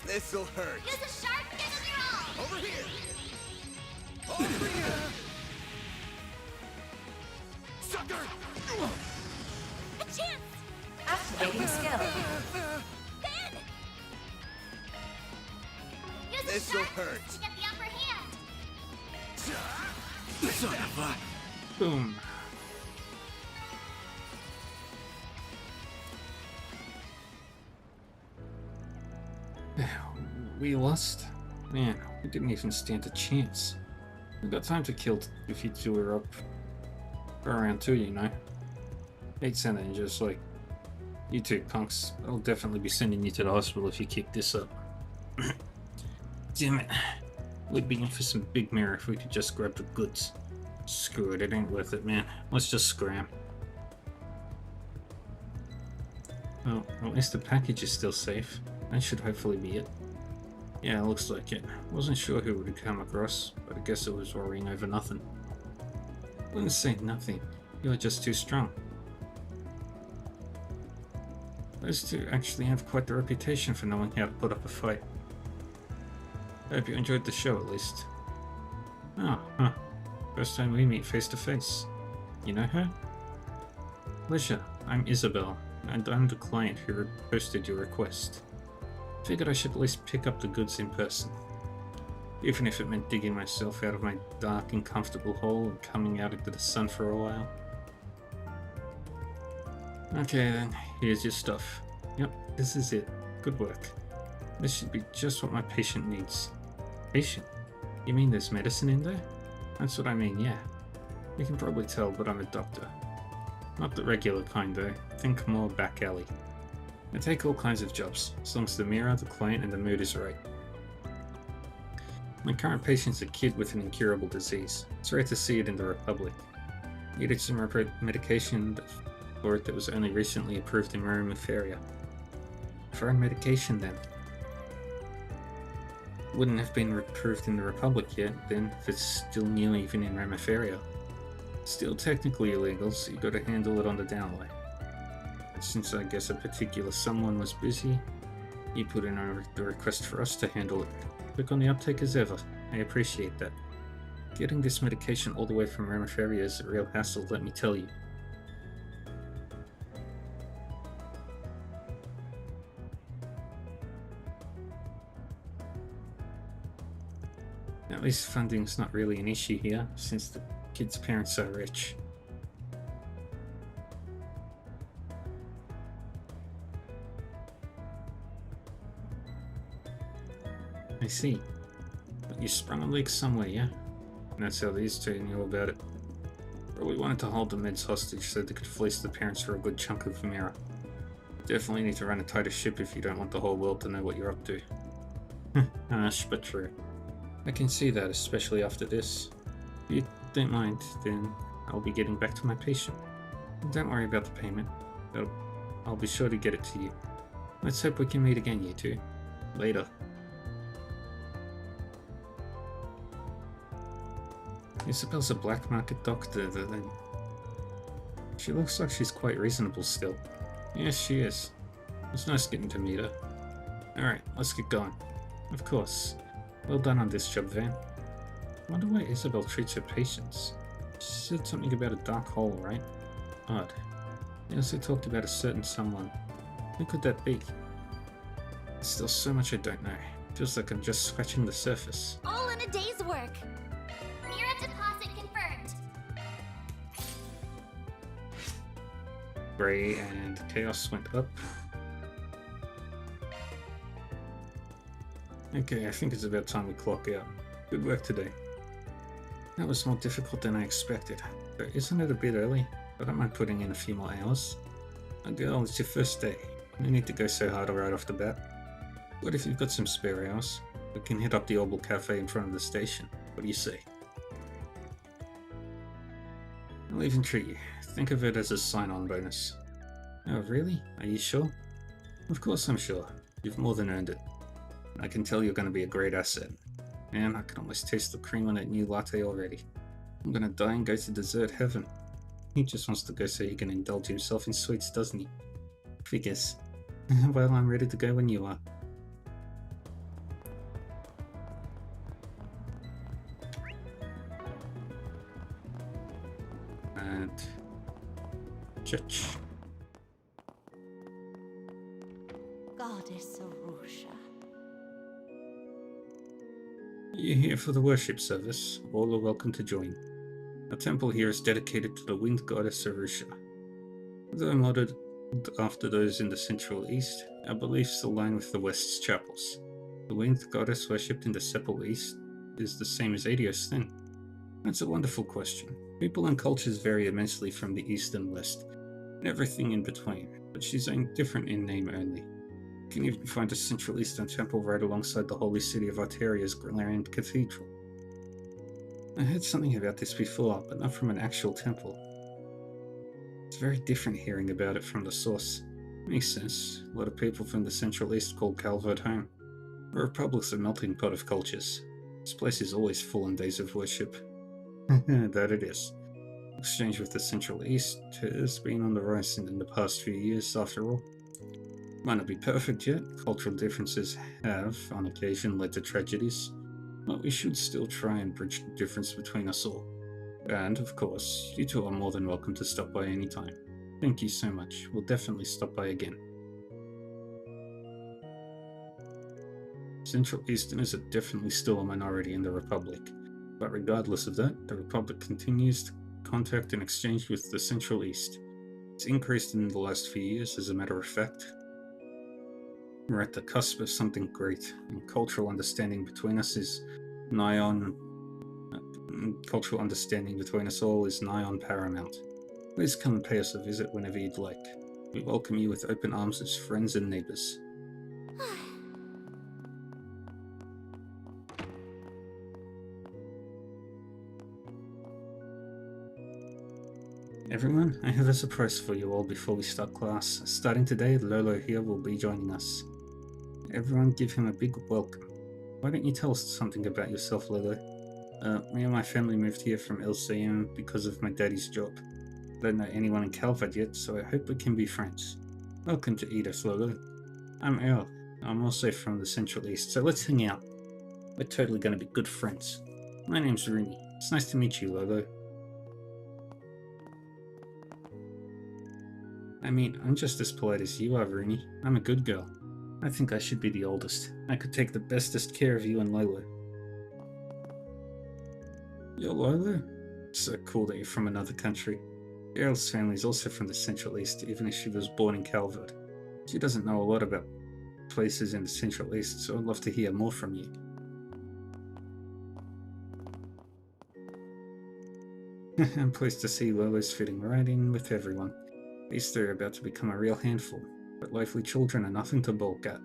This'll hurt. Use a sharp, give them your all. Over here! Over here! Sucker! A chance! Activating skill. Ben! Use a This'll sharp hurt. to get the upper hand. Son of a... Boom. We lost? Man, we didn't even stand a chance. We got time to kill if you two are up for round 2, you know. 8 center and just like you two punks. I'll definitely be sending you to the hospital if you keep this up. Damn it. We'd be in for some big mirror if we could just grab the goods. Screw it, it ain't worth it, man. Let's just scram. Well, at least the package is still safe. That should hopefully be it. Yeah, looks like it. Wasn't sure who it would come across, but I guess it was worrying over nothing. Wouldn't say nothing. You're just too strong. Those two actually have quite the reputation for knowing how to put up a fight. I hope you enjoyed the show at least. Oh, huh. First time we meet face to face. You know her? Pleasure. I'm Isabel, and I'm the client who posted your request. Figured I should at least pick up the goods in person. even if it meant digging myself out of my dark and comfortable hole and coming out into the sun for a while. Okay then, here's your stuff. Yep, this is it. Good work. This should be just what my patient needs. Patient? You mean there's medicine in there? That's what I mean, yeah. You can probably tell, but I'm a doctor. Not the regular kind though, think more back alley. I take all kinds of jobs, as long as the mirror, the client, and the mood is right. My current patient's a kid with an incurable disease. It's rare to see it in the Republic. Needed some medication for it that was only recently approved in Rome-Feria. Foreign medication then. Wouldn't have been approved in the Republic yet, then, if it's still new even in Rome-Feria. Still technically illegal, so you gotta handle it on the download. And since I guess a particular someone was busy, he put in the request for us to handle it. Quick on the uptake as ever. I appreciate that. Getting this medication all the way from Rome-Feria is a real hassle, let me tell you. At least funding's not really an issue here, since the kid's parents are rich. I see. But you sprung a leak somewhere, yeah? And that's how these two knew about it. Probably wanted to hold the meds hostage so they could fleece the parents for a good chunk of the mirror. Definitely need to run a tighter ship if you don't want the whole world to know what you're up to. Harsh, but true. I can see that, especially after this. If you don't mind, then I'll be getting back to my patient. Don't worry about the payment. I'll be sure to get it to you. Let's hope we can meet again, you two. Later. Isabel's a black market doctor, then. She looks like she's quite reasonable still. Yes, she is. It's nice getting to meet her. Alright, let's get going. Of course. Well done on this job, Van. I wonder why Isabel treats her patients. She said something about a dark hole, right? Odd. They also talked about a certain someone. Who could that be? There's still so much I don't know. Feels like I'm just scratching the surface. All in a day's work. Mirror deposit confirmed. Gray and Chaos went up. Okay, I think it's about time we clock out. Good work today. That was more difficult than I expected, but isn't it a bit early? I don't mind putting in a few more hours. Oh girl, it's your first day. No need to go so hard right off the bat. What if you've got some spare hours? We can hit up the Orbal Cafe in front of the station. What do you say? I'll even treat you. Think of it as a sign-on bonus. Oh really? Are you sure? Of course I'm sure. You've more than earned it. I can tell you're going to be a great asset. Man, I can almost taste the cream on that new latte already. I'm going to die and go to dessert heaven. He just wants to go so he can indulge himself in sweets, doesn't he? Figures. Well, I'm ready to go when you are. And... church. Goddess Arusha. You're here for the worship service. All are welcome to join. Our temple here is dedicated to the wind goddess Arusha. Though modeled after those in the Central East, our beliefs align with the West's chapels. The wind goddess worshipped in the Sepal East is the same as Adios then? That's a wonderful question. People and cultures vary immensely from the East and West, and everything in between, but she's different in name only. You can even find a Central Eastern temple right alongside the holy city of Arteria's grand cathedral. I heard something about this before, but not from an actual temple. It's very different hearing about it from the source. Makes sense. A lot of people from the Central East call Calvert home. The Republic's a melting pot of cultures. This place is always full on days of worship. That it is. Exchange with the Central East has been on the rise in the past few years, after all. Might not be perfect yet. Cultural differences have, on occasion, led to tragedies. But we should still try and bridge the difference between us all. And, of course, you two are more than welcome to stop by any time. Thank you so much. We'll definitely stop by again. Central Easterners are definitely still a minority in the Republic, but regardless of that, the Republic continues to contact and exchange with the Central East. It's increased in the last few years, as a matter of fact. We're at the cusp of something great, and cultural understanding between us is nigh on. Cultural understanding between us all is nigh on paramount. Please come and pay us a visit whenever you'd like. We welcome you with open arms as friends and neighbors. Everyone, I have a surprise for you all before we start class. Starting today, Lolo here will be joining us. Everyone give him a big welcome. Why don't you tell us something about yourself, Lolo? Me and my family moved here from LCM because of my daddy's job. I don't know anyone in Calvert yet, so I hope we can be friends. Welcome to Edith, Lolo. I'm Al. I'm also from the Central East, so let's hang out. We're totally going to be good friends. My name's Rooney. It's nice to meet you, Lolo. I mean, I'm just as polite as you are, Rooney. I'm a good girl. I think I should be the oldest. I could take the bestest care of you and Lolo. You're Lolo? It's so cool that you're from another country. Errol's family is also from the Central East, even if she was born in Calvert. She doesn't know a lot about places in the Central East, so I'd love to hear more from you. I'm pleased to see Lolo's fitting right in with everyone. These three are about to become a real handful, but lively children are nothing to balk at.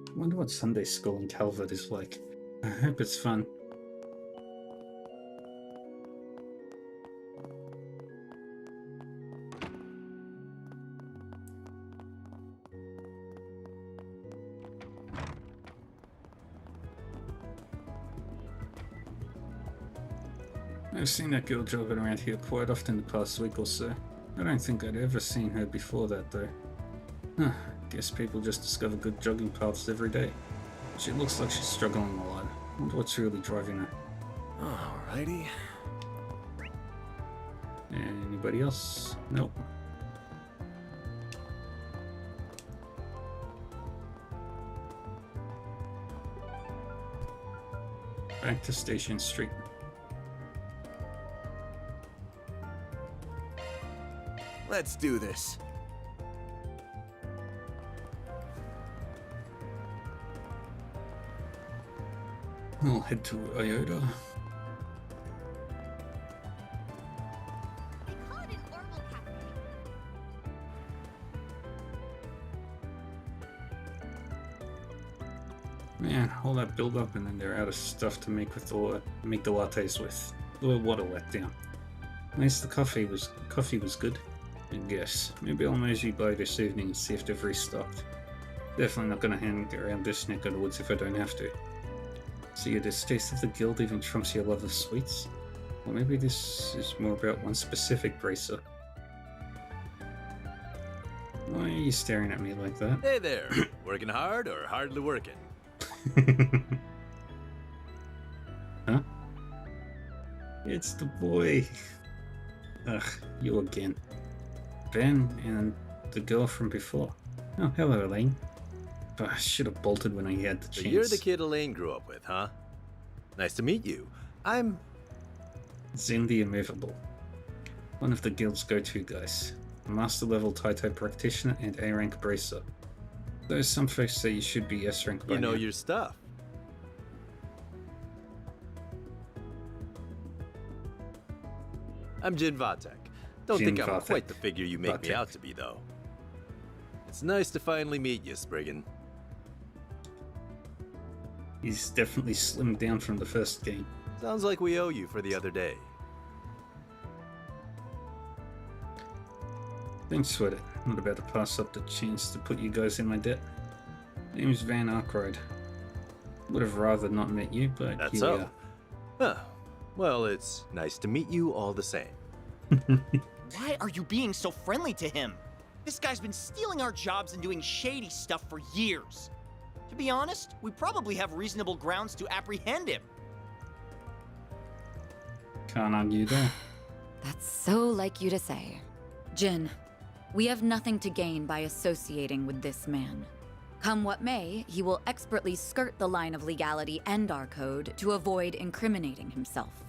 I wonder what Sunday school in Calvert is like. I hope it's fun. I've seen that girl jogging around here quite often the past week or so. I don't think I'd ever seen her before that though. Huh, guess people just discover good jogging paths every day. She looks like she's struggling a lot. Wonder what's really driving her. Alrighty. Anybody else? Nope. Back to Station Street. Let's do this. I'll head to Iota. Man, all that build up and then they're out of stuff to make the lattes with. What a letdown. At least the coffee was good. I guess. Maybe I'll nosy by this evening and see if they've restocked. Definitely not gonna hang around this neck of the woods if I don't have to. So your distaste of the guild even trumps your love of sweets? Or maybe this is more about one specific bracer. Why are you staring at me like that? Hey there! Working hard or hardly working? Huh? It's the boy. Ugh, you again. Ben and the girl from before. Oh, hello, Elaine. Oh, I should have bolted when I had the chance. So you're the kid Elaine grew up with, huh? Nice to meet you. I'm... Zen the Immovable. One of the guild's go-to guys. A master level Taito practitioner and A-rank bracer. Though some folks say you should be S-rank by You know now. your stuff. I'm Jin Vatek. Don't think I'm quite the figure you make me out to be, though. It's nice to finally meet you, Spriggan. He's definitely slimmed down from the first game. Sounds like we owe you for the other day. Don't sweat it. I'm not about to pass up the chance to put you guys in my debt. Name's Van Arkwright. Would have rather not met you, but That's here so. we are. Huh. Well, it's nice to meet you all the same. Why are you being so friendly to him? This guy's been stealing our jobs and doing shady stuff for years. To be honest, we probably have reasonable grounds to apprehend him. Can't argue there. That's so like you to say. Jin, we have nothing to gain by associating with this man. Come what may, he will expertly skirt the line of legality and our code to avoid incriminating himself.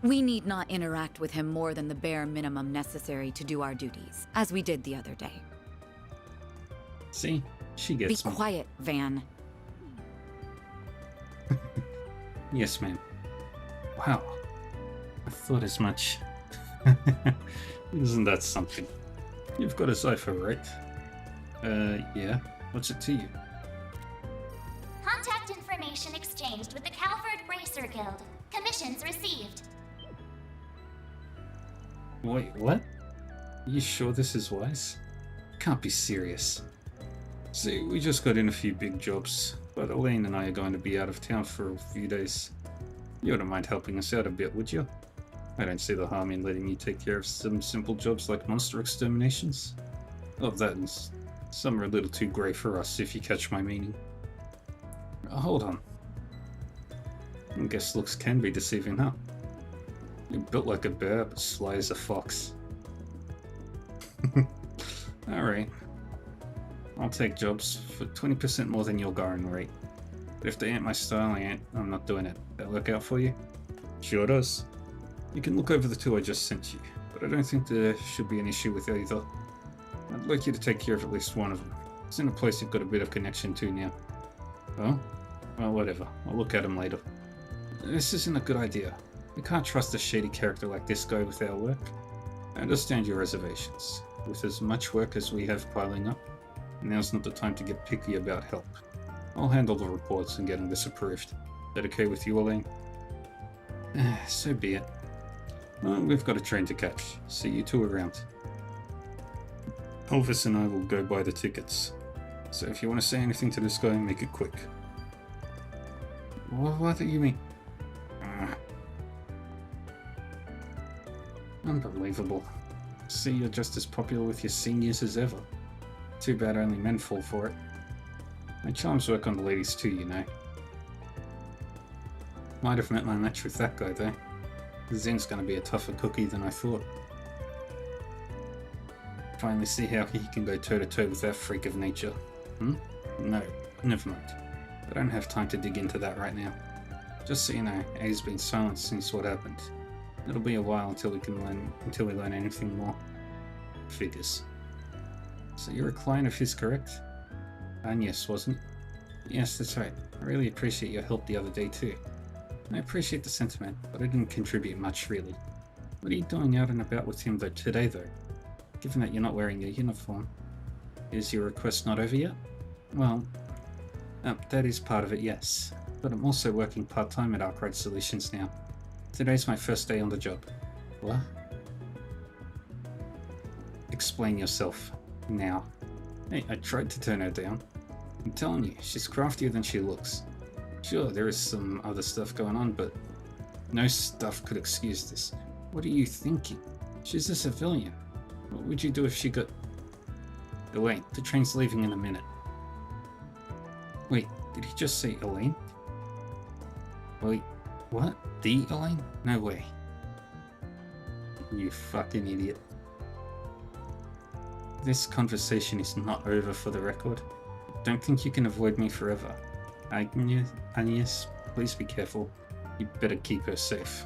We need not interact with him more than the bare minimum necessary to do our duties, as we did the other day. See? She gets me. Be quiet, Van. Yes, ma'am. Wow. I thought as much. Isn't that something? You've got a cipher, right? Yeah. What's it to you? Contact information exchanged with the Calvert Racer Guild. Commissions received. Wait, what? Are you sure this is wise? Can't be serious. See, we just got in a few big jobs, but Elaine and I are going to be out of town for a few days. You wouldn't mind helping us out a bit, would you? I don't see the harm in letting you take care of some simple jobs like monster exterminations. Of that, and some are a little too grey for us, if you catch my meaning. Hold on. I guess looks can be deceiving, huh? You're built like a bear, but sly as a fox. Alright. I'll take jobs for 20% more than your going rate. But if they ain't my style, I'm not doing it. That work out for you? Sure does. You can look over the two I just sent you, but I don't think there should be an issue with either. I'd like you to take care of at least one of them. It's in a place you've got a bit of connection to now. Oh? Well, whatever. I'll look at him later. This isn't a good idea. We can't trust a shady character like this guy with our work. I understand your reservations. With as much work as we have piling up, now's not the time to get picky about help. I'll handle the reports and getting this approved. That okay with you, Elaine? So be it. Well, we've got a train to catch. See you two around. Elvis and I will go buy the tickets. So if you want to say anything to this guy, make it quick. What do you mean? Unbelievable. See, you're just as popular with your seniors as ever. Too bad only men fall for it. My charms work on the ladies too, you know. Might have met my match with that guy though. Zin's gonna be a tougher cookie than I thought. Finally see how he can go toe-to-toe with that freak of nature. No, never mind. I don't have time to dig into that right now. Just so you know, A's been silent since what happened. It'll be a while until we learn anything more. Figures. So you're a client of his, correct? Agnes, wasn't it? Yes, that's right. I really appreciate your help the other day too. I appreciate the sentiment, but I didn't contribute much really. What are you doing out and about with him today though? Given that you're not wearing your uniform. Is your request not over yet? Well, that is part of it, yes. But I'm also working part-time at Arkwright Solutions now. Today's my first day on the job. What? Explain yourself. Now. Hey, I tried to turn her down. I'm telling you, she's craftier than she looks. Sure, there is some other stuff going on, but no stuff could excuse this. What are you thinking? She's a civilian. What would you do if she got... Elaine, the train's leaving in a minute. Wait, did he just say Elaine? Wait, what? The Elaine? No way. You fucking idiot. This conversation is not over, for the record. Don't think you can avoid me forever. Agnes, please be careful. You better keep her safe.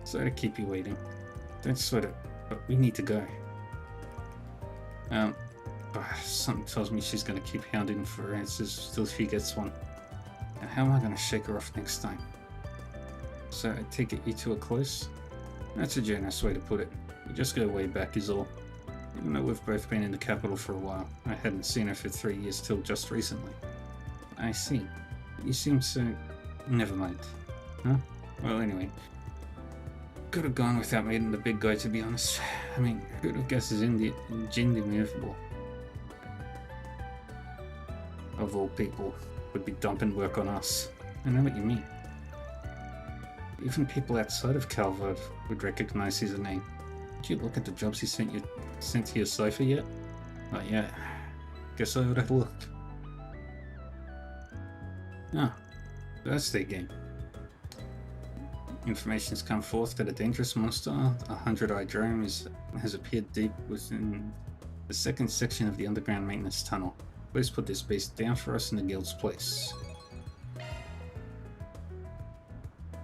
Sorry to keep you waiting. Don't sweat it, but we need to go. Something tells me she's gonna keep hounding for answers till she gets one. Now how am I gonna shake her off next time? So I take it you two are close? That's a generous way to put it. We just go way back is all. Even though we've both been in the capital for a while, I hadn't seen her for 3 years till just recently. I see. You seem so... Never mind. Huh? Well, anyway. Could have gone without meeting the big guy, to be honest. I mean, who'd have guessed his Jind immovable? Of all people, would be dumping work on us. I know what you mean. Even people outside of Calvert would recognize his name. Did you look at the jobs he sent to your cipher yet? Not yet. Guess I would have looked. Ah, that's their game. Information's come forth that a dangerous monster, a 100-eyed drone, has appeared deep within The second section of the underground maintenance tunnel. Please put this beast down for us in the guild's place.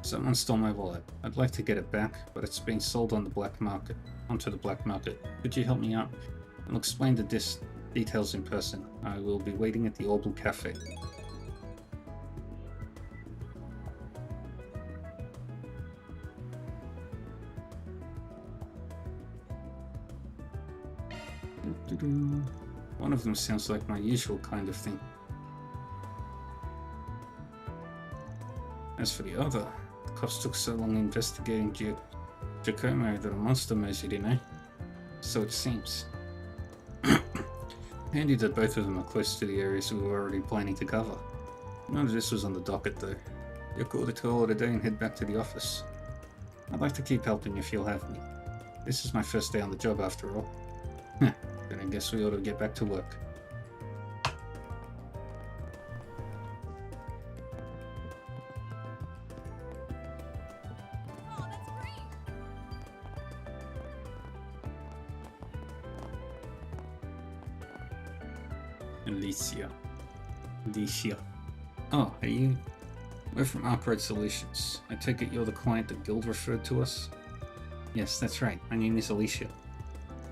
Someone stole my wallet. I'd like to get it back, but it's being sold on the black market. Onto the black market. Could you help me out? I'll explain the details in person. I will be waiting at the Orbital Cafe. One of them sounds like my usual kind of thing. As for the other, the cops took so long investigating Giacomo that a monster measured in, eh? So it seems. Handy that both of them are close to the areas we were already planning to cover. None of this was on the docket though. You're called to call it a day and head back to the office. I'd like to keep helping if you'll have me. This is my first day on the job after all. Then I guess we ought to get back to work. Alicia. Oh, are you? We're from Arkwright Solutions. I take it you're the client the guild referred to us? Yes, that's right. My name is Alicia.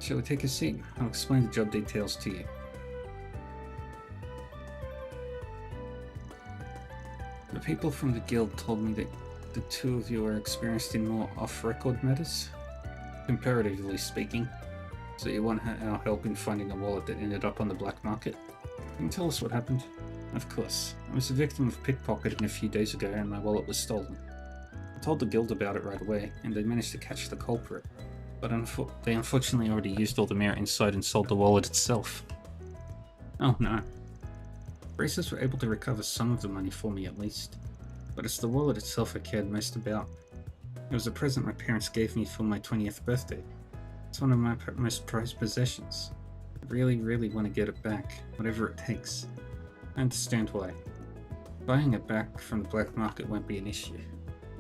Shall we take a seat? I'll explain the job details to you. The people from the guild told me that the two of you are experienced in more off-record matters, comparatively speaking. So you want our help in finding a wallet that ended up on the black market? Can you tell us what happened? Of course. I was a victim of pickpocketing a few days ago and my wallet was stolen. I told the guild about it right away, and they managed to catch the culprit. But they unfortunately already used all the mirror inside and sold the wallet itself. Oh no. Bracers were able to recover some of the money for me at least, but it's the wallet itself I cared most about. It was a present my parents gave me for my 20th birthday. It's one of my most prized possessions. I really, really want to get it back, whatever it takes. I understand why. Buying it back from the black market won't be an issue.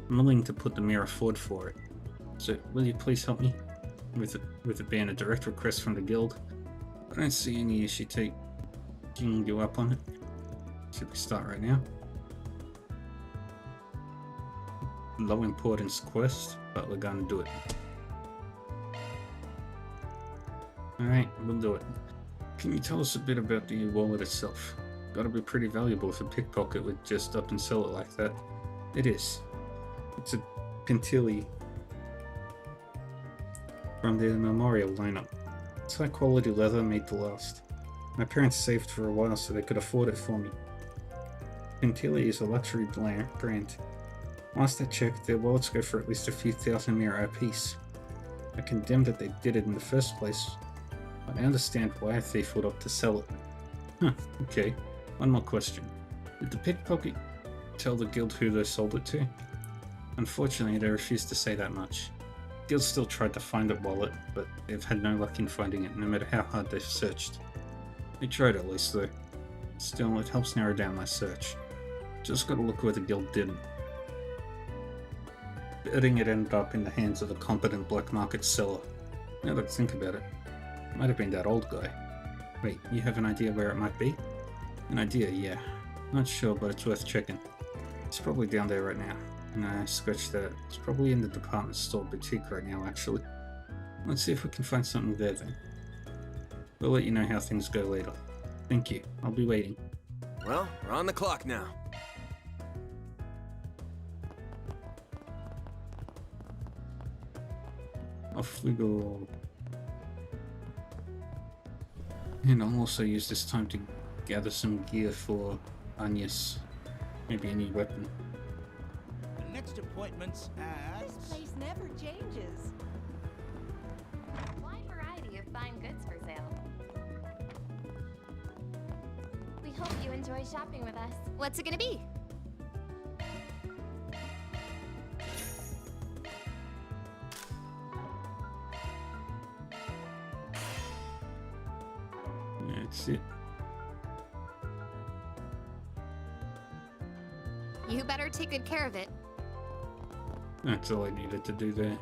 I'm willing to put the mirror forward for it. So, will you please help me? With it being a direct request from the guild, I don't see any issue taking you up on it. Should we start right now? Low importance quest, but we're gonna do it. Alright, we'll do it. Can you tell us a bit about the wallet itself? Gotta be pretty valuable if a pickpocket would just up and sell it like that. It is. It's a Pintilli from the Memorial lineup. It's high quality leather made to last. My parents saved for a while so they could afford it for me. Pintilli is a luxury brand. Last I checked, their wallets go for at least a few thousand mirror a piece. I condemn that they did it in the first place, but I understand why a thief would opt to sell it. Huh, okay. One more question. Did the pickpocket tell the guild who they sold it to? Unfortunately, they refused to say that much. The guild still tried to find the wallet, but they've had no luck in finding it, no matter how hard they've searched. They tried at least, though. Still, it helps narrow down my search. Just gotta look where the guild didn't. Betting it ended up in the hands of a competent black market seller. Now that I think about it, might have been that old guy. Wait, you have an idea where it might be? An idea, yeah. Not sure, but it's worth checking. It's probably down there right now. No, scratch that. It's probably in the department store boutique right now, actually. Let's see if we can find something there then. We'll let you know how things go later. Thank you. I'll be waiting. Well, we're on the clock now. Off we go. And I'll also use this time to gather some gear for Agnes. Maybe a new weapon. The next appointment's at... This place never changes. A wide variety of fine goods for sale. We hope you enjoy shopping with us. What's it gonna be? That's it. You better take good care of it. That's all I needed to do there.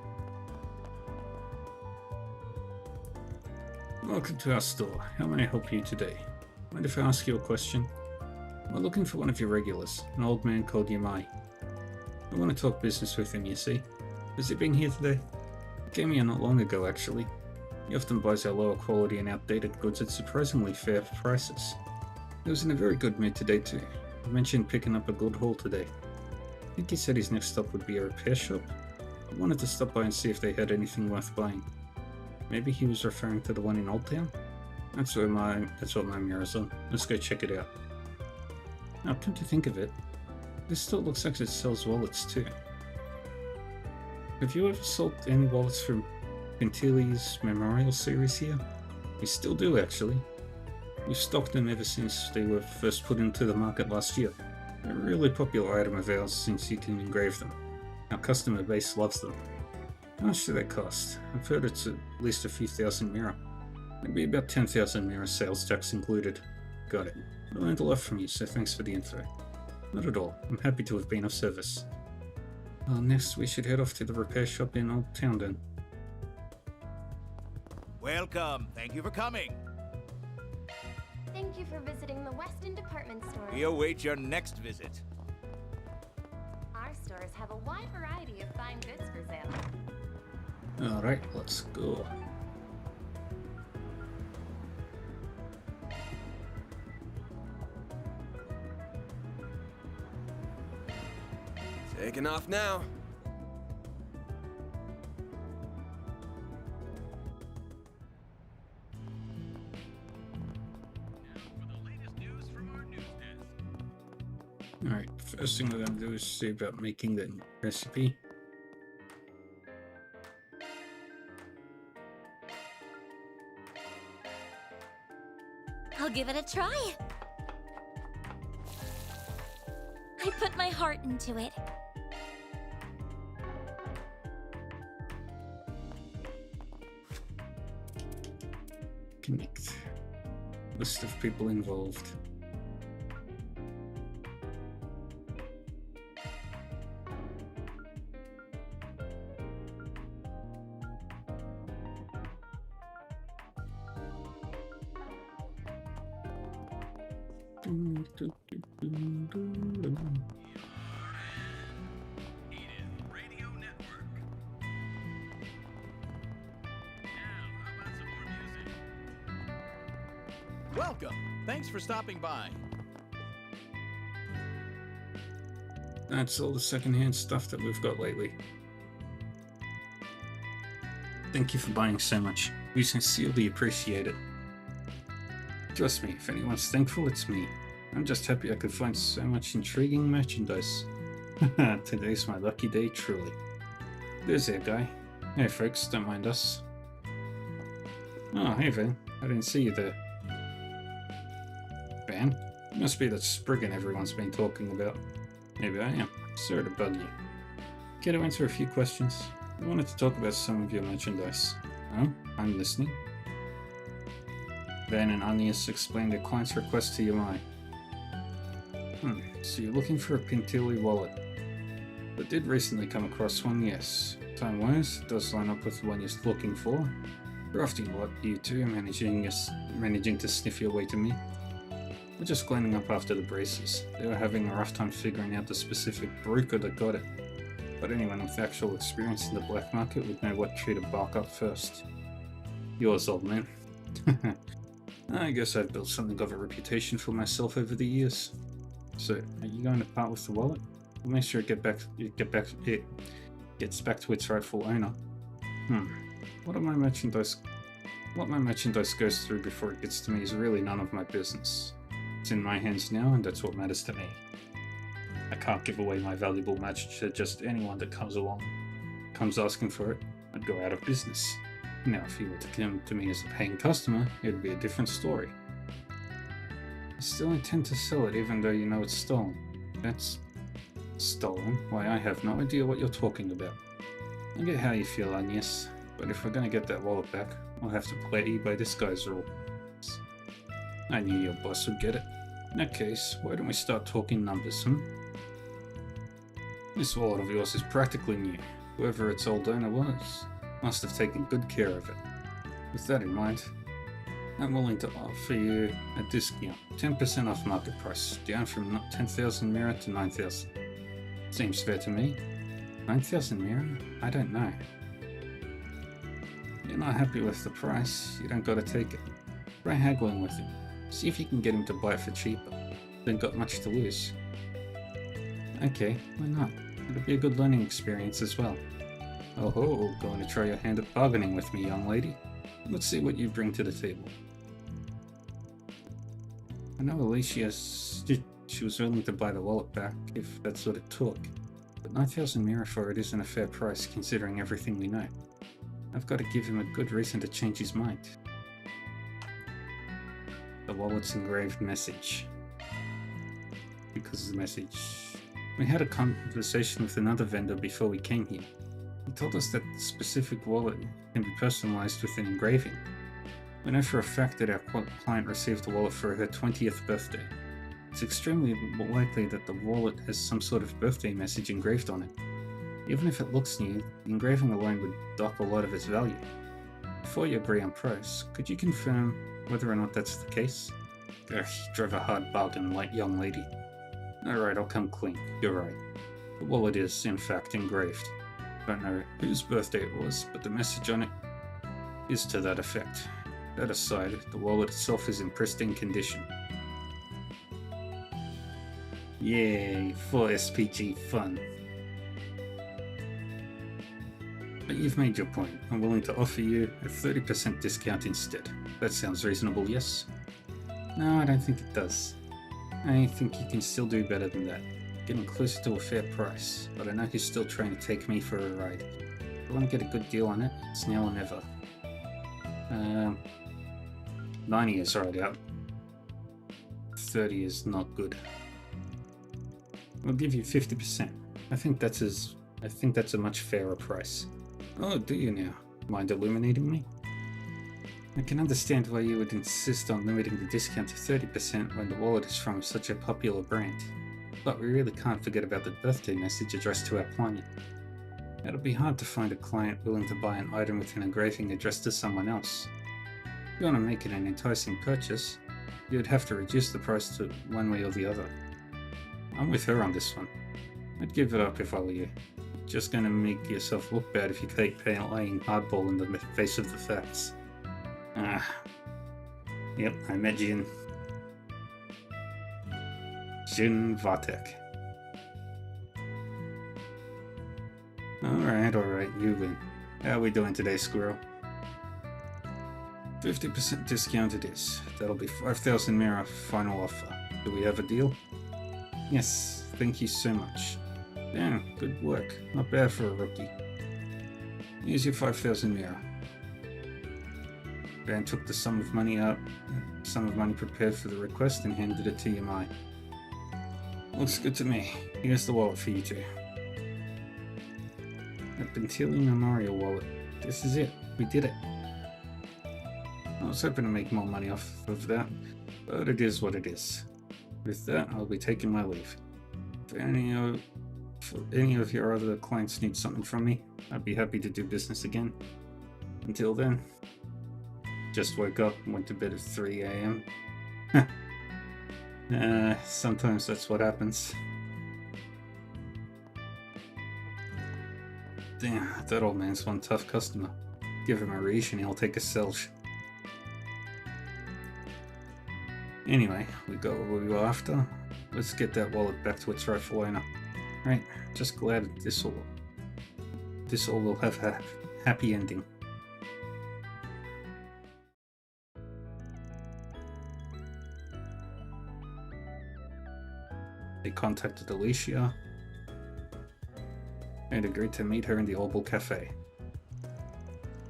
Welcome to our store. How may I help you today? Mind if I ask you a question? We're looking for one of your regulars, an old man called Yamai. I want to talk business with him, you see. Has he been here today? He came here not long ago, actually. He often buys our lower quality and outdated goods at surprisingly fair prices. He was in a very good mood today too. He mentioned picking up a good haul today. I think he said his next stop would be a repair shop. I wanted to stop by and see if they had anything worth buying. Maybe he was referring to the one in Old Town? That's what my mirror's on. Let's go check it out. Now, come to think of it, this store looks like it sells wallets too. Have you ever sold any wallets from Quintili's Memorial series here? We still do, actually. We've stocked them ever since they were first put into the market last year. They're a really popular item of ours since you can engrave them. Our customer base loves them. How much do they cost? I've heard it's at least a few thousand mira. Maybe about 10,000 mira, sales tax included. Got it. I learned a lot from you, so thanks for the info. Not at all. I'm happy to have been of service. Next, we should head off to the repair shop in Old Town then. Welcome. Thank you for coming. Thank you for visiting the Weston Department Store. We await your next visit. Our stores have a wide variety of fine goods for sale. Alright, let's go. Taking off now. Alright, first thing we're gonna do is see about making the recipe. I'll give it a try. I put my heart into it. Connect. List of people involved. Welcome. Thanks for stopping by. That's all the secondhand stuff that we've got lately. Thank you for buying so much. We sincerely appreciate it. Trust me, if anyone's thankful, it's me. I'm just happy I could find so much intriguing merchandise. Today's my lucky day, truly. There's that guy. Hey folks, don't mind us. Oh, hey Van. I didn't see you there. Van? You must be that Spriggan everyone's been talking about. Maybe I am. Sorry to bug you. Can I answer a few questions? I wanted to talk about some of your merchandise. Oh, I'm listening. Van and Agnes explained their client's request to Yamai. So you're looking for a Quintili wallet. I did recently come across one, yes. Time-wise, it does line up with the one you're looking for. Crafty lot, you two, managing to sniff your way to me. We're just cleaning up after the braces. They were having a rough time figuring out the specific broker that got it. But anyone with actual experience in the black market would know what tree to bark up first. Yours, old man. I guess I've built something of a reputation for myself over the years. So, are you going to part with the wallet? We'll make sure it gets back to its rightful owner. What my merchandise goes through before it gets to me is really none of my business. It's in my hands now, and that's what matters to me. I can't give away my valuable match to just anyone that comes asking for it. I'd go out of business. Now, if you were to come to me as a paying customer, it'd be a different story. I still intend to sell it even though you know it's stolen. That's stolen? Why, I have no idea what you're talking about. I get how you feel, Agnes, but if we're gonna get that wallet back, I'll have to play by this guy's rules. I knew your boss would get it. In that case, why don't we start talking numbers, This wallet of yours is practically new. Whoever its old owner was must have taken good care of it. With that in mind, I'm willing to offer you a discount. 10% off market price. Down from 10,000 mirror to 9,000. Seems fair to me. 9,000 mirror? I don't know. You're not happy with the price, you don't gotta take it. Try haggling with him. See if you can get him to buy it for cheaper. Then got much to lose. Okay, why not? It'll be a good learning experience as well. Oh ho, going to try your hand at bargaining with me, young lady? Let's see what you bring to the table. I know Alicia said she was willing to buy the wallet back, if that's what it took. But 9,000 mirror for it isn't a fair price, considering everything we know. I've got to give him a good reason to change his mind. The wallet's engraved message. Because of the message... We had a conversation with another vendor before we came here. He told us that the specific wallet can be personalized with an engraving. We know for a fact that our client received the wallet for her 20th birthday. It's extremely likely that the wallet has some sort of birthday message engraved on it. Even if it looks new, the engraving alone would dock a lot of its value. Before you agree on price, could you confirm whether or not that's the case? Ugh, you drove a hard bargain, like young lady. Alright, I'll come clean. You're right. The wallet is, in fact, engraved. Don't know whose birthday it was, but the message on it is to that effect. That aside, the wallet itself is in pristine condition. Yay, for SPG fun. But you've made your point. I'm willing to offer you a 30% discount instead. That sounds reasonable, yes? No, I don't think it does. I think you can still do better than that. Getting closer to a fair price, but I know he's still trying to take me for a ride. If I want to get a good deal on it, it's now or never. 90 is right out. 30 is not good. I'll give you 50%. I think that's a much fairer price. Oh, do you now? Mind illuminating me? I can understand why you would insist on limiting the discount to 30% when the wallet is from such a popular brand. But we really can't forget about the birthday message addressed to our client. It'll be hard to find a client willing to buy an item with an engraving addressed to someone else. If you want to make it an enticing purchase, you would have to reduce the price to one way or the other. I'm with her on this one. I'd give it up if I were you. Just gonna make yourself look bad if you keep playing hardball in the face of the facts. Yep, I met Jin. Jin Vatek. Alright, you win. How are we doing today, Squirrel? 50% discount it is. That'll be 5,000 mirror final offer. Do we have a deal? Yes, thank you so much. Damn, good work. Not bad for a rookie. Here's your 5,000 mirror. Van took the sum of money prepared for the request and handed it to Yamai. Looks good to me. Here's the wallet for you two. A Bentili Memorial wallet. This is it. We did it. I was hoping to make more money off of that, but it is what it is. With that, I'll be taking my leave. If any of your other clients need something from me, I'd be happy to do business again. Until then, just woke up and went to bed at 3 a.m. Sometimes that's what happens. Damn, that old man's one tough customer. Give him a reach and he'll take a self. Anyway, we got what we were after. Let's get that wallet back to its rightful owner. Right, just glad this all will have a happy ending. They contacted Alicia and agreed to meet her in the Orbal Cafe.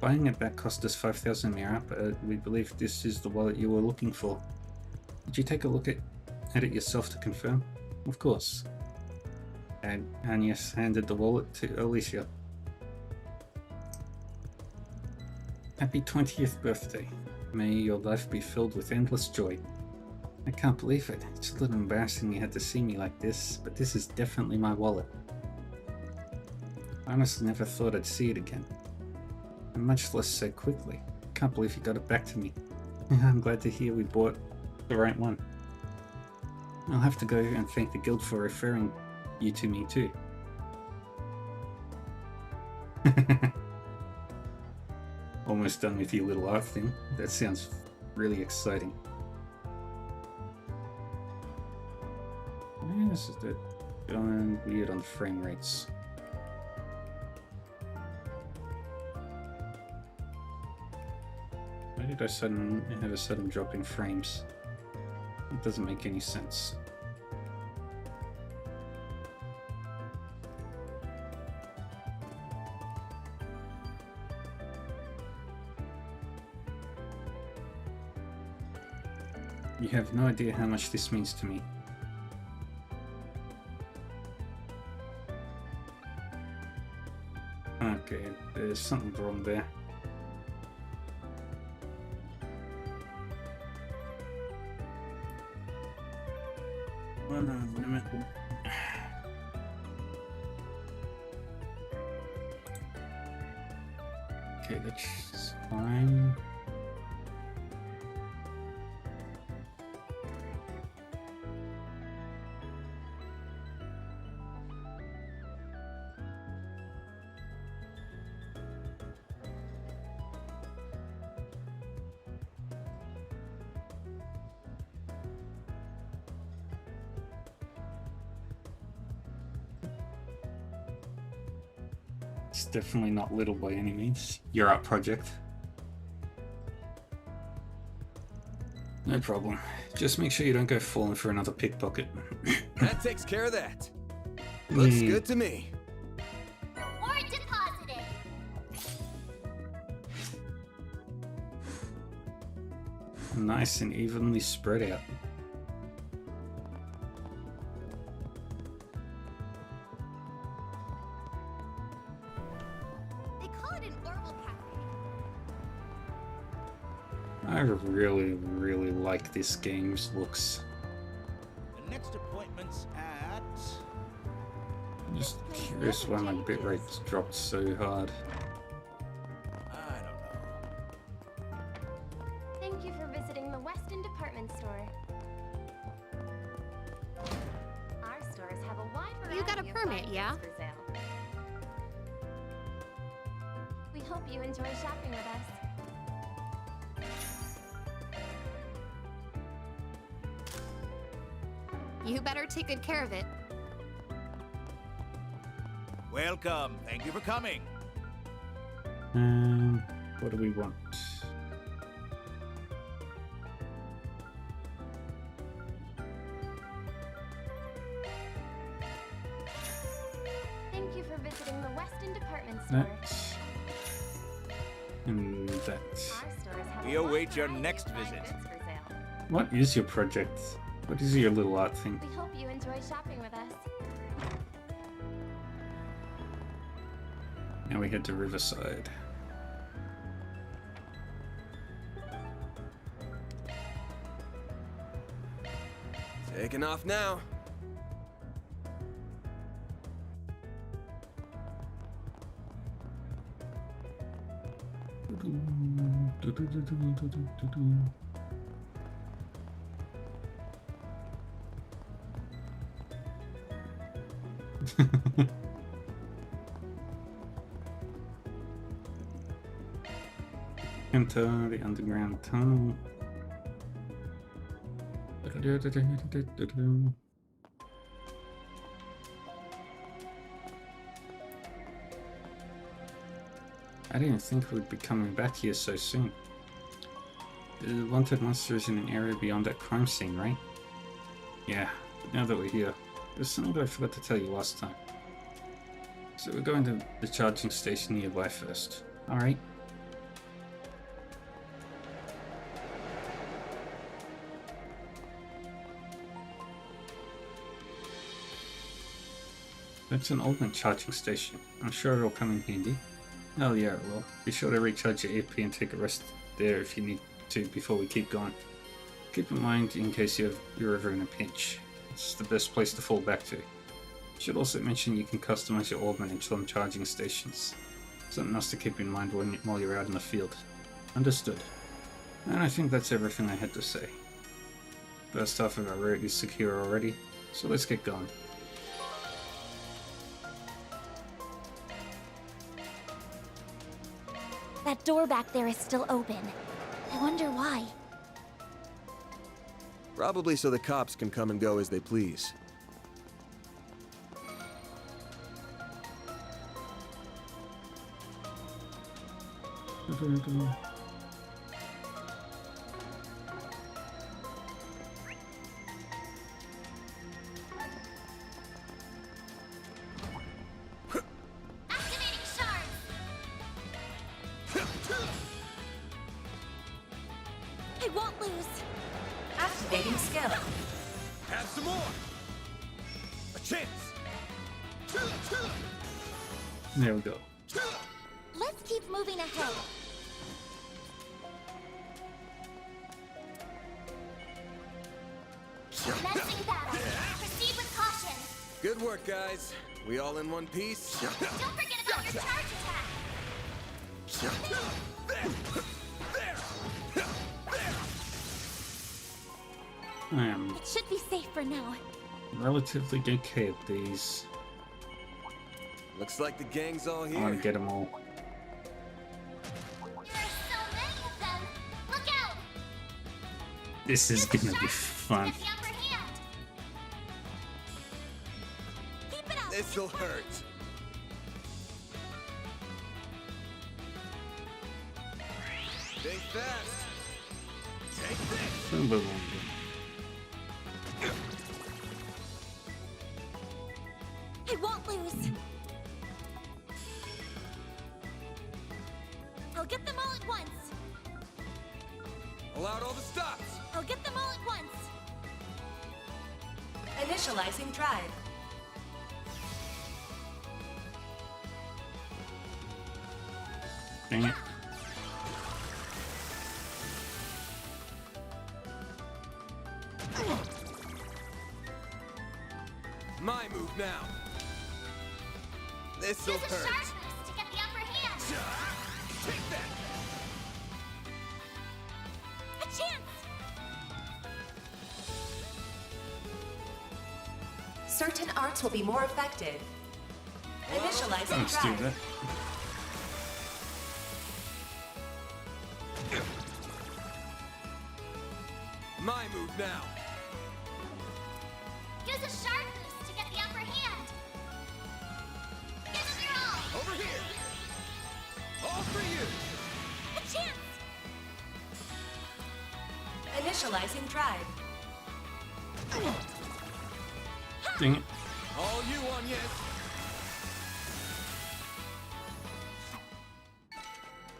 Buying it back cost us 5,000 Mira, but we believe this is the wallet you were looking for. Did you take a look at it yourself to confirm? Of course. And Agnes handed the wallet to Alicia. Happy 20th birthday. May your life be filled with endless joy. I can't believe it. It's a little embarrassing you had to see me like this, but this is definitely my wallet. I honestly never thought I'd see it again. And much less so quickly. Can't believe you got it back to me. I'm glad to hear we bought the right one. I'll have to go and thank the guild for referring you to me too. Almost done with your little art thing. That sounds really exciting. Why is it going weird on the frame rates? Why did I have a sudden drop in frames? It doesn't make any sense. You have no idea how much this means to me. Okay, there's something wrong there. Hold on a minute. Okay, that's fine. It's definitely not little by any means. Your art project. No problem. Just make sure you don't go falling for another pickpocket. That takes care of that. Looks good to me. Or deposited. Nice and evenly spread out. I really like this game's looks. The next appointment's at... I'm just curious why my bitrate's dropped so hard. I don't know. Thank you for visiting the Weston Department Store. Our stores have a wide variety You got a of permit, fine yeah? goods for sale. We hope you enjoy shopping with us. You better take good care of it. Welcome. Thank you for coming. What do we want? Thank you for visiting the Weston Department Store. That. And that. Our stores have We a wide await your variety next of fine visit. goods for sale. What is your project? What is your little art thing? We hope you enjoy shopping with us. Now we head to Riverside. Taking off now. Enter the underground tunnel. I didn't think we'd be coming back here so soon. The wanted monster is in an area beyond that crime scene, right? Yeah, but now that we're here, there's something that I forgot to tell you last time. So we're going to the charging station nearby first, alright? That's an old charging station. I'm sure it'll come in handy. Oh yeah, it will. Be sure to recharge your AP and take a rest there if you need to before we keep going. Keep in mind in case you're ever in a pinch. It's the best place to fall back to. Should also mention you can customize your orbment in some charging stations. Something else to keep in mind while you're out in the field. Understood. And I think that's everything I had to say. The stuff in the route is secure already, so let's get going. That door back there is still open. I wonder why. Probably so the cops can come and go as they please. I won't lose. Activating skill. Have some more. A chance. There we go. Let's keep moving ahead. Commencing battle. Proceed with caution. Good work, guys. We all in one piece? Don't forget about your charge attack. I am It should be safe for now. relatively okay at these. Looks like the gang's all I here. want to get them all. There are so many of them. Look out! This is gonna be fun. Get the upper hand. Keep it up. This'll hurt. Think fast. Take this. Boom, boom, boom, boom. I won't lose. I'll get them all at once. Allow out all the stops. I'll get them all at once. Initializing drive. Dang it. My move now. This'll Use a hurt. sharp boost to get the upper hand. Take that. A chance. Certain arts will be more effective. Initializing Let's do drive. that. My move now. Use a sharp boost to get the upper hand. Give them your all. Over here. All for you. A chance. Initializing drive. Dang it. All you on yes.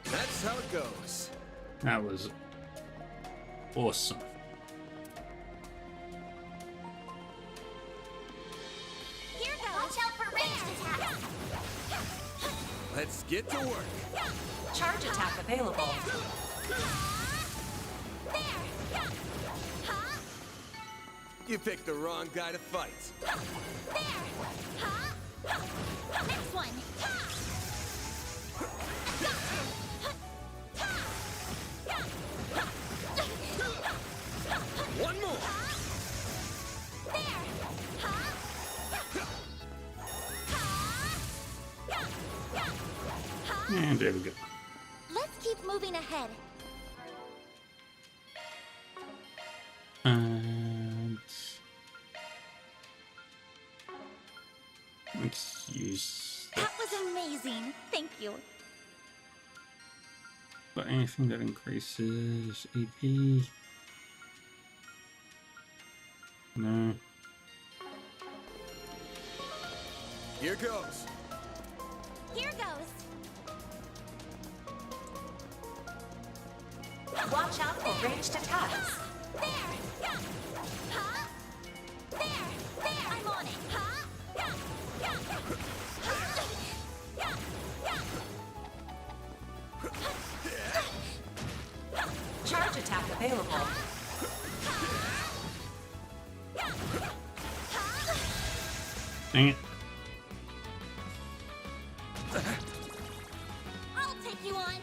That's how it goes. That was awesome. Here goes. Watch out for ranged attacks. Let's get to work. Charge attack available. You picked the wrong guy to fight. Next one. One more. And there we go. Let's keep moving ahead. And let's use That was amazing. Thank you. but anything that increases AP. No. Here goes. Here goes. Watch out for ranged attacks. There. I'm on it. Charge attack available. Dang it. I'll take you on.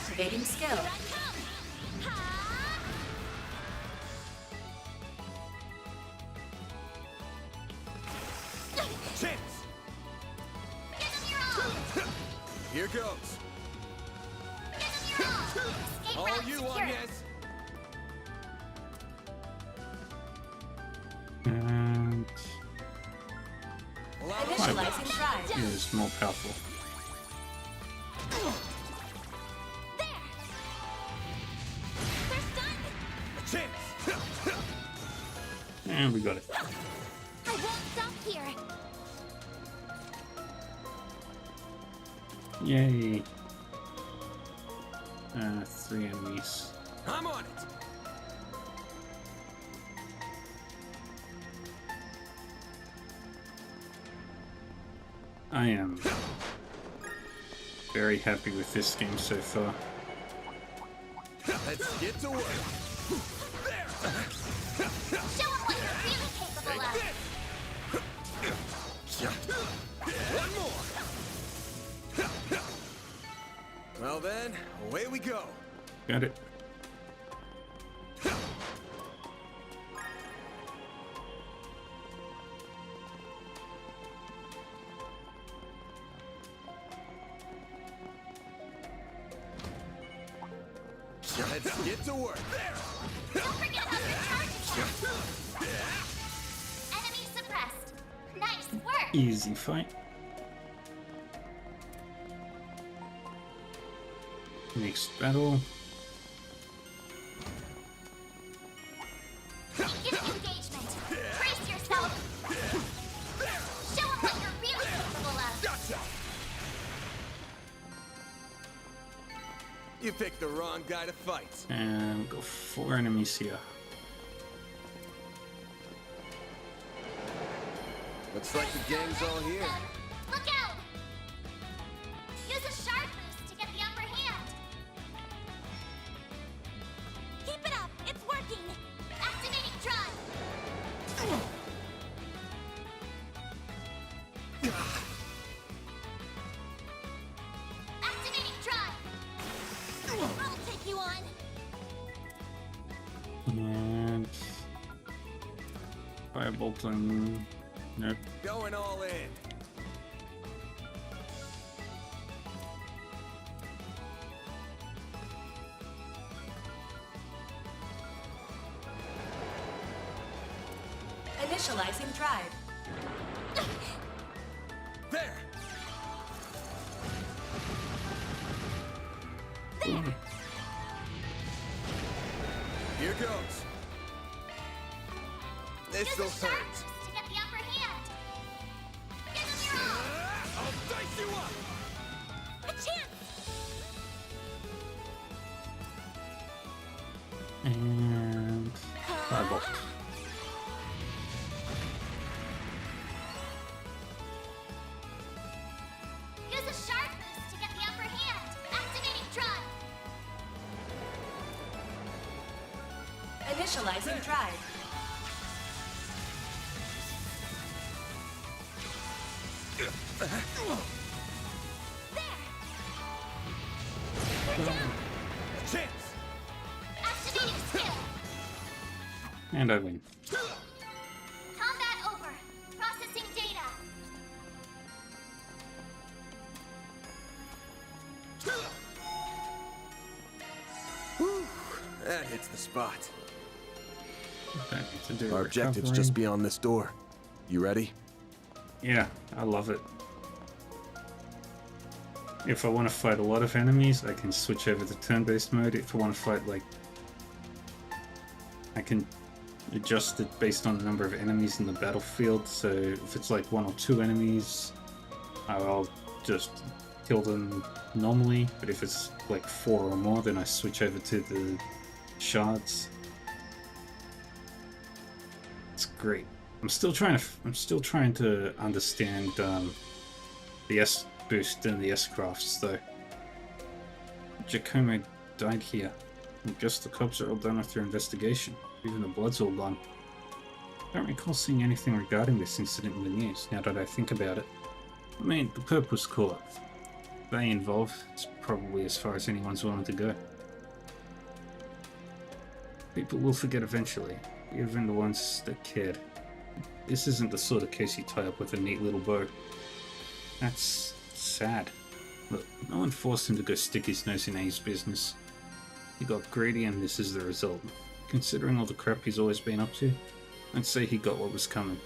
Activating skill. Chance! Here goes. All you on, yes. And Initializing drive. is more powerful. Chance! And we got it. I won't stop here. Yay. 3 enemies. I'm on it. I am very happy with this game so far. Let's get to work. Show 'em what you're really capable of. One more. Well then, away we go. Got it. Let's get to work. Don't forget about your charge attack. Enemy suppressed. Nice work. Easy fight. Next battle. Begin engagement. Brace yourself. Show 'em what you're really capable of. Gotcha. You picked the wrong guy to fight. And we've got 4 enemies here. Looks like the gang's all here. Look out! Use a shard boost to get the upper hand. Keep it up. It's working. Activating drive. Activating drive. I'll take you on. And firebolt on. Nope. Going all in. Initializing drive. There. Here goes. This'll hurt. To get the upper hand. Give them your all. I'll dice you up. A chance. And firebolt. Use a shard boost to get the upper hand. Activating drive. Initializing drive. Chance. Activating skill. And I win. Combat over. Processing data. Whew, that hits the spot. Don't need to do Our objective's recovery. just beyond this door. You ready? Yeah, I love it. If I want to fight a lot of enemies, I can switch over to turn-based mode. If I want to fight, like, I can adjust it based on the number of enemies in the battlefield. So if it's like 1 or 2 enemies, I'll just kill them normally. But if it's like 4 or more, then I switch over to the shards. It's great. I'm still trying to understand the S boost and the S crafts though. Giacomo died here. I guess the cops are all done with their investigation. Even the blood's all gone. I don't recall seeing anything regarding this incident in the news, now that I think about it. I mean, the Purpose Corps. They involved. It's probably as far as anyone's willing to go. People will forget eventually, even the ones that cared. This isn't the sort of case you tie up with a neat little bow. That's sad. Look, no one forced him to go stick his nose in A's business. He got greedy and this is the result. Considering all the crap he's always been up to, I'd say he got what was coming.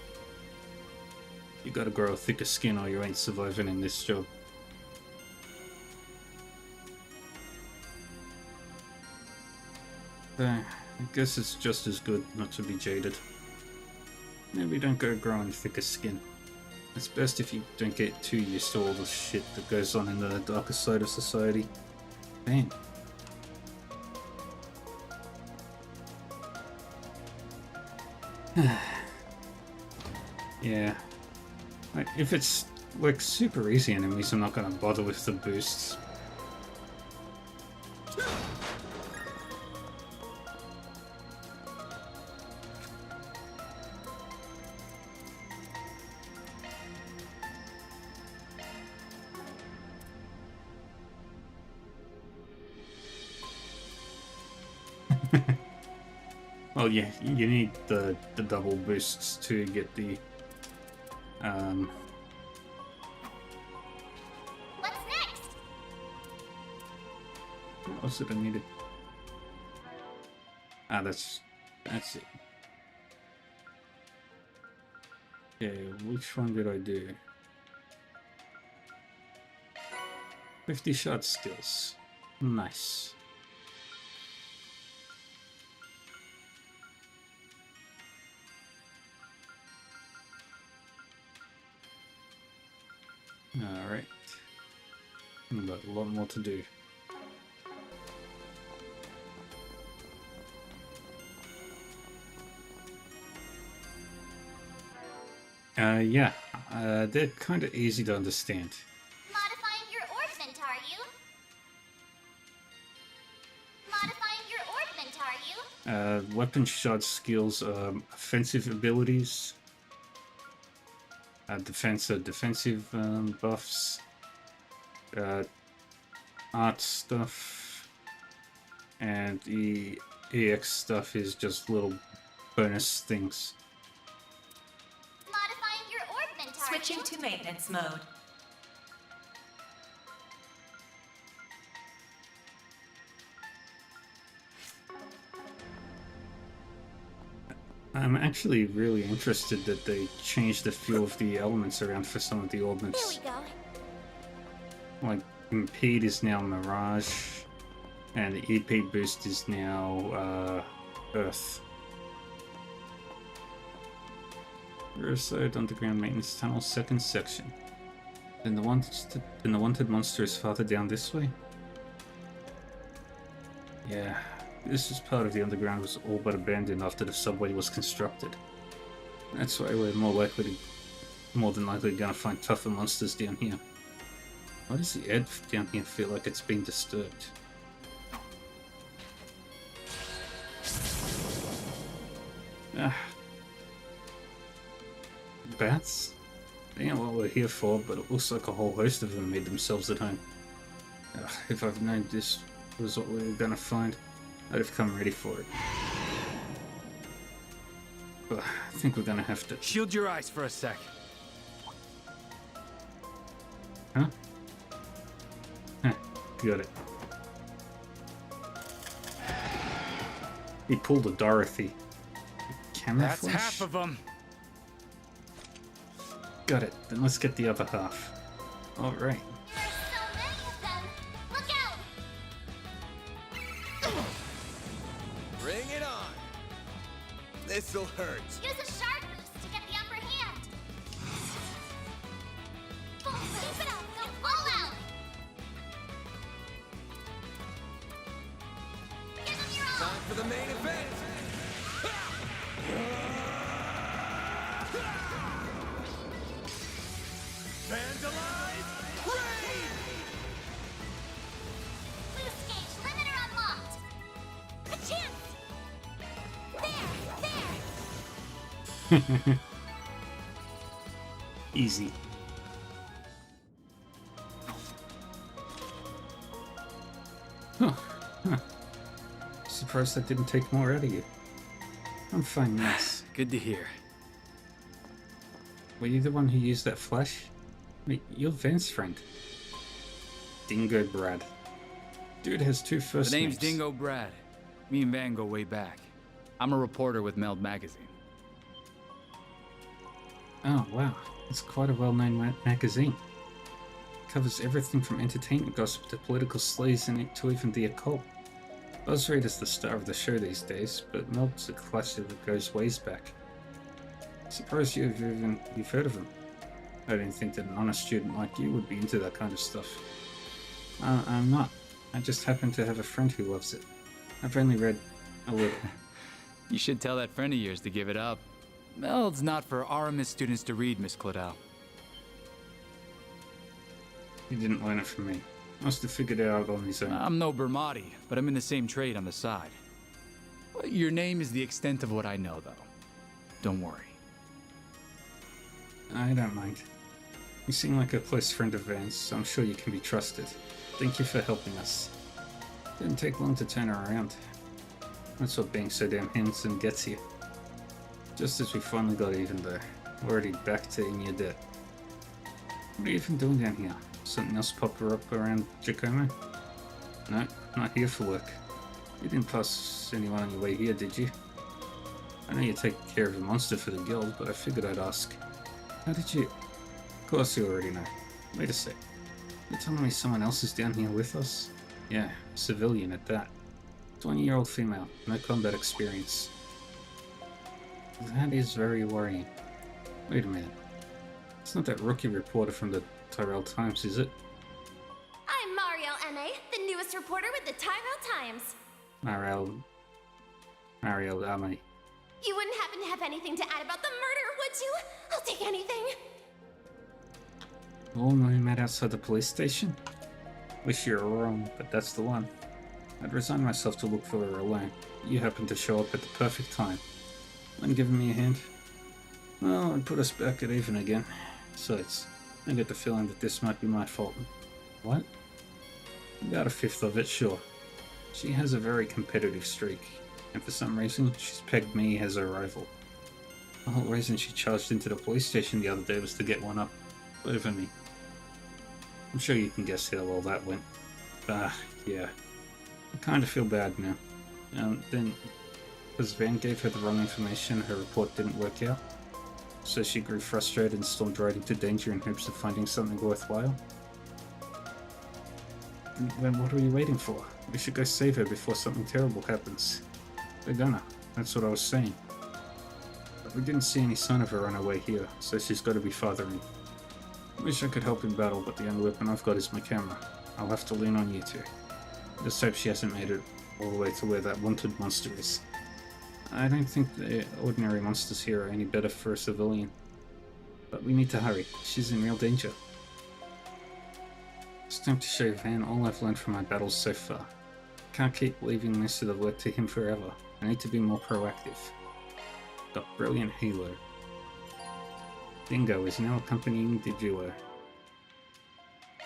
You gotta grow a thicker skin or you ain't surviving in this job. I guess it's just as good not to be jaded. Maybe don't go growing thicker skin. It's best if you don't get too used to all the shit that goes on in the darker side of society. Damn. Yeah. Like, if it's like super easy enemies, I'm not gonna bother with the boosts. Well, yeah, you need the double boosts to get the What's next? what else did I need? Ah, that's it. Okay, which one did I do? 50 shot skills. Nice. Alright. We've got a lot more to do. Yeah. They're kind of easy to understand. Modifying your orbment, are you? Modifying your orbment, are you? Weapon shot skills, offensive abilities, defensive buffs, art stuff, and the EX stuff is just little bonus things. Modifying your orbment, are Switching you? to maintenance mode. I'm actually really interested that they changed the feel of the elements around for some of the Here orbments. we go. Like, Impede is now Mirage, and the EP boost is now, Earth. Riverside Underground Maintenance Tunnel, second section. Then the wanted monster is farther down this way? Yeah, this is part of the underground was all but abandoned after the subway was constructed. That's why we're more than likely gonna find tougher monsters down here. Why does the air down here feel like it's been disturbed? Ah. Bats? They ain't what we're here for, but it looks like a whole host of them made themselves at home. Ugh, if I've known this was what we were gonna find, I'd have come ready for it. But I think we're gonna have to... Shield your eyes for a sec. Huh? Huh, got it. He pulled a Dorothy. Camouflage? That's half of them. Got it. Then let's get the other half. Alright. There's so many of them. Look out! Bring it on! This'll hurt. Use a shard boost to get the upper hand. Keep it up. Go all out. Give them your all. Time for the main event! Vandalize! Raid! Boost gauge limiter unlocked. A chance. There. Easy. surprised that didn't take more out of you. I'm fine, yes. Good to hear. Were you the one who used that flash? Wait, you're Van's friend. Dingo Brad. Dude has two first The name's names. Dingo Brad. Me and Van go way back. I'm a reporter with Meld Magazine. Oh, wow. It's quite a well-known magazine. It covers everything from entertainment gossip to political slays and to even the occult. BuzzFeed is the star of the show these days, but Meld's a classic that goes ways back. Surprised you've heard of him. I didn't think that an honest student like you would be into that kind of stuff. I'm not. I just happen to have a friend who loves it. I've only read a little. You should tell that friend of yours to give it up. Meld's not for RMS students to read, Miss Claudel. He didn't learn it from me. Must have figured it out on his own. I'm no Bermati, but I'm in the same trade on the side. Your name is the extent of what I know, though. Don't worry. I don't mind. You seem like a close friend of Van's, so I'm sure you can be trusted. Thank you for helping us. Didn't take long to turn her around. That's what being so damn handsome gets you. Just as we finally got even though, already back to in your debt. What are you even doing down here? Something else pop her up around Giacomo? No, not here for work. You didn't pass anyone on your way here, did you? I know you take care of a monster for the guild, but I figured I'd ask. How did you? Of course you already know. Wait a sec. You're telling me someone else is down here with us? Yeah, a civilian at that. 20-year-old female, no combat experience. That is very worrying. Wait a minute. It's not that rookie reporter from the Tyrell Times, is it? I'm Mariel M.A., the newest reporter with the Tyrell Times. Mariel Ame. You wouldn't happen to have anything to add about the murder, would you? I'll take anything. The woman we met outside the police station? Wish you were wrong, but that's the one. I'd resigned myself to look for her alone. You happened to show up at the perfect time. Mind giving me a hand? Well, it'd put us back at even again. Besides, I get the feeling that this might be my fault. What? About a fifth of it, sure. She has a very competitive streak, and for some reason, she's pegged me as her rival. The whole reason she charged into the police station the other day was to get one up over me. I'm sure you can guess how well that went. Yeah. I kind of feel bad now. Then, because Van gave her the wrong information, her report didn't work out. So she grew frustrated and stormed right into danger in hopes of finding something worthwhile. Then what are we waiting for? We should go save her before something terrible happens. We're gonna. That's what I was saying. But we didn't see any sign of her on her way here, so she's got to be farther in. Wish I could help in battle, but the only weapon I've got is my camera. I'll have to lean on you two. Just hope she hasn't made it all the way to where that wanted monster is. I don't think the ordinary monsters here are any better for a civilian. But we need to hurry. She's in real danger. It's time to show Van all I've learned from my battles so far. Can't keep leaving this of the work to him forever. I need to be more proactive. Got brilliant halo. Dingo is now accompanying the duo.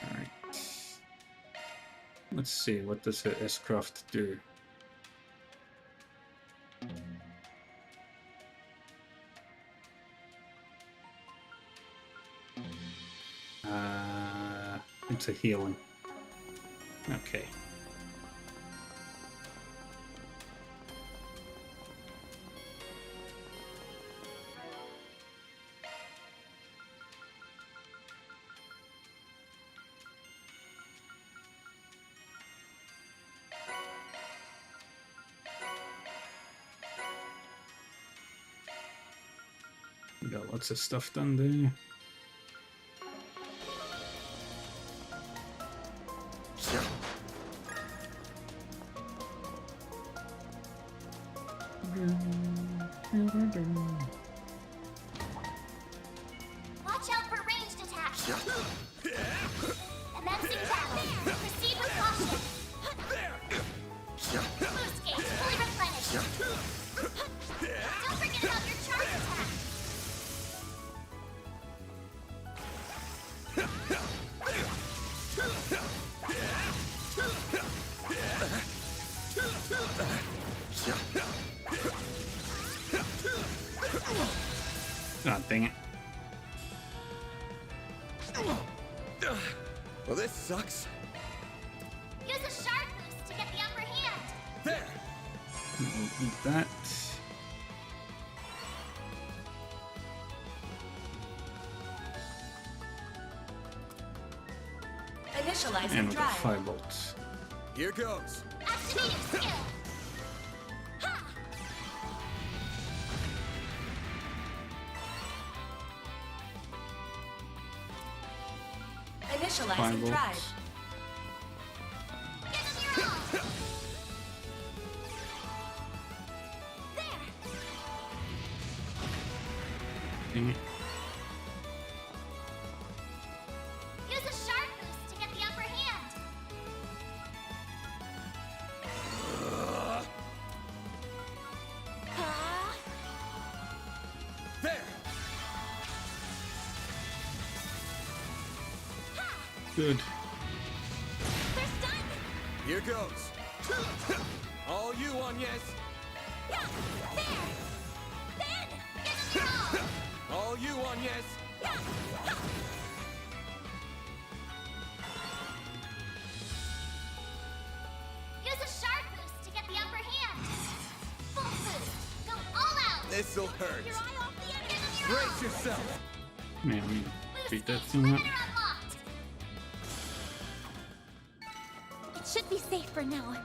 Alright. Let's see, what does her S-Craft do? Into healing. Okay. We got lots of stuff done there. Watch out for ranged attacks. Commencing battle. Proceed with caution. Boost gauge fully replenished. Don't forget about your charge attack. Oh, dang it. Well, this sucks. Use a sharp boost to get the upper hand. There. We'll eat that. Initializing And we got drive. 5 bolts. Here goes. Activating skill. Ha! Initializing 5 drive. bolts. Give him your all. There. Dang it. Use a sharp boost to get the upper hand. There. Good. First done. Here goes. All you on yes. Yeah. There. Then. Give him your all. All you on yes. Yeah. Ha. Use a sharp boost to get the upper hand. Full boost. Go all out. This'll hurt. Your eye off the end. Give him your Brace yourself. Man, we beat that thing limiter up. unlocked. It should be safe for now.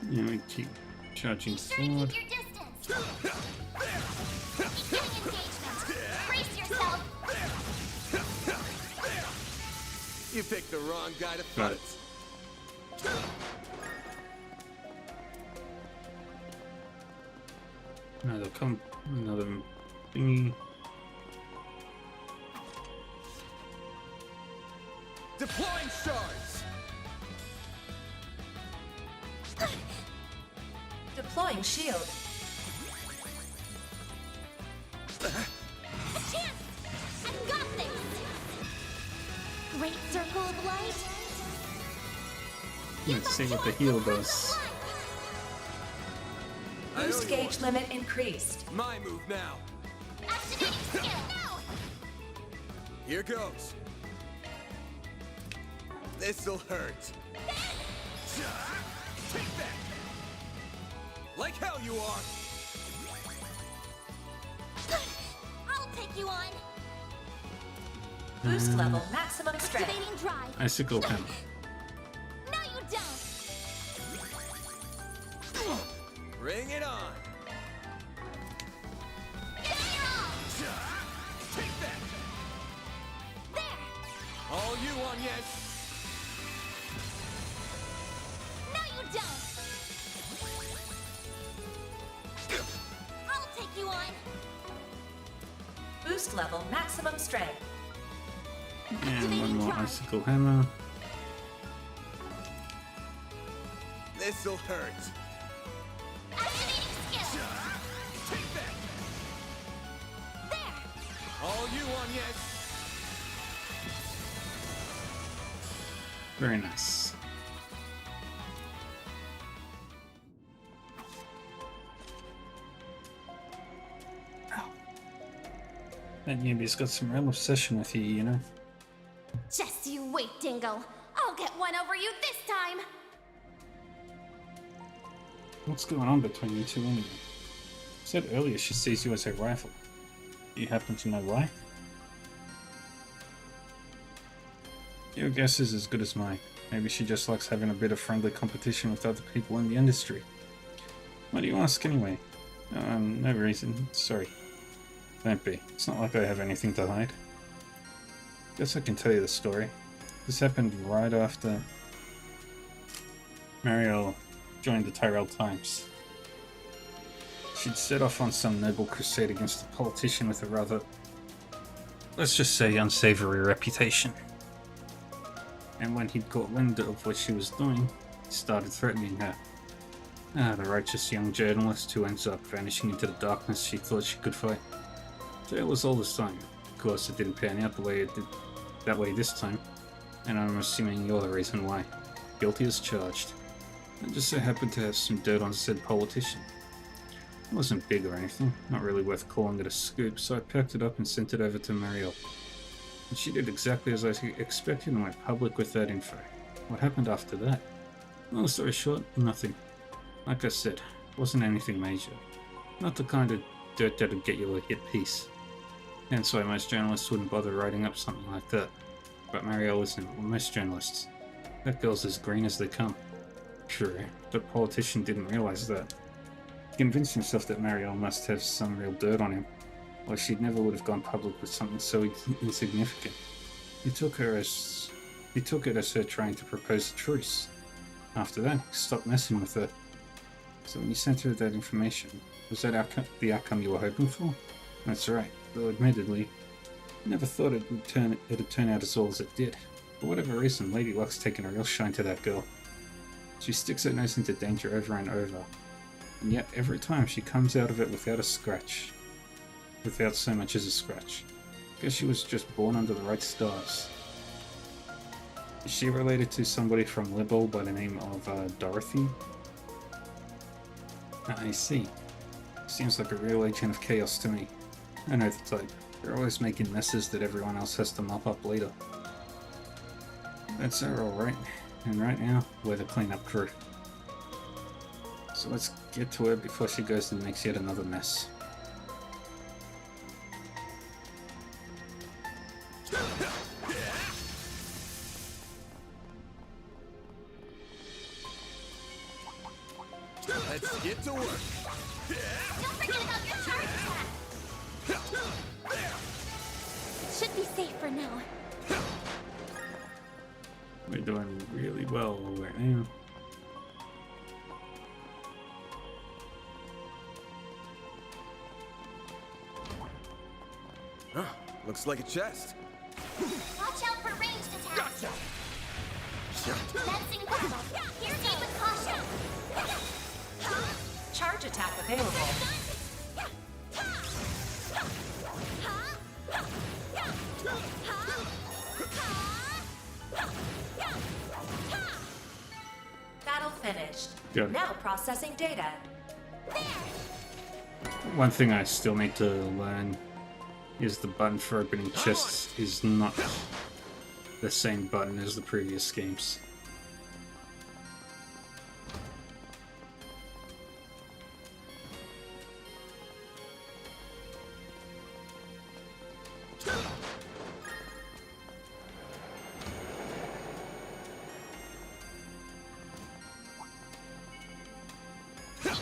Yeah, we keep charging Be sure to forward. keep your distance. Beginning engagement. Brace yourself. You picked the wrong guy to Got it. fight. Another another thingy. Deploying shards. Deploying shield. A chance. I've got this. Great circle of light. Let's see what the heal does. I Boost owe you gauge limit increased. one. My move now. Activating skill. Now. Here goes. This'll hurt. Take that. Like hell you are. I'll take you on. Boost level maximum strength. Activating drive. Icicle hammer. No, you don't. Bring it on. Give me your all. Take that. There. All you on yes. No, you don't. I'll take you on. Boost level maximum strength. And one more icicle hammer. This'll hurt. Activating skill. Take that. There. All you on yes. Very nice. That Yubi's got some real obsession with you, you know? Just you wait, Dingle. I'll get one over you this time. What's going on between you two anyway? You said earlier she sees you as her rival. Do you happen to know why? Your guess is as good as mine. Maybe she just likes having a bit of friendly competition with other people in the industry. Why do you ask anyway? No reason. Sorry. Don't be. It's not like I have anything to hide. Guess I can tell you the story. This happened right after Mariel joined the Tyrell Times. She'd set off on some noble crusade against a politician with a rather, let's just say, unsavory reputation. And when he'd caught wind of what she was doing, he started threatening her. The righteous young journalist who ends up vanishing into the darkness she thought she could fight. Jail was all this time. course, it didn't pan out the way it did that way this time, and I'm assuming you're the reason why. Guilty as charged. I just so happened to have some dirt on said politician. It wasn't big or anything, not really worth calling it a scoop, so I packed it up and sent it over to Marielle. And she did exactly as I expected and went public with that info. What happened after that? Long story short, nothing. Like I said, wasn't anything major. Not the kind of dirt that'd get you a hit piece. Hence why most journalists wouldn't bother writing up something like that. But Marielle isn't, or most journalists. That girl's as green as they come. True, but politician didn't realize that. He convinced himself that Marielle must have some real dirt on him, or she never would have gone public with something so insignificant. He took it as her trying to propose a truce. After that, he stopped messing with her. So when you sent her that information, was that the outcome you were hoping for? That's right, though admittedly, I never thought it'd turn out as well as it did. For whatever reason, Lady Luck's taken a real shine to that girl. She sticks her nose into danger over and over, and yet every time she comes out of it without a scratch. Without so much as a scratch. Guess she was just born under the right stars. Is she related to somebody from Libel by the name of Dorothy? I see. Seems like a real agent of chaos to me. I know the type. They're always making messes that everyone else has to mop up later. That's her alright. And right now, we're the cleanup crew. So let's get to her before she goes and makes yet another mess. Let's get to work. Don't forget about your charge attack! Should be safe for now. We're doing really well right now. Huh, looks like a chest. Watch out for ranged attacks! Gotcha. Fencing battle! Proceed with caution! Charge attack available. Battle finished. Good. Now processing data. One thing I still need to learn is the button for opening chests is not the same button as the previous games.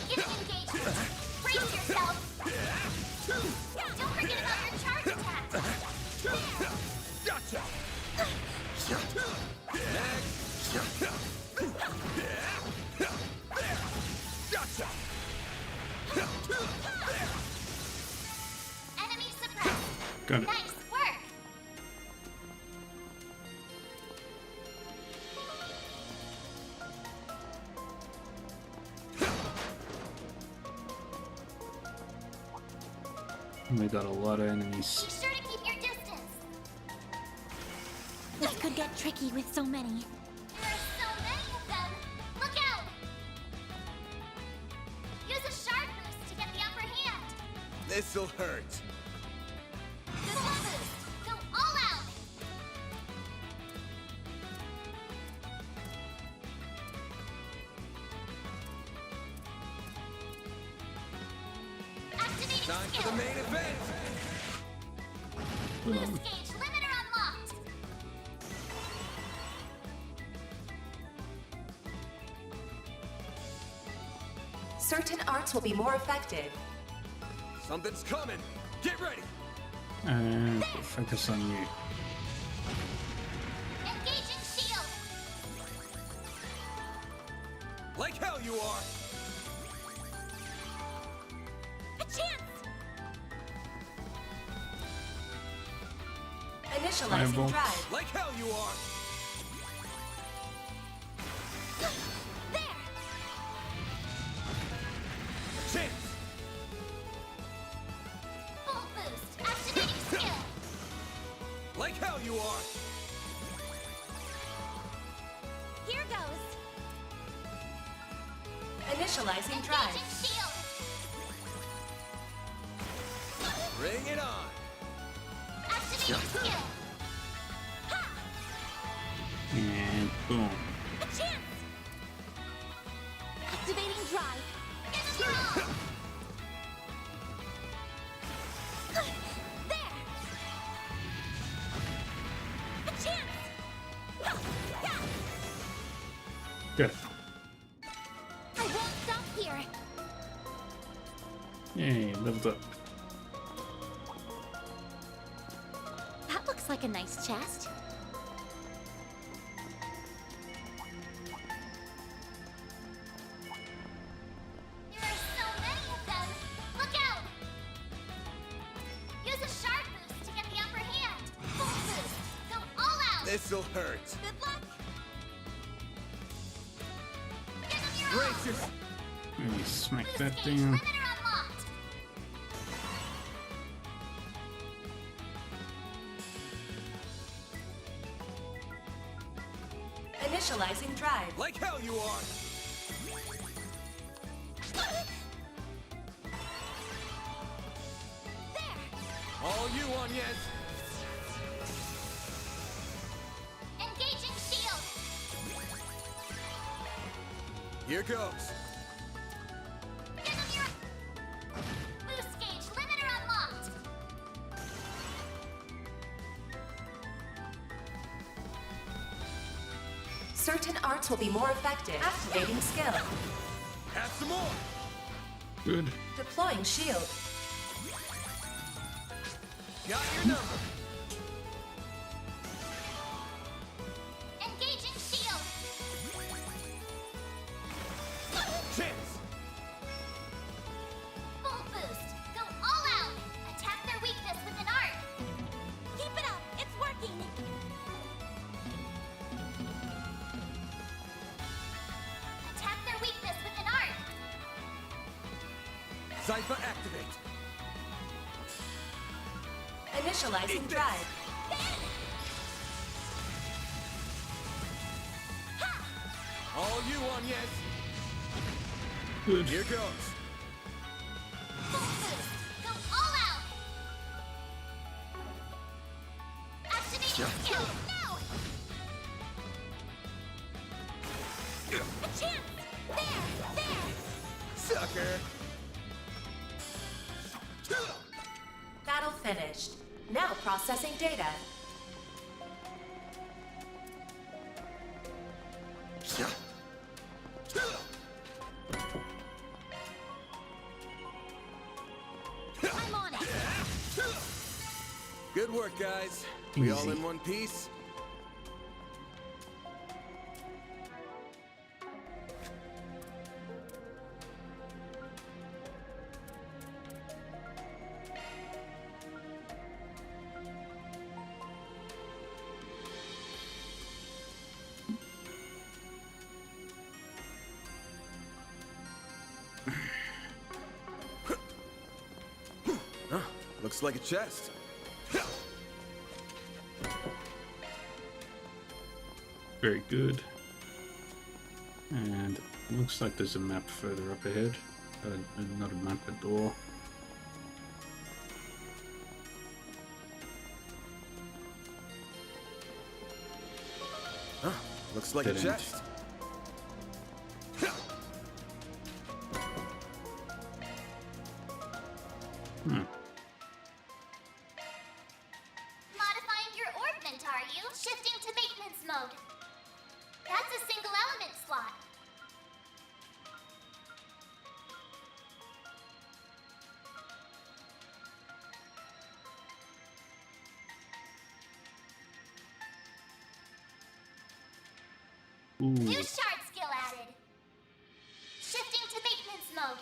Begin engagement! Brace yourself! Don't forget about your charge attack! Gotcha. Gotcha. Enemy suppressed! Got it. Nice work! We got a lot of enemies. Be sure to keep your distance! This could get tricky with so many. There are so many of them! Look out! Use a shard boost to get the upper hand! This'll hurt. Full boost! Go all out! Activating Time skill! for the main event. Boost gauge limiter unlocked! Certain arts will be more effective. Something's coming. Get ready. And focus on you. Engaging shield! Like hell you are. A chance! Initializing Fireball. drive. Like hell you are. There! Chance. Full boost! Activating skill! you are! Here goes. Initializing drive. Engaging shield. Bring it on! Activating skill. Ha! And boom. A chance. Activating drive. Give him your all. There. A chance. Good. I won't stop here. Yay, leveled up. That looks like a nice chest. There are so many of them. Look out! Use a shard boost to get the upper hand. Full boost. Go all out. This'll hurt. Good luck. Give him your all. Brace yourself. Let me smack Boost that gauge down. limiter unlocked. Initializing drive. Like hell you are! There. All you on, yes! Engaging shield. Here goes. Give him your boost gauge limiter unlocked. Certain arts will be more effective. Activating skill. Have some more! Good. Deploying shield. Got your number. Engaging shield. Chance! Full boost. Go all out. Attack their weakness with an art. Keep it up. It's working. Attack their weakness with an art. Cypher activate. Initializing drive. All you on, yes! Good. Here goes. Full boost. Go all out. Activating skill. Now. A chance. There. Sucker! Battle finished. Now processing data. I'm on it. Good work, guys. We all Easy. in one piece? Huh, looks like a chest. Very good. And looks like there's a map further up ahead. Not a map, a door. Huh, looks like a Dead end. chest. Modifying your orbment, are you? Shifting to maintenance mode. That's a single element slot. Ooh. New shard skill added. Shifting to maintenance mode.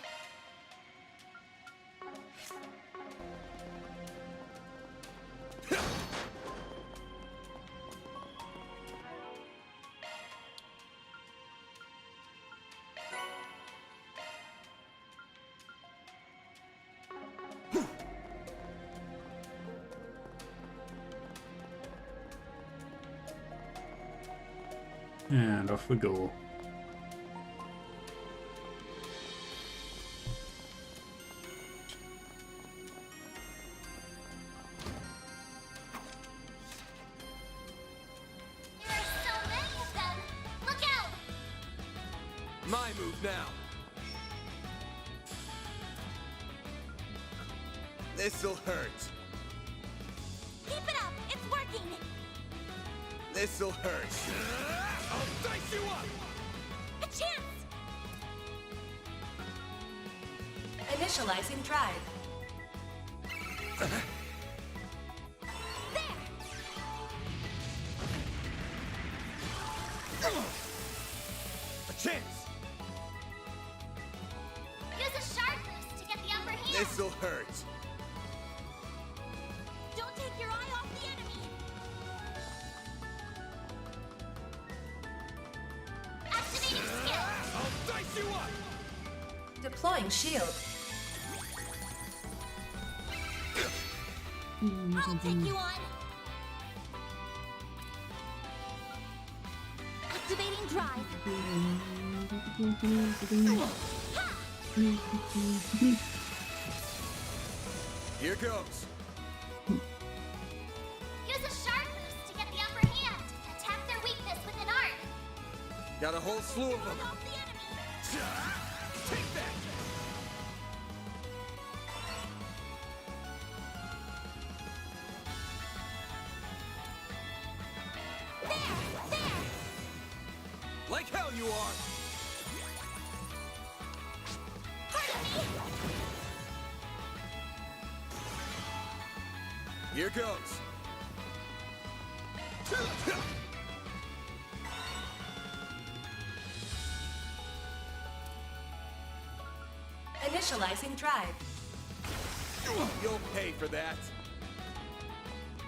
And off we go. There are so many of them! Look out! My move now. This'll hurt. Keep it up! It's working! This'll hurt. I'll dice you up! A chance! Initializing drive. A chance! Use a sharp boost to get the upper hand! This'll hurt. Don't take your eye off the enemy! Activating skill! I'll dice you up! Deploying shield. I'll take you on! Activating drive! Here goes. Use a sharp boost to get the upper hand! Attack their weakness with an arc! Got a whole slew of them. Help the enemy! Take that! There! Like hell you are! Here goes. Initializing drive. You'll pay for that.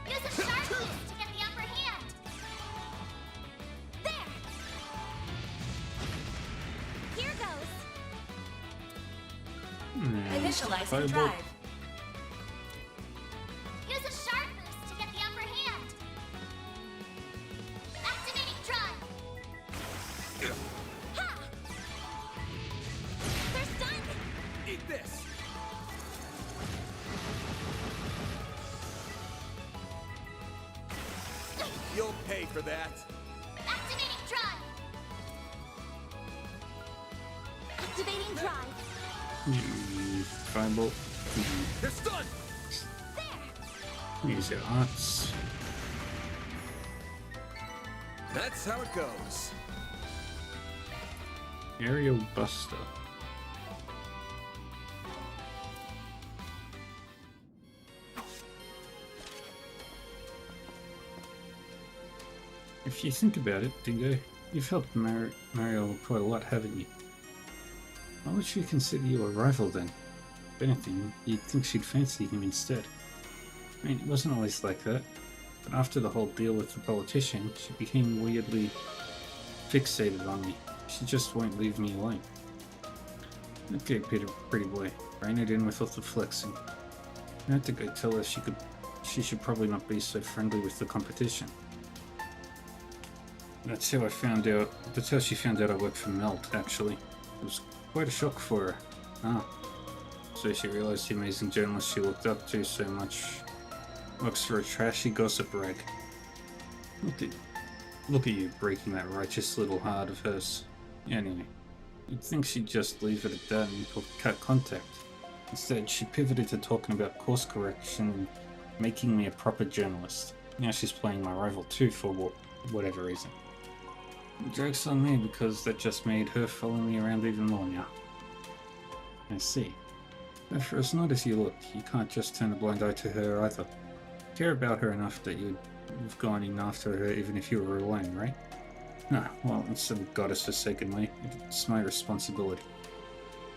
Use a sharp boost to get the upper hand! There! Here goes! Initializing Fireball. drive. Use a sharp boost to get the upper hand! Activating drive! Ha! They're stunned! Eat this. You'll pay for that. Activating drive! Activating drive! Fireball. They're stunned. Use your arts. That's how it goes. Aerial Buster. If you think about it, Dingo, you've helped Mario quite a lot, haven't you? Why would she consider you a rival then? If anything, you'd think she'd fancy him instead. I mean, it wasn't always like that, but after the whole deal with the politician, she became weirdly fixated on me. She just won't leave me alone. Okay, Peter, pretty boy, rein it in with all the flexing. I had to go tell her she should probably not be so friendly with the competition. That's how she found out I worked for Melt, actually. It was quite a shock for her. Ah. So she realized the amazing journalist she looked up to so much works for a trashy gossip rag. Look at you breaking that righteous little heart of hers. Anyway, you'd think she'd just leave it at that and cut contact. Instead, she pivoted to talking about course correction and making me a proper journalist. Now she's playing my rival too for whatever reason. The joke's on me because that just made her follow me around even more now. I see. But for as not as you look, you can't just turn a blind eye to her either. Care about her enough that you'd have gone in after her even if you were alone, right? No, well, it's a goddess forsaken way. It's my responsibility.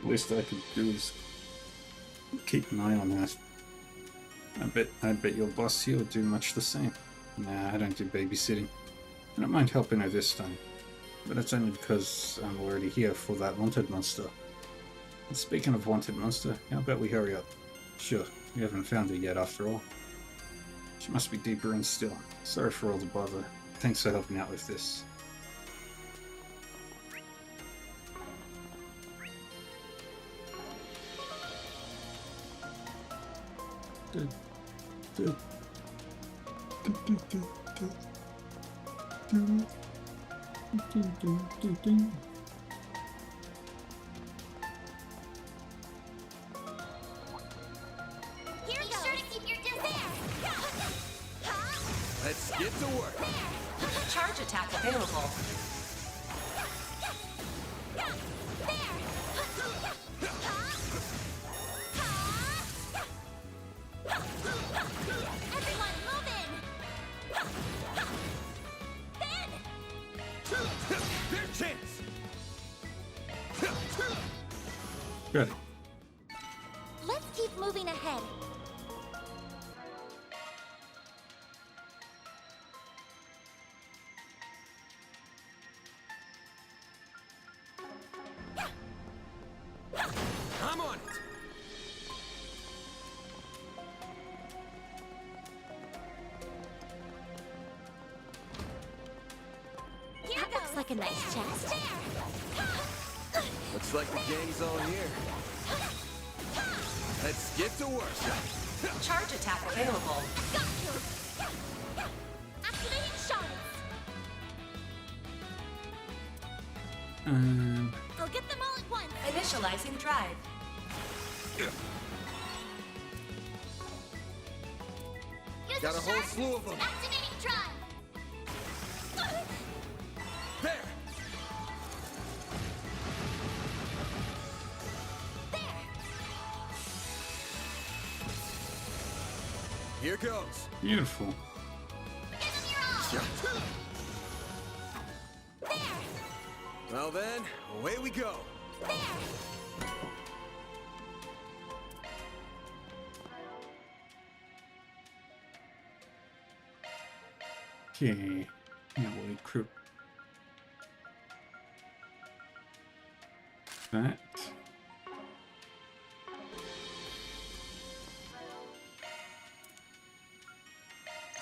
The least I could do is keep an eye on her. I bet your boss here would do much the same. Nah, I don't do babysitting. I don't mind helping her this time. But it's only because I'm already here for that wanted monster. And speaking of wanted monster, how about we hurry up? Sure, we haven't found her yet after all. She must be deeper in still. Sorry for all the bother. Thanks for helping out with this. Here goes. Sure to keep your distance. Let's get to work. Charge attack available. Everyone, move in. Their chance. Got it. Let's keep moving ahead. I'm on it. That looks like a nice chest. Looks like the gang's all here. Let's get to work. Charge attack available. Got you. Activating shots. I'll get them all at once. Initializing drive. Use Got a whole shark. slew of them. Activating drive. There. Here goes. Beautiful. Give them your all. There. Well then, away we go. Okay. Now we crew. That.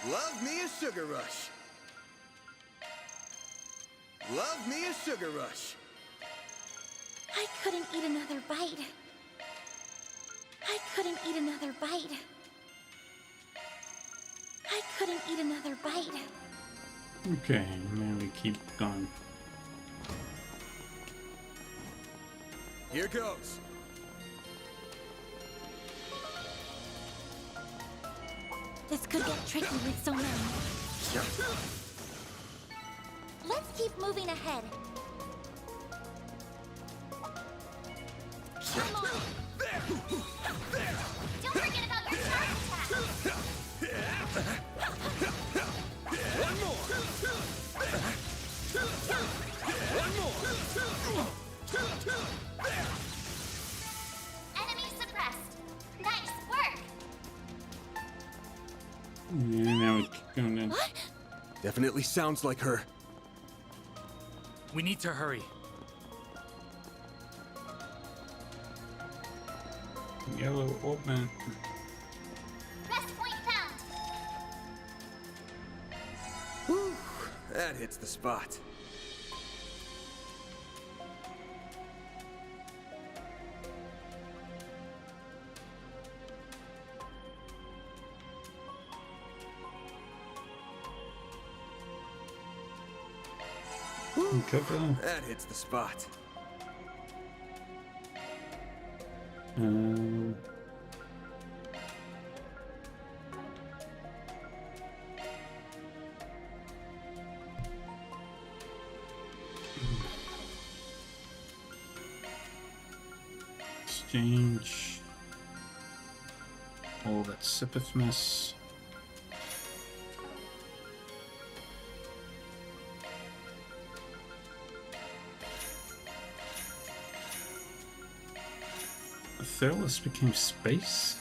Love me a sugar rush. Love me a sugar rush. I couldn't eat another bite. I couldn't eat another bite. I couldn't eat another bite. Okay, now we keep going. Here goes. This could get tricky with so many. Let's keep moving ahead. Come on. Don't forget about your charge attack. One more. One more. Enemy suppressed. Nice work. Yeah, now we keep going in. What? Definitely sounds like her. We need to hurry. Yellow open. Rest point found. Whew, that hits the spot. Cover. That hits the spot. Exchange. All that sippeth mess. Therless became space?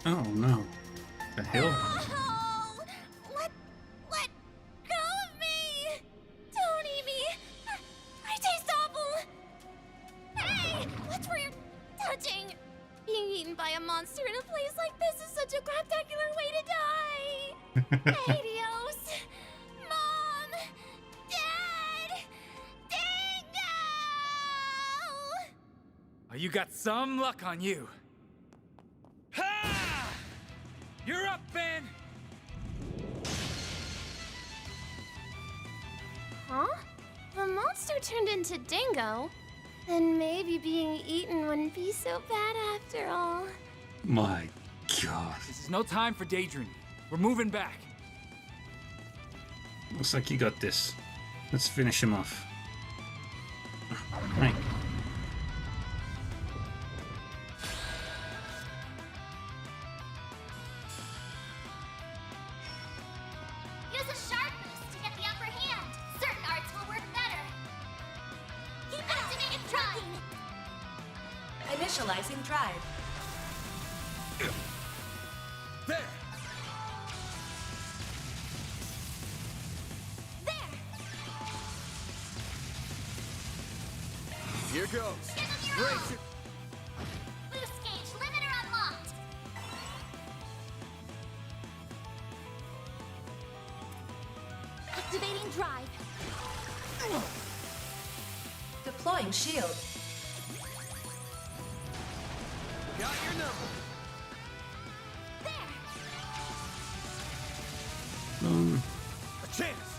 Oh no. The hell? Oh, let go of me! Don't eat me! I taste awful! Hey, watch where you're touching! Being eaten by a monster in a place like this is such a spectacular way to die! Adios! Mom! Dad! Dingo! Oh, you got some luck on you. Ha! You're up, Ben! Huh? The monster turned into Dingo. Then maybe being eaten wouldn't be so bad after all. My god. This is no time for daydreaming. We're moving back. Looks like you got this. Let's finish him off. Right. Use a sharp boost to get the upper hand. Certain arts will work better. Keep activating tracking. Initializing drive. There! Here goes. Brace it. Boost gauge limiter unlocked. Activating drive. Deploying shield. Got your number. A chance.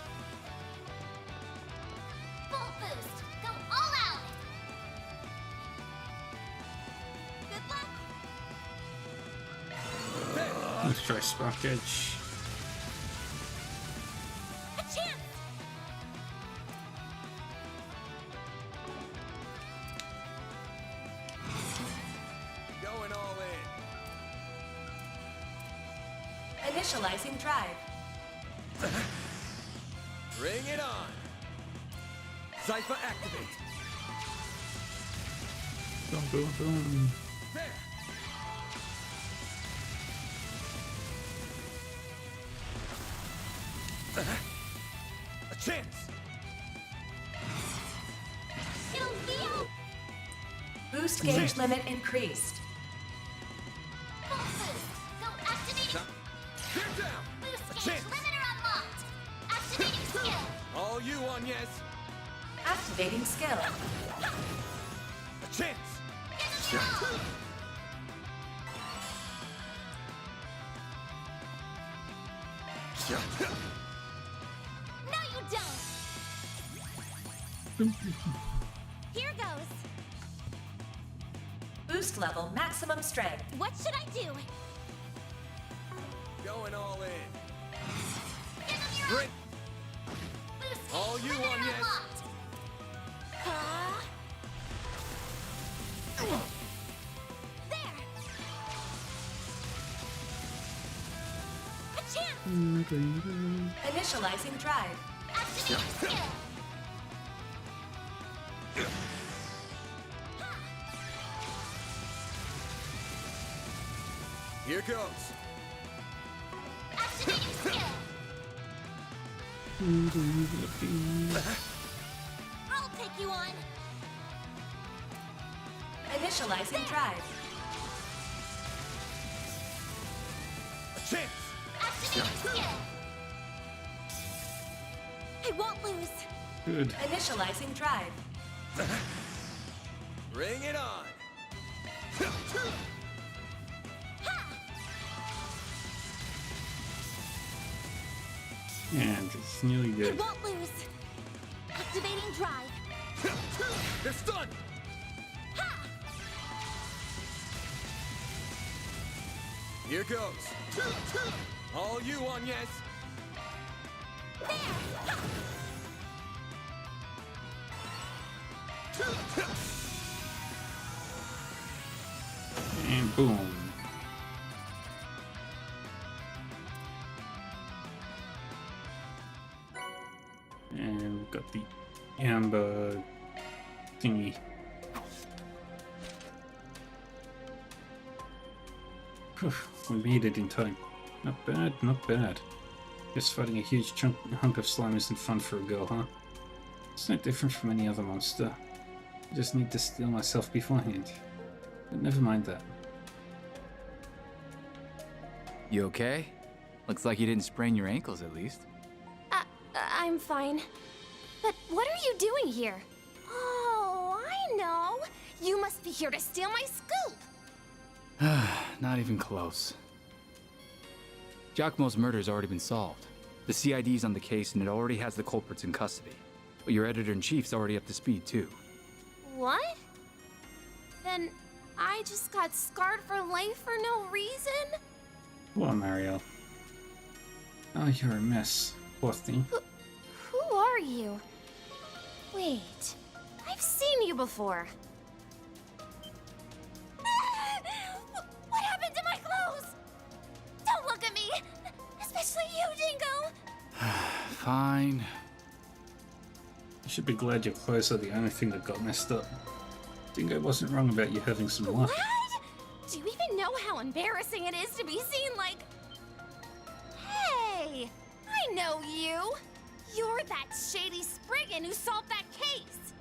Full boost. Go all out. Good luck. Let's try Spark Edge. A chance. Going all in. Initializing drive. Bring it on. Zypher activate. Boom, boom, boom. There. A chance. It'll heal. Boost gauge limit increased. Full boost. Go activate. Get down. Boost A gauge chance. limiter unlocked. Activating skill. All you on, yes. Activating skill. A chance. No, you don't. Here goes. Boost level maximum strength. What should I do? Going all in. Give him your Bring. boost. All you limiter on, yes. unlocked. There. A chance. Initializing drive. Activating skill. Here goes. Activating skill. I'll take you on. Initializing drive. A chance. Activating skill. I won't lose. Good. Initializing drive. Bring it on. And it's nearly I good. won't lose. Activating drive. They're stunned. Here goes. All you on, yes. And boom. And we've got the amber thingy. We made it in time. Not bad, not bad. Guess fighting a huge hunk of slime isn't fun for a girl, huh? It's no different from any other monster. I just need to steel myself beforehand. But never mind that. You okay? Looks like you didn't sprain your ankles, at least. I'm fine. But what are you doing here? Oh, I know. You must be here to steal my scoop. Not even close. Giacomo's murder's already been solved. The CID's on the case and it already has the culprits in custody. But your editor-in-chief's already up to speed, too. What? Then I just got scarred for life for no reason? Well, Marielle. Oh, you're a mess. Poor thing. Who are you? Wait, I've seen you before. What happened to my clothes? Don't look at me! Especially you, Dingo! Fine. You should be glad your clothes are the only thing that got messed up. Dingo wasn't wrong about you having some luck. What? Do you even know how embarrassing it is to be seen like... Hey! I know you! You're that shady Spriggan who solved that case!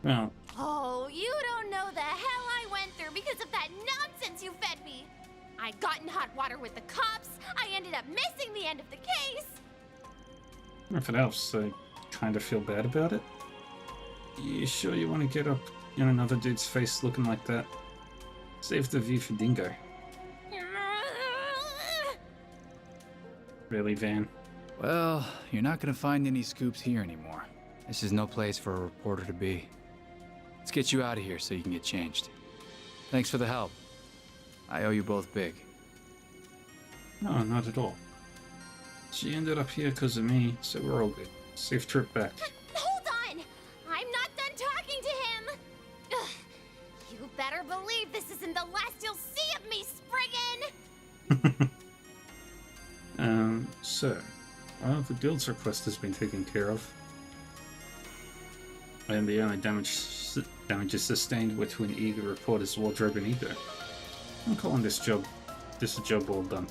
Well, Oh, you don't know the hell I went through because of that nonsense you fed me! I got in hot water with the cops, I ended up missing the end of the case! if it helps, I kind of feel bad about it. You sure you want to get up in another dude's face looking like that? Save the view for Dingo. Really, Van? Well, you're not gonna find any scoops here anymore. This is no place for a reporter to be. Let's get you out of here so you can get changed. Thanks for the help. I owe you both big. No, not at all. She ended up here because of me, so we're all good. Safe trip back. Hold on! I'm not done talking to him! Ugh. You better believe this isn't the last you'll see of me, Spriggan! So, well, the guild's request has been taken care of. And the only damages sustained were to an eager reporter's wardrobe and ego. I'm calling this a job well done.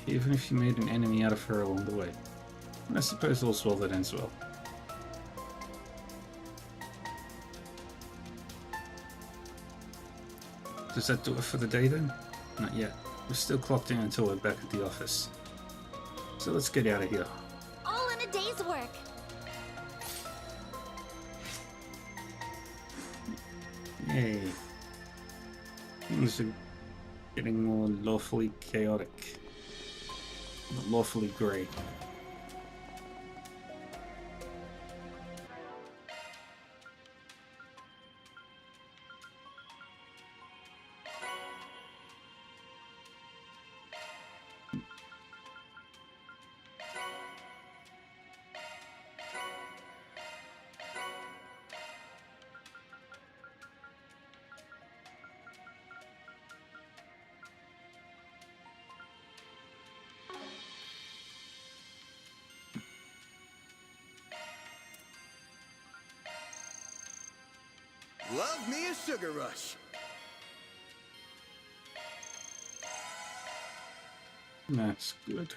Even if you made an enemy out of her along the way. I suppose all's well that ends well. Does that do it for the day then? Not yet. We're still clocked in until we're back at the office. So let's get out of here. All in a day's work! Yay. Things are getting more lawfully chaotic. Lawfully grey. Love me a sugar rush. That's good.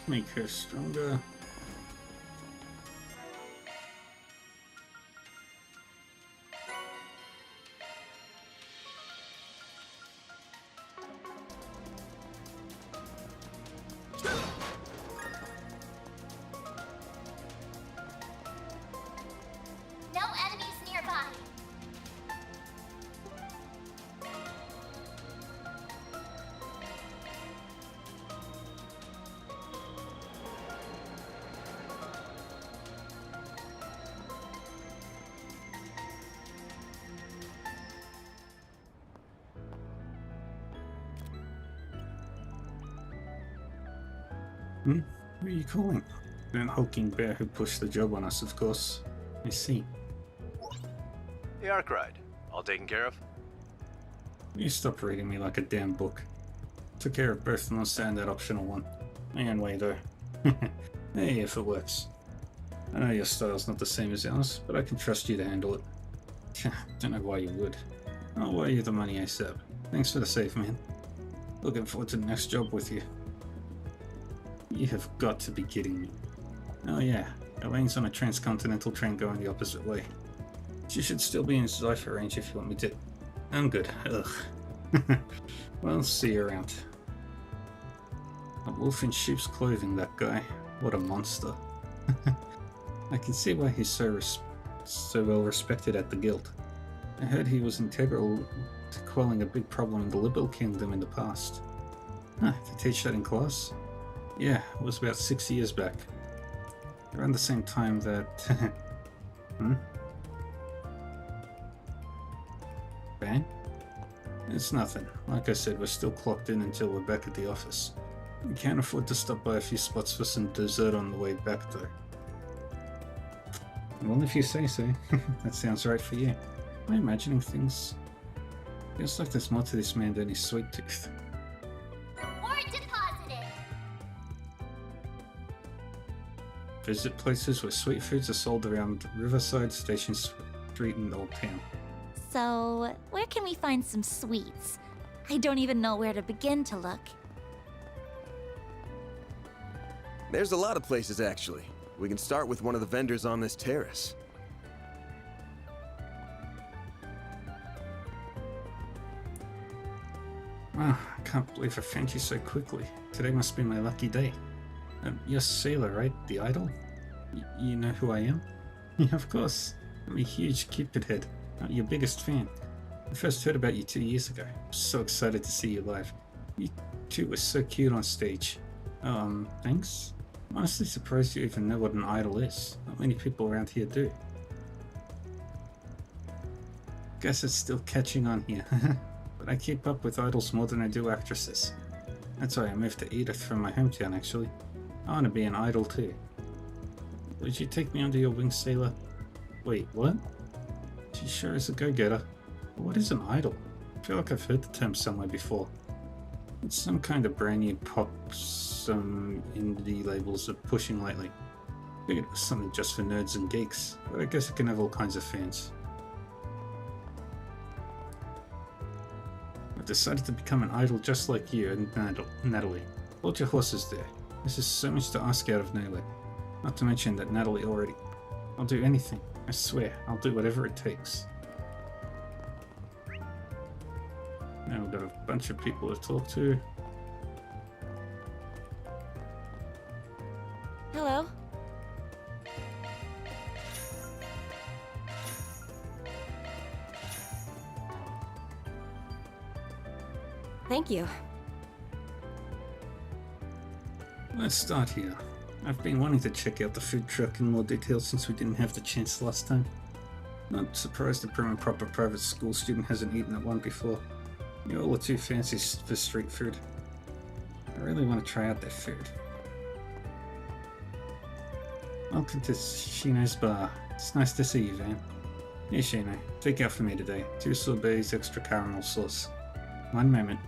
Make her stronger. No enemies nearby! Hmm? Who are you calling? That hulking bear who pushed the job on us, of course. I see. The Ark ride. All taken care of? You stop reading me like a damn book. Took care of both Nostra and that optional one. And way though. Hey, if it works. I know your style's not the same as ours, but I can trust you to handle it. Don't know why you would. I'll wire you the money ASAP. Thanks for the save, man. Looking forward to the next job with you. You have got to be kidding me. Oh yeah, Elaine's on a transcontinental train going the opposite way. She should still be in Cypher range if you want me to. I'm good. Ugh. Well, see you around. A wolf in sheep's clothing, that guy. What a monster. I can see why he's so well respected at the guild. I heard he was integral to quelling a big problem in the Liberal Kingdom in the past. Huh, they teach that in class? Yeah, it was about 6 years back. Around the same time that... Van? It's nothing. Like I said, we're still clocked in until we're back at the office. We can't afford to stop by a few spots for some dessert on the way back though. Well, if you say so. That sounds right for you. Am I imagining things? Feels like there's more to this man than his sweet tooth. Reward deposited. Visit places where sweet foods are sold around Riverside Station Street in Old Town. So, where can we find some sweets? I don't even know where to begin to look. There's a lot of places, actually. We can start with one of the vendors on this terrace. Wow, I can't believe I found you so quickly. Today must be my lucky day. You're Sailor, right? The idol? You know who I am? Yeah, of course. I'm a huge Cupid head. Your biggest fan. I first heard about you 2 years ago. I'm so excited to see you live. You two were so cute on stage. Thanks? I'm honestly surprised you even know what an idol is. Not many people around here do. Guess it's still catching on here. But I keep up with idols more than I do actresses. That's why I moved to Edith from my hometown, actually. I want to be an idol too. Would you take me under your wing, Sailor? Wait, what? She sure is a go-getter. What is an idol? I feel like I've heard the term somewhere before. It's some kind of brand new pop some indie labels are pushing lately. I figured it was something just for nerds and geeks, but I guess it can have all kinds of fans. I've decided to become an idol just like you and Natalie. Hold your horses there. This is so much to ask out of Natalie. Not to mention that Natalie already... I'll do anything. I swear, I'll do whatever it takes. Now we've got a bunch of people to talk to. Hello? Thank you. Let's start here. I've been wanting to check out the food truck in more detail since we didn't have the chance last time. Not surprised a prim and proper private school student hasn't eaten at one before. You all are too fancy for street food. I really want to try out their food. Welcome to Shino's bar. It's nice to see you, Van. Here, Shino. Take out for me today. 2 sorbets, extra caramel sauce. One moment.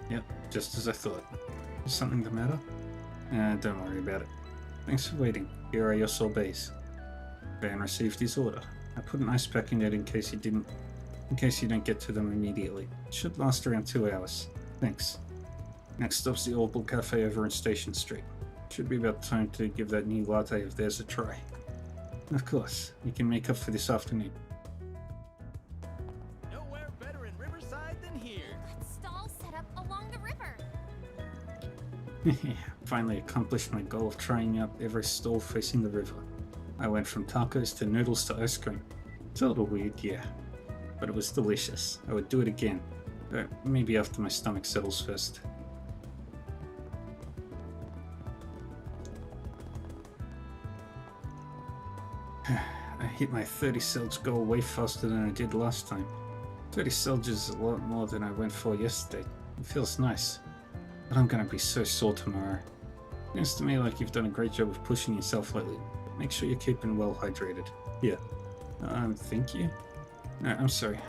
Yep, just as I thought. Is something the matter? Don't worry about it. Thanks for waiting. Here are your sorbets. Van received his order. I put an ice pack in it in case you don't get to them immediately. It should last around 2 hours. Thanks. Next stop's the Orbital Cafe over in Station Street. Should be about time to give that new latte of theirs a try. Of course, you can make up for this afternoon. Nowhere better in Riverside than here. Let's stall set up along the river. Finally accomplished my goal of trying out every stall facing the river. I went from tacos to noodles to ice cream. It's a little weird, yeah. But it was delicious. I would do it again. Maybe after my stomach settles first. I hit my 30 Selge goal way faster than I did last time. 30 Selge is a lot more than I went for yesterday. It feels nice. But I'm gonna be so sore tomorrow. Seems to me like you've done a great job of pushing yourself lately. Make sure you're keeping well hydrated. Yeah. Thank you? No, I'm sorry.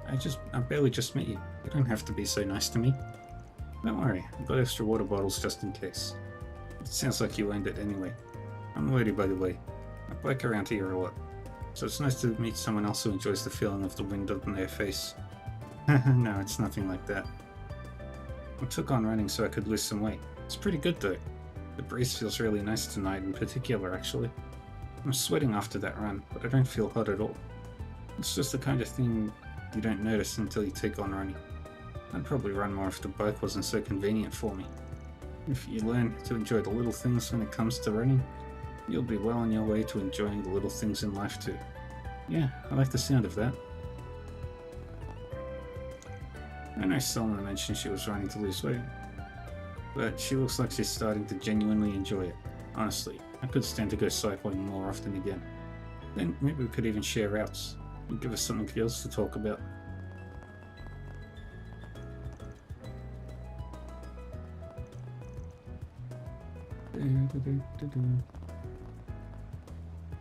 I barely just met you. You don't have to be so nice to me. Don't worry, I've got extra water bottles just in case. It sounds like you earned it anyway. I'm Lady, by the way. I bike around here a lot, so it's nice to meet someone else who enjoys the feeling of the wind on their face. No, it's nothing like that. I took on running so I could lose some weight. It's pretty good though. The breeze feels really nice tonight in particular, actually. I'm sweating after that run, but I don't feel hot at all. It's just the kind of thing you don't notice until you take on running. I'd probably run more if the bike wasn't so convenient for me. If you learn to enjoy the little things when it comes to running, you'll be well on your way to enjoying the little things in life too. Yeah, I like the sound of that. I know Selma mentioned she was running to lose weight, but she looks like she's starting to genuinely enjoy it. Honestly, I could stand to go cycling more often again. Then maybe we could even share routes and give us something else to talk about.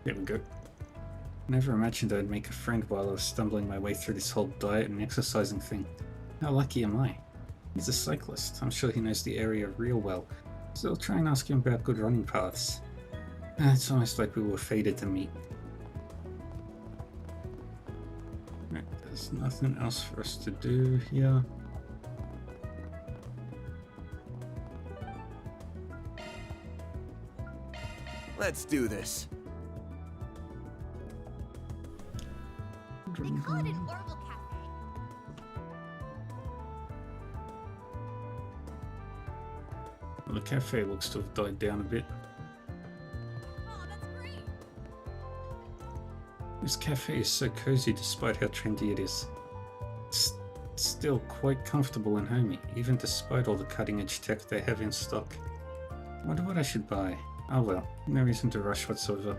There we go. Never imagined I'd make a friend while I was stumbling my way through this whole diet and exercising thing. How lucky am I? He's a cyclist. I'm sure he knows the area real well, so I'll try and ask him about good running paths. It's almost like we were fated to meet. Right, there's nothing else for us to do here. Let's do this. They call it an Orville Cafe. Well, the cafe looks to have died down a bit. Oh, that's great. This cafe is so cozy despite how trendy it is. It's still quite comfortable and homey, even despite all the cutting-edge tech they have in stock. Wonder what I should buy. Oh well, no reason to rush whatsoever.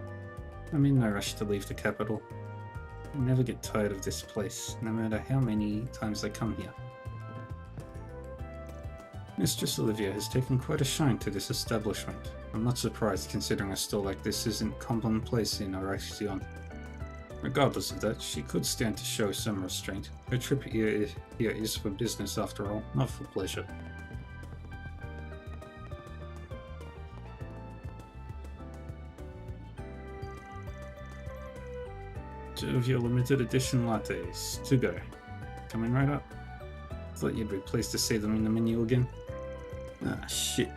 I'm in no rush to leave the capital. I never get tired of this place, no matter how many times I come here. Mistress Olivia has taken quite a shine to this establishment. I'm not surprised considering a store like this isn't commonplace in Araxion. Regardless of that, she could stand to show some restraint. Her trip here is for business after all, not for pleasure. Two of your limited edition lattes to go. Coming right up. Thought you'd be pleased to see them in the menu again. Ah, shit.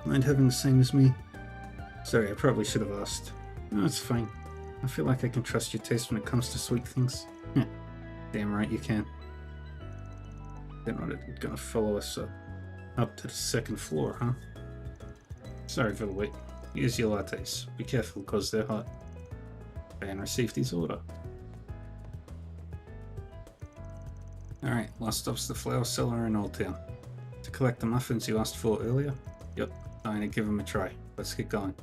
Mind having the same as me? Sorry, I probably should have asked. No, it's fine. I feel like I can trust your taste when it comes to sweet things. Damn right you can. They're not gonna follow us up to the second floor, huh? Sorry for the wait. Here's your lattes. Be careful, because they're hot. And received his order. Alright, last stop's the flower cellar in Old Town. To collect the muffins you asked for earlier? Yep, time to give them a try. Let's get going.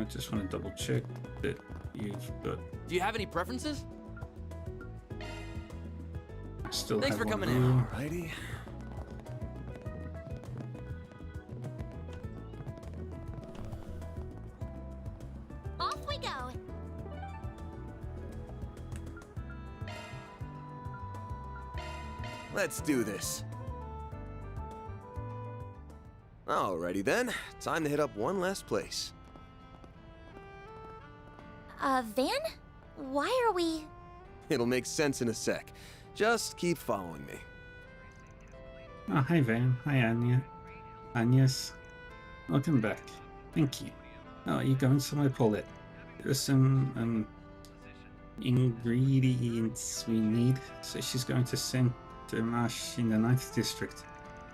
Just want to double check that you've got... Do you have any preferences? I still Thanks have for one coming in. Alrighty. Off we go. Let's do this. Alrighty then, time to hit up one last place. Van? Why are we... It'll make sense in a sec. Just keep following me. Oh, hi Van. Hi Anya. Agnes. Welcome back. Thank you. Oh, are you going somewhere, Paulette? There's some, ingredients we need. So she's going to send to Marsh in the 9th district.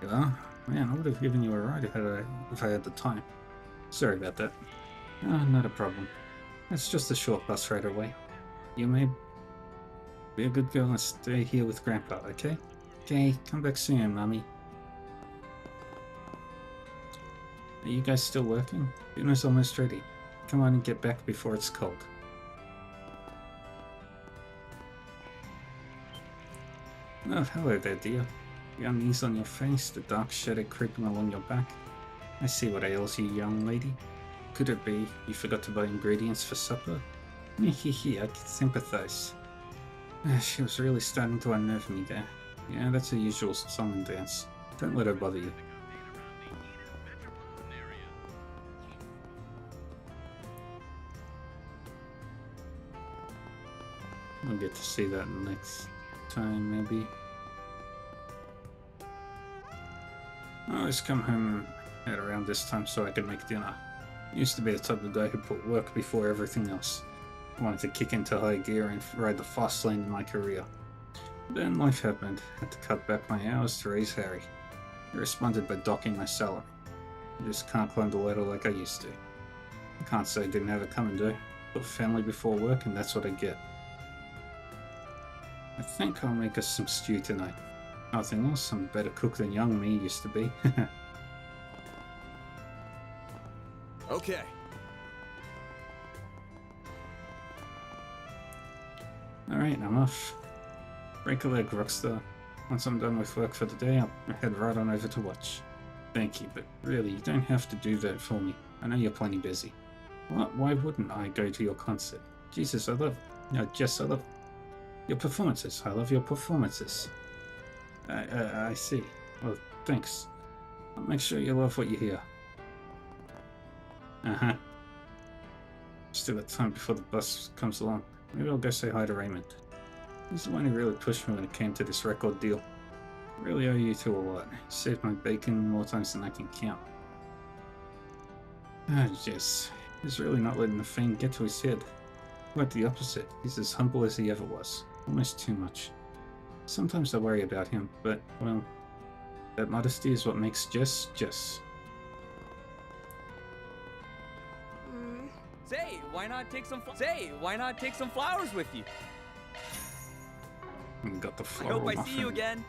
Yeah? Man, I would have given you a ride if I had the time. Sorry about that. Oh, not a problem. It's just a short bus ride away. You may be a good girl and stay here with Grandpa, okay? Okay, come back soon, Mummy. Are you guys still working? Dinner's almost ready. Come on and get back before it's cold. Oh, hello there, dear. The unease on your face, the dark shadow creeping along your back. I see what ails you, young lady. Could it be you forgot to buy ingredients for supper? Hehe, I can sympathize. She was really starting to unnerve me there. Yeah, that's a usual song and dance. Don't let her bother you. We'll get to see that next time, maybe. I always come home at around this time so I could make dinner. I used to be the type of guy who put work before everything else. I wanted to kick into high gear and ride the fast lane in my career. Then life happened. I had to cut back my hours to raise Harry. I responded by docking my salary. I just can't climb the ladder like I used to. I can't say I didn't have it coming, though. Put family before work, and that's what I get. I think I'll make us some stew tonight. Nothing else, I'm a better cook than young me used to be. Okay. Alright, I'm off. Break a leg, Rockstar. Once I'm done with work for the day, I'll head right on over to watch. Thank you, but really, you don't have to do that for me. I know you're plenty busy. Why wouldn't I go to your concert? Jesus, I love... No, Jess, I love... your performances. I love your performances. I see. Well, thanks. I'll make sure you love what you hear. Uh-huh. Still got time before the bus comes along. Maybe I'll go say hi to Raymond. He's the one who really pushed me when it came to this record deal. I really owe you two a lot. You saved my bacon more times than I can count. Ah, Jess. He's really not letting the fame get to his head. Quite the opposite. He's as humble as he ever was. Almost too much. Sometimes I worry about him, but, well, that modesty is what makes Jess, Jess. Say, why not take some flowers with you? And got the I floral hope I muffin. see you again.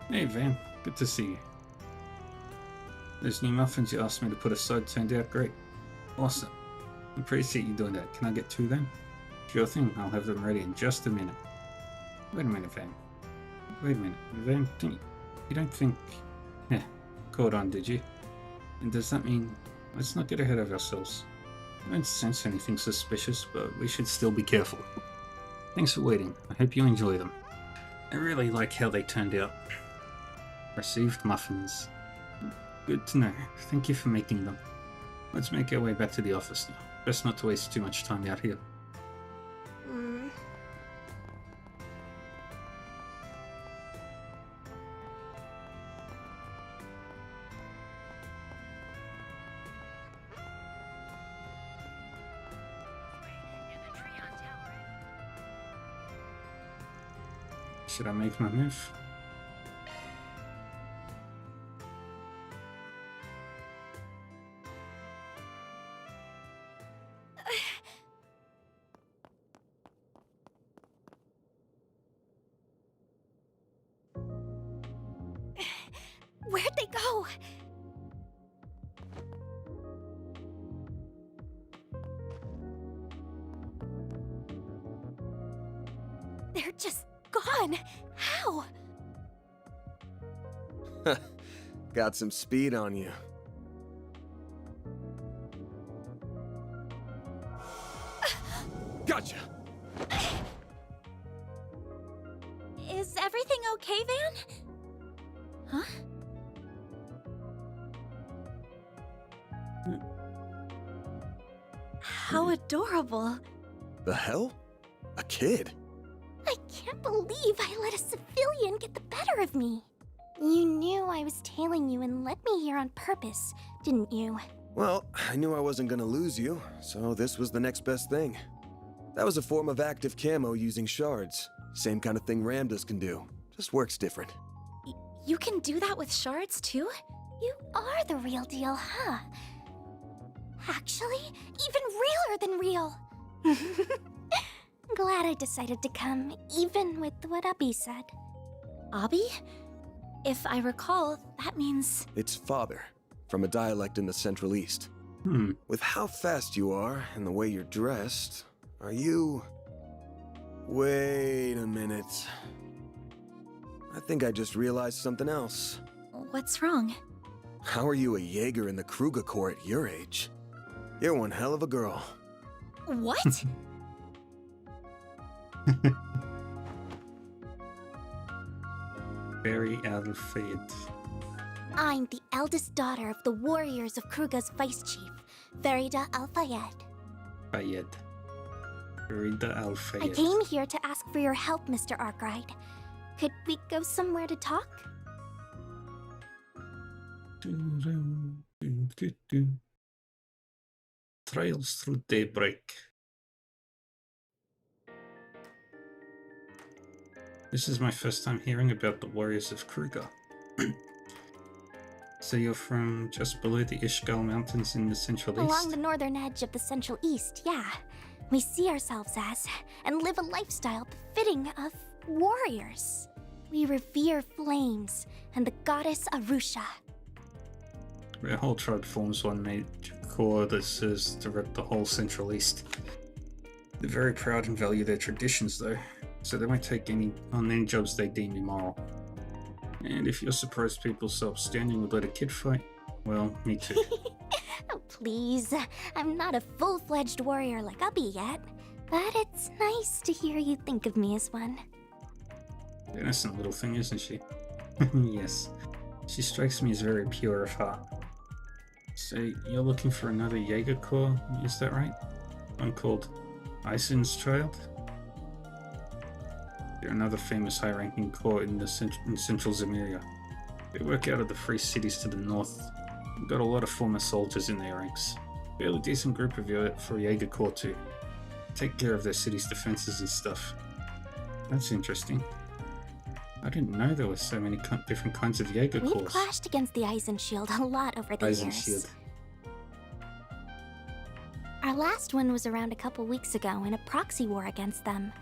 Hey Van, good to see you. Those new muffins you asked me to put aside turned out great. Awesome. I appreciate you doing that. Can I get two then? Sure thing, I'll have them ready in just a minute. Wait a minute, Van. Wait a minute. Van, you don't think... caught on, did you? And does that mean... Let's not get ahead of ourselves. I don't sense anything suspicious, but we should still be careful. Thanks for waiting. I hope you enjoy them. I really like how they turned out. Received muffins. Good to know. Thank you for making them. Let's make our way back to the office now. Best not to waste too much time out here. Should I make my move? Where'd they go? They're just gone. How? Got some speed on you. Gotcha! Is everything okay, Van? Huh? How adorable. The hell? A kid? I can't believe I let a civilian get the better of me. You knew I was tailing you and led me here on purpose, didn't you? Well, I knew I wasn't gonna lose you, so this was the next best thing. That was a form of active camo using shards. Same kind of thing Ramdas can do. Just works different. You can do that with shards, too? You are the real deal, huh? Actually, even realer than real. Glad I decided to come, even with what Abby said. Abby? If I recall, that means... It's father, from a dialect in the Central East. Hmm. With how fast you are and the way you're dressed, are you... Wait a minute. I think I just realized something else. What's wrong? How are you a Jaeger in the Kruger Corps at your age? You're one hell of a girl. What? Very Alfayed. I'm the eldest daughter of the warriors of Kruga's vice chief, Farida Al-Fayed. Fayed. Farida Al-Fayed. I came here to ask for your help, Mr. Arkwright. Could we go somewhere to talk? Trails through Daybreak. This is my first time hearing about the warriors of Kruga. So you're from just below the Ishgal Mountains in the Central East? Along the northern edge of the Central East, yeah. We see ourselves as, and live a lifestyle befitting of, warriors. We revere flames and the goddess Arusha. Our whole tribe forms one major core that serves to rep the whole Central East. They're very proud and value their traditions, though, so they won't take on any jobs they deem immoral. And if you're surprised people so upstanding would let a kid fight, well, me too. Oh, please. I'm not a full-fledged warrior like Ubby yet, but it's nice to hear you think of me as one. Innocent little thing, isn't she? Yes. She strikes me as very pure of heart. So, you're looking for another Jaeger Corps, is that right? One called Eisen's Child? They're another famous high-ranking corps in central Zemuria. They work out of the free cities to the north. We've got a lot of former soldiers in their ranks. Fairly decent group of you for Jaeger Corps too. Take care of their city's defenses and stuff. That's interesting. I didn't know there were so many different kinds of Jaeger Corps. We've clashed against the Eisenshield a lot over the years. Our last one was around a couple weeks ago in a proxy war against them.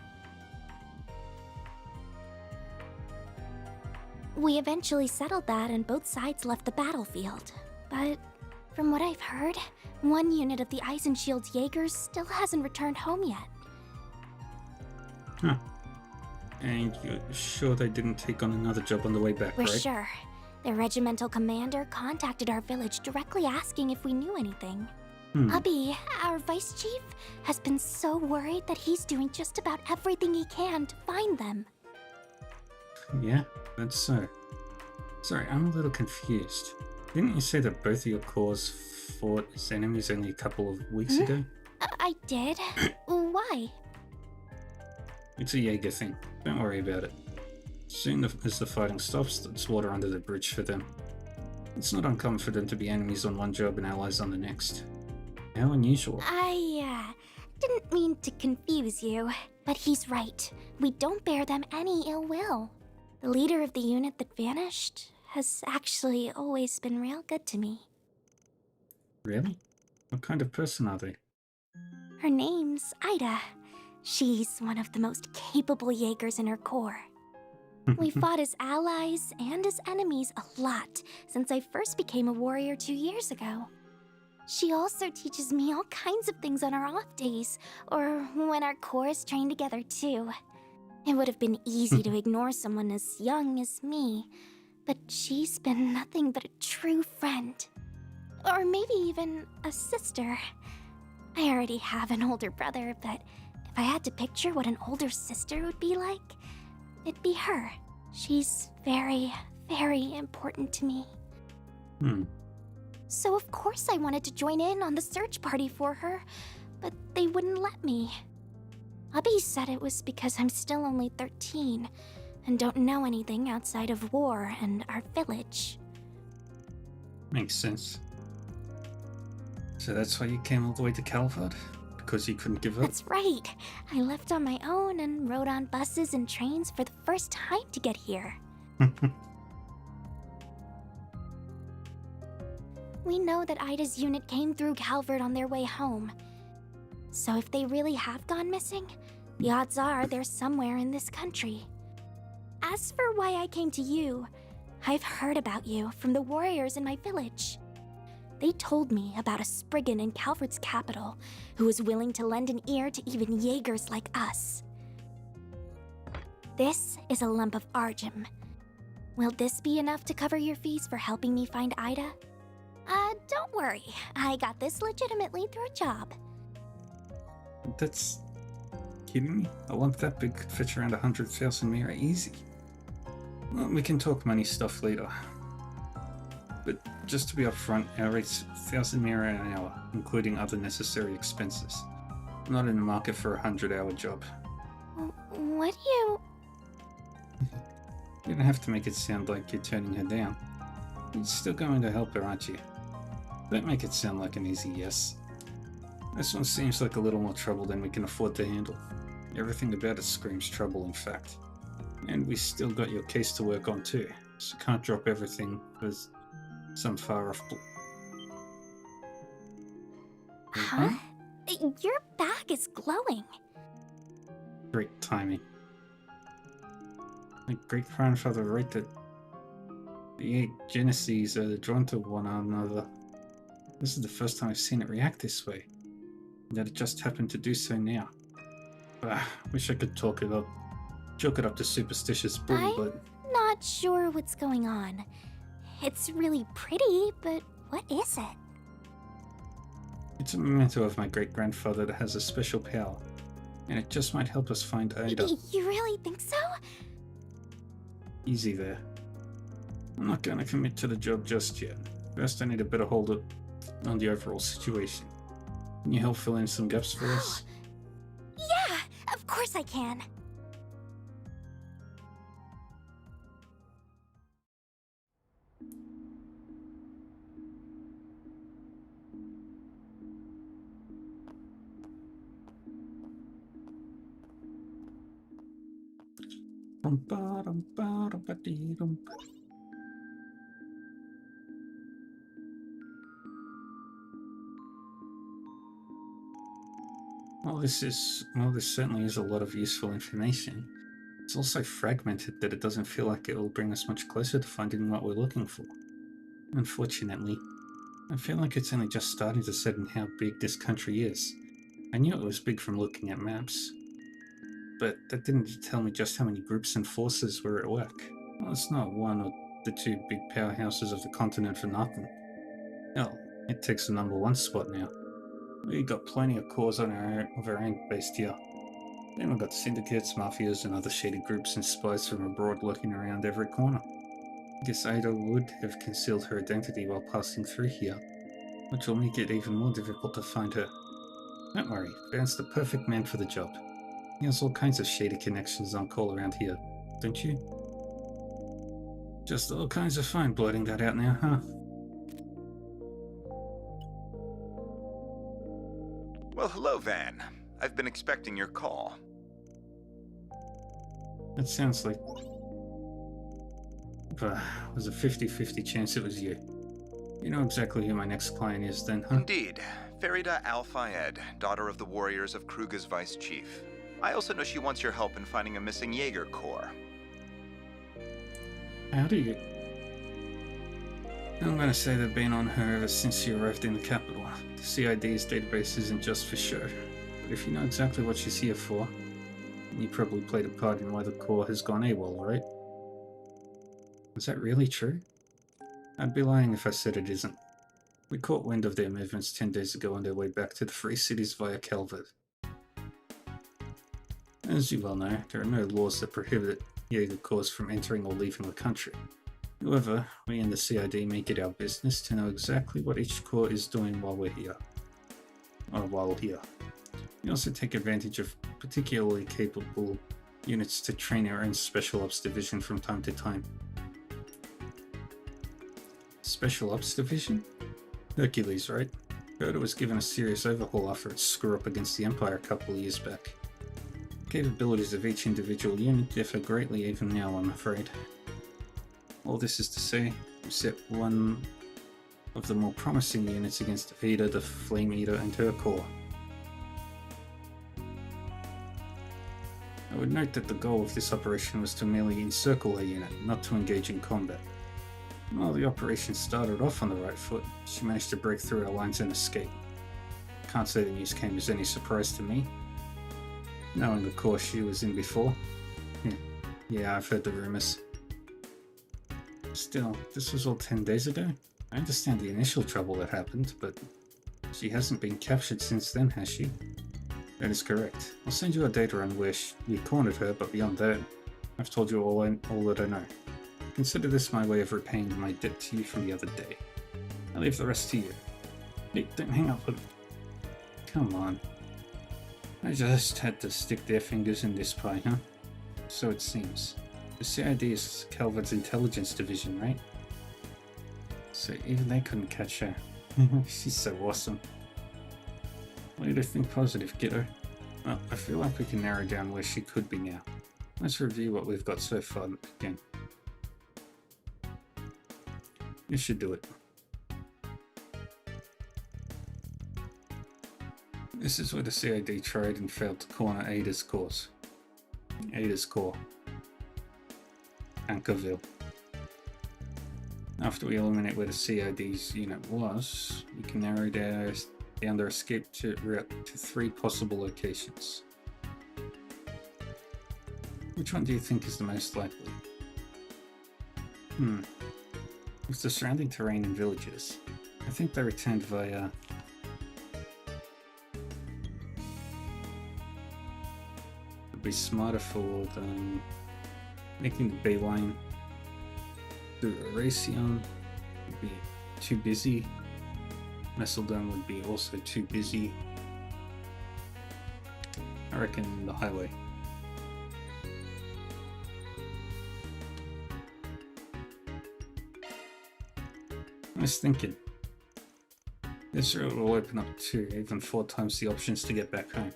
We eventually settled that and both sides left the battlefield. But from what I've heard, one unit of the Eisenshield's Jaegers still hasn't returned home yet. Huh. And you're sure they didn't take on another job on the way back, We're right? sure. Their regimental commander contacted our village directly asking if we knew anything. Ubby, our vice chief, has been so worried that he's doing just about everything he can to find them. Yeah, that's so. Sorry, I'm a little confused. Didn't you say that both of your corps fought as enemies only a couple of weeks ago? I did. Why? It's a Jaeger thing. Don't worry about it. Soon as the fighting stops, it's water under the bridge for them. It's not uncommon for them to be enemies on one job and allies on the next. How unusual. I didn't mean to confuse you, but he's right. We don't bear them any ill will. The leader of the unit that vanished has actually always been real good to me. Really? What kind of person are they? Her name's Ida. She's one of the most capable Jaegers in her corps. We fought as allies and as enemies a lot since I first became a warrior 2 years ago. She also teaches me all kinds of things on our off days, or when our corps is trained together too. It would have been easy to ignore someone as young as me, but she's been nothing but a true friend. Or maybe even a sister. I already have an older brother, but if I had to picture what an older sister would be like, it'd be her. She's very, very important to me. So of course I wanted to join in on the search party for her, but they wouldn't let me. Ubby said it was because I'm still only 13 and don't know anything outside of war and our village. Makes sense. So that's why you came all the way to Calvard? Because you couldn't give up? That's right. I left on my own and rode on buses and trains for the first time to get here. We know that Ida's unit came through Calvard on their way home. So if they really have gone missing, the odds are they're somewhere in this country. As for why I came to you, I've heard about you from the warriors in my village. They told me about a Spriggan in Calvard's capital who was willing to lend an ear to even Jaegers like us. This is a lump of Argem. Will this be enough to cover your fees for helping me find Ida? Don't worry. I got this legitimately through a job. That's... kidding me? A lump that big could fetch around 100,000 Mira easy. Well, we can talk money stuff later. But just to be upfront, our rate's 1,000 mira an hour, including other necessary expenses. I'm not in the market for a 100-hour job. What do you... You don't have to make it sound like you're turning her down. You're still going to help her, aren't you? Don't make it sound like an easy yes. This one seems like a little more trouble than we can afford to handle. Everything about it screams trouble, in fact. And we still got your case to work on too, so can't drop everything for some far-off... Huh? Your back is glowing. Great timing. My great-grandfather wrote that the 8 Genesees are drawn to one another. This is the first time I've seen it react this way. And that it just happened to do so now. Wish I could chalk it up to superstitious bull, but... Not sure what's going on. It's really pretty, but what is it? It's a memento of my great-grandfather that has a special power. And it just might help us find Ada. You really think so? Easy there. I'm not going to commit to the job just yet. First I need a better hold on the overall situation. Can you help fill in some gaps for us? Yeah, of course I can. Well, this certainly is a lot of useful information. It's also fragmented that it doesn't feel like it will bring us much closer to finding what we're looking for. Unfortunately, I feel like it's only just starting to set in how big this country is. I knew it was big from looking at maps, but that didn't tell me just how many groups and forces were at work. Well, it's not one or the two big powerhouses of the continent for nothing. Hell, it takes the #1 spot now. We got plenty of cores of our own based here. Then we've got syndicates, mafias, and other shady groups and spies from abroad lurking around every corner. I guess Ada would have concealed her identity while passing through here, which will make it even more difficult to find her. Don't worry, Van's the perfect man for the job. He has all kinds of shady connections on call around here, don't you? Just all kinds of fun blurting that out now, huh? Well, hello, Van. I've been expecting your call. It sounds like... there's a 50-50 chance it was you. You know exactly who my next client is then, huh? Indeed. Farida Al-Fayed, daughter of the warriors of Kruga's vice chief. I also know she wants your help in finding a missing Jaeger Corps. How do you... I'm gonna say they've been on her ever since she arrived in the capital. The CID's database isn't just for show. But if you know exactly what she's here for, then you probably played a part in why the Corps has gone AWOL, right? Is that really true? I'd be lying if I said it isn't. We caught wind of their movements 10 days ago on their way back to the Free Cities via Calvert. As you well know, there are no laws that prohibit Jaeger Corps from entering or leaving the country. However, we in the CID make it our business to know exactly what each Corps is doing while we're here. Or while here. We also take advantage of particularly capable units to train our own Special Ops Division from time to time. Special Ops Division? Hercules, right? Heard it was given a serious overhaul after its screw-up against the Empire a couple of years back. Capabilities of each individual unit differ greatly even now, I'm afraid. All this is to say, we set one of the more promising units against Ada the Flame Eater and her Corps. I would note that the goal of this operation was to merely encircle her unit, not to engage in combat. While the operation started off on the right foot, she managed to break through our lines and escape. Can't say the news came as any surprise to me, knowing the course she was in before. Yeah, I've heard the rumors. Still, this was all 10 days ago? I understand the initial trouble that happened, but she hasn't been captured since then, has she? That is correct. I'll send you our data on where we cornered her, but beyond that, I've told you all that I know. consider this my way of repaying my debt to you from the other day. I leave the rest to you. Hey, don't hang up on me. Come on. I just had to stick their fingers in this pie, huh? So it seems. The CID is Calvert's intelligence division, right? So even they couldn't catch her. She's so awesome. Why do you think positive, kiddo? Well, I feel like we can narrow down where she could be now. Let's review what we've got so far again. You should do it. This is where the CID tried and failed to corner Ada's cause. Ada's core. Anchorville. After we eliminate where the CID's unit was, we can narrow down their escape route to 3 possible locations. Which one do you think is the most likely? With the surrounding terrain and villages, I think they returned via... It'd be smarter for them making the Bayline through Erasion would be too busy. Messeldom would be also too busy. I reckon the highway. I was thinking, this route will open up 2, even 4 times the options to get back home.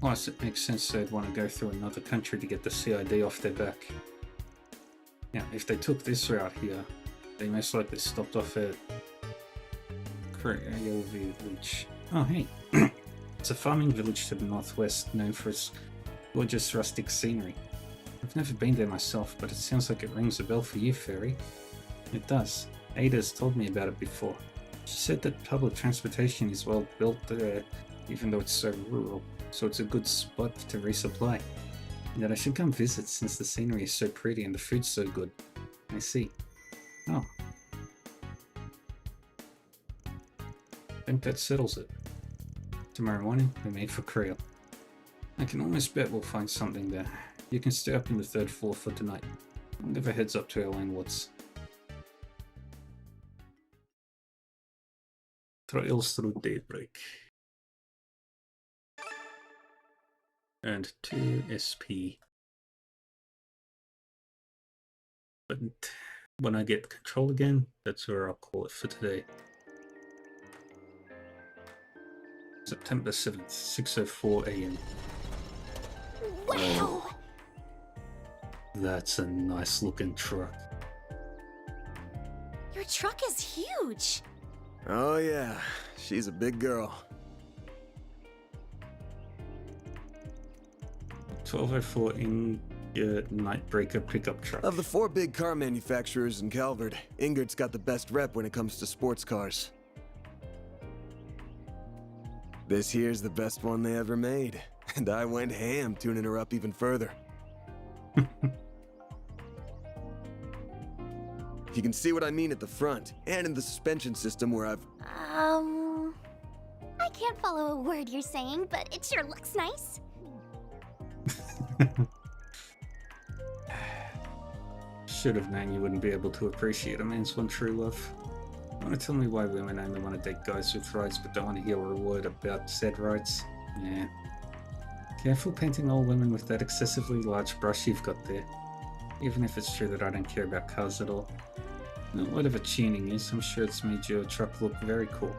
Plus, it makes sense they'd want to go through another country to get the CID off their back. Now, if they took this route here, they most likely stopped off at Krayovi Village. Oh, hey. It's a farming village to the northwest, known for its gorgeous rustic scenery. I've never been there myself, but it sounds like it rings a bell for you, Fairy. It does. Ada's told me about it before. She said that public transportation is well built there, even though it's so rural, so it's a good spot to resupply. And that I should come visit since the scenery is so pretty and the food's so good. I see. Oh. I think that settles it. Tomorrow morning, we meet for Creel. I can almost bet we'll find something there. You can stay up in the 3rd floor for tonight. I'll give a heads up to Elaine Watts. Trials through Daybreak. And 2 SP. But when I get control again, that's where I'll call it for today. September 7th, 6:04 AM. Wow! That's a nice looking truck. Your truck is huge. Oh yeah, she's a big girl. 1204 Nightbreaker pickup truck. Of the 4 big car manufacturers in Calvert, Ingrid's got the best rep when it comes to sports cars. This here's the best one they ever made, and I went ham tuning her up even further. You can see what I mean at the front, and in the suspension system where I've... I can't follow a word you're saying, but it sure looks nice. Should have known you wouldn't be able to appreciate a man's one true love. Want to tell me why women only want to date guys with rights but don't want to hear a word about said rights? Yeah. Careful painting all women with that excessively large brush you've got there. Even if it's true that I don't care about cars at all. Well, whatever tuning is, I'm sure it's made your truck look very cool.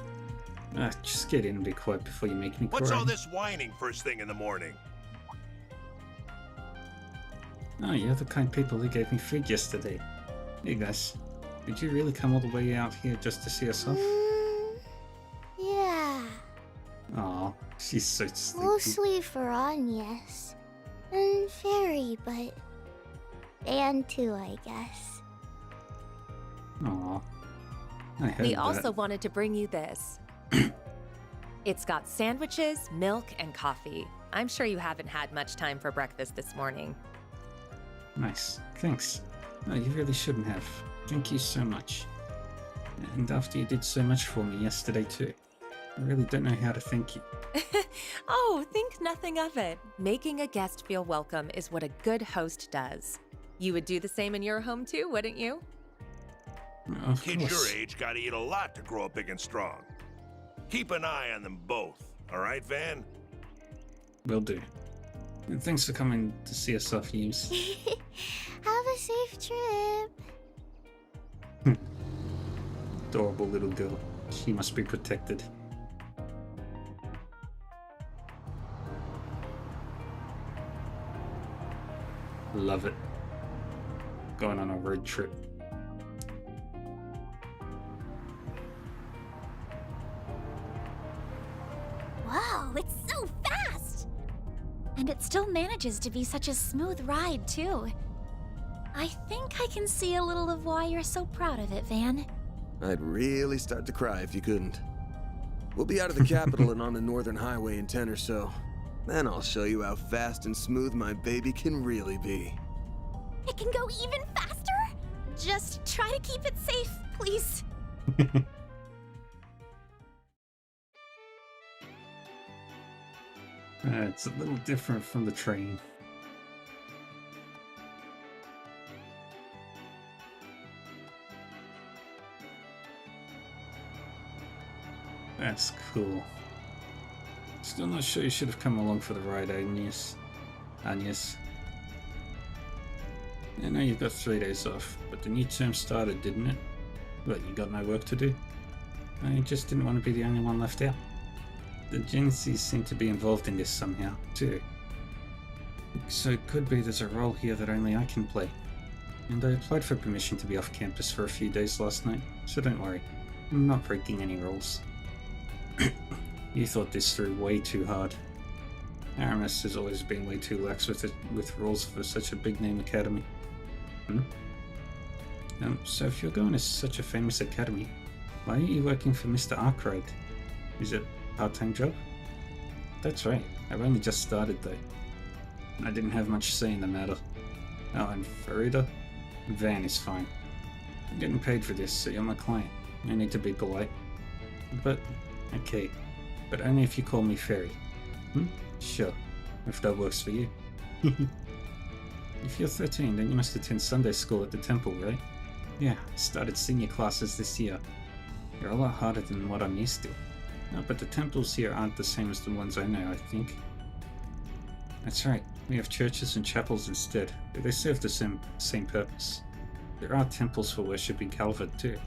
Just get in and be quiet before you make me cry. What's all this whining first thing in the morning? Oh, you're the kind people who gave me food yesterday. Hey guys, did you really come all the way out here just to see us off? Yeah. Aw, she's so sleepy. Mostly for Agnes. And Fairy, but... and too, I guess. Aw. I heard We that. also wanted to bring you this. It's got sandwiches, milk, and coffee. I'm sure you haven't had much time for breakfast this morning. Nice, thanks. No, you really shouldn't have. Thank you so much. And after you did so much for me yesterday too. I really don't know how to thank you. Oh, think nothing of it. Making a guest feel welcome is what a good host does. You would do the same in your home too, wouldn't you? Of Kids course. your age gotta eat a lot to grow up big and strong. Keep an eye on them both, alright, Van? Will do. And thanks for coming to see us off, Hughes. Have a safe trip. Adorable little girl. She must be protected. Love it. Going on a road trip. Whoa, it's so fast! And it still manages to be such a smooth ride, too. I think I can see a little of why you're so proud of it, Van. I'd really start to cry if you couldn't. We'll be out of the capital and on the northern highway in 10 or so. Then I'll show you how fast and smooth my baby can really be. It can go even faster? Just try to keep it safe, please. It's a little different from the train. That's cool. Still not sure you should have come along for the ride, Agnes. Agnes. I know you've got 3 days off, but the new term started, didn't it? What, you got no work to do? I just didn't want to be the only one left out. The Gensies seem to be involved in this somehow, too. So it could be there's a role here that only I can play. And I applied for permission to be off campus for a few days last night, so don't worry. I'm not breaking any rules. You thought this through way too hard. Aramis has always been way too lax with rules for such a big-name academy. So if you're going to such a famous academy, why aren't you working for Mr. Arkwright? Is it a part-time job? That's right, I've only just started though. I didn't have much say in the matter. Oh, and Farida? Van is fine. I'm getting paid for this, so you're my client. I need to be polite. But, okay. But only if you call me Fairy. Sure, if that works for you. If you're 13, then you must attend Sunday school at the temple, right? Yeah, I started senior classes this year. You're a lot harder than what I'm used to. No, but the temples here aren't the same as the ones I know, I think. That's right, we have churches and chapels instead, but they serve the same purpose. There are temples for worship in Calvert too.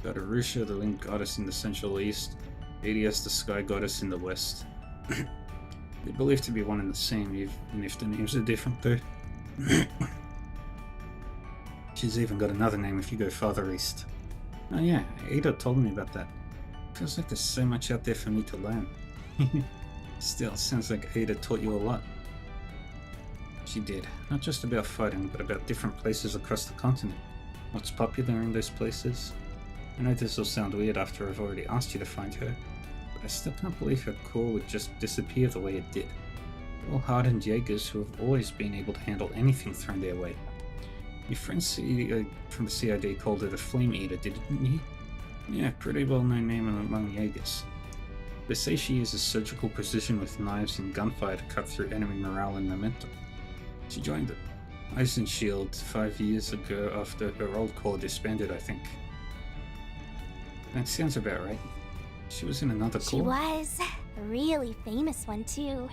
Got Arusha, the wind goddess in the central east, Hades, the sky goddess in the west. They're believed to be one and the same, even if the names are different though. She's even got another name if you go farther east. Oh yeah, Ada told me about that. Feels like there's so much out there for me to learn. Still, sounds like Ada taught you a lot. She did. Not just about fighting, but about different places across the continent. What's popular in those places. I know this will sound weird after I've already asked you to find her, but I still can't believe her corps would just disappear the way it did. They're all hardened Jaegers who have always been able to handle anything thrown their way. Your friend from the CID called her the Flame Eater, didn't he? Yeah, pretty well-known name among Jaegers. They say she uses surgical precision with knives and gunfire to cut through enemy morale and momentum. She joined the Eisenshield 5 years ago after her old corps disbanded, I think. That sounds about right. She was in another corps? She was. A really famous one, too.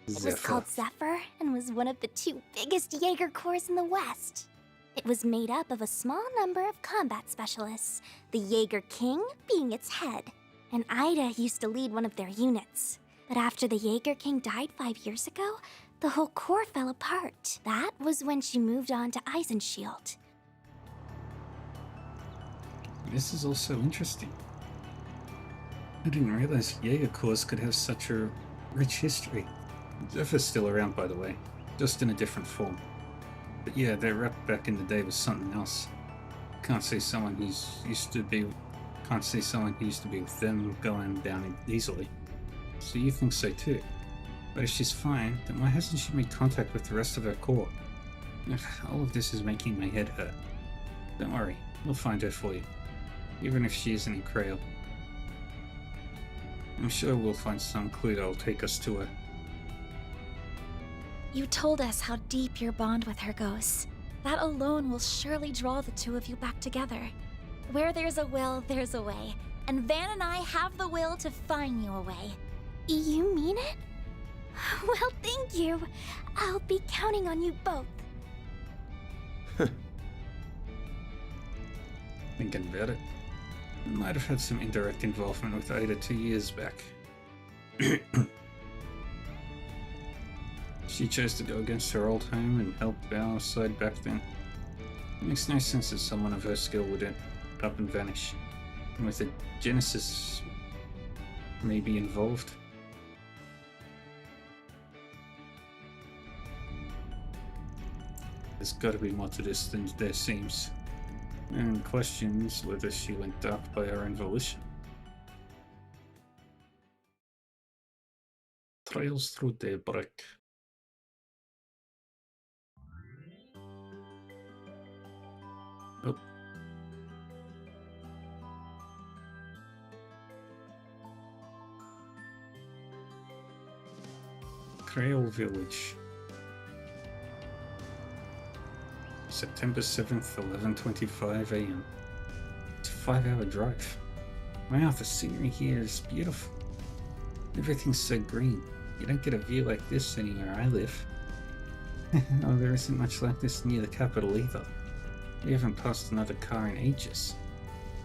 It was called Zephyr and was one of the 2 biggest Jaeger corps in the West. It was made up of a small number of combat specialists, the Jaeger King being its head. And Ida used to lead one of their units. But after the Jaeger King died 5 years ago, the whole corps fell apart. That was when she moved on to Eisenshield. This is also interesting. I didn't realize Jaeger corps could have such a rich history. Zephyr's still around, by the way, just in a different form. But yeah, their rep back in the day was something else. Can't see someone who used to be with them going down easily. So you think so too. But if she's fine, then why hasn't she made contact with the rest of her corps? All of this is making my head hurt. Don't worry, we'll find her for you. Even if she isn't in Krail. I'm sure we'll find some clue that'll take us to her. You told us how deep your bond with her goes. That alone will surely draw the two of you back together. Where there's a will, there's a way. And Van and I have the will to find you a way. You mean it? Well, thank you. I'll be counting on you both. Thinking about it, I might have had some indirect involvement with Ada 2 years back. She chose to go against her old home and help our side back then. It makes no sense that someone of her skill would end up and vanish. And with the Genesis maybe involved. There's got to be more to this than there seems. And questions whether she went dark by her own volition. Trails through Daybreak. Oh. Trail Village. September 7th, 11:25 AM. It's a 5-hour drive. Wow, the scenery here is beautiful. Everything's so green. You don't get a view like this anywhere I live. Oh, there isn't much like this near the capital either. We haven't passed another car in ages.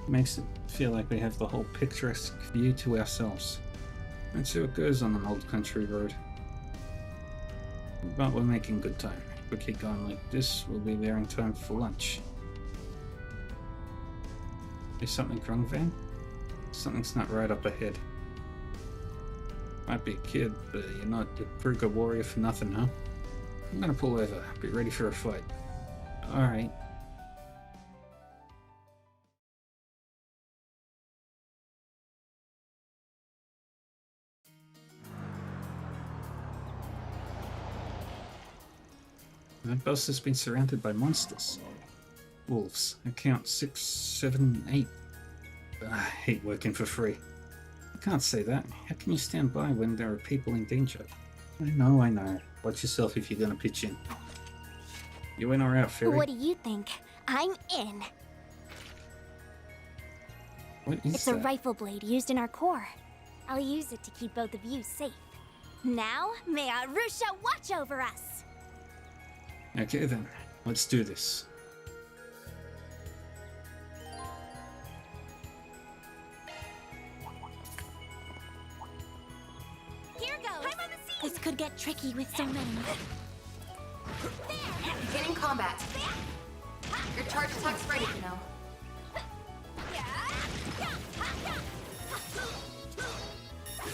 It makes it feel like we have the whole picturesque view to ourselves. That's how it goes on an old country road. But we're making good time. If we keep going like this, we'll be there in time for lunch. Is something wrong, Van? Something's not right up ahead. Might be a kid, but you're not a Kruger warrior for nothing, huh? I'm gonna pull over. Be ready for a fight. Alright. The bus has been surrounded by monsters. Wolves. I count 6, 7, 8. I hate working for free. You can't say that. How can you stand by when there are people in danger? I know. Watch yourself if you're gonna pitch in. You in or out, Fairy? What do you think? I'm in. What is It's that? a rifle blade used in our core. I'll use it to keep both of you safe. Now, may Arusha watch over us! Okay then, let's do this. Here goes! I'm on the scene! This could get tricky with so many. Beginning combat. Your charge attack's ready, you know.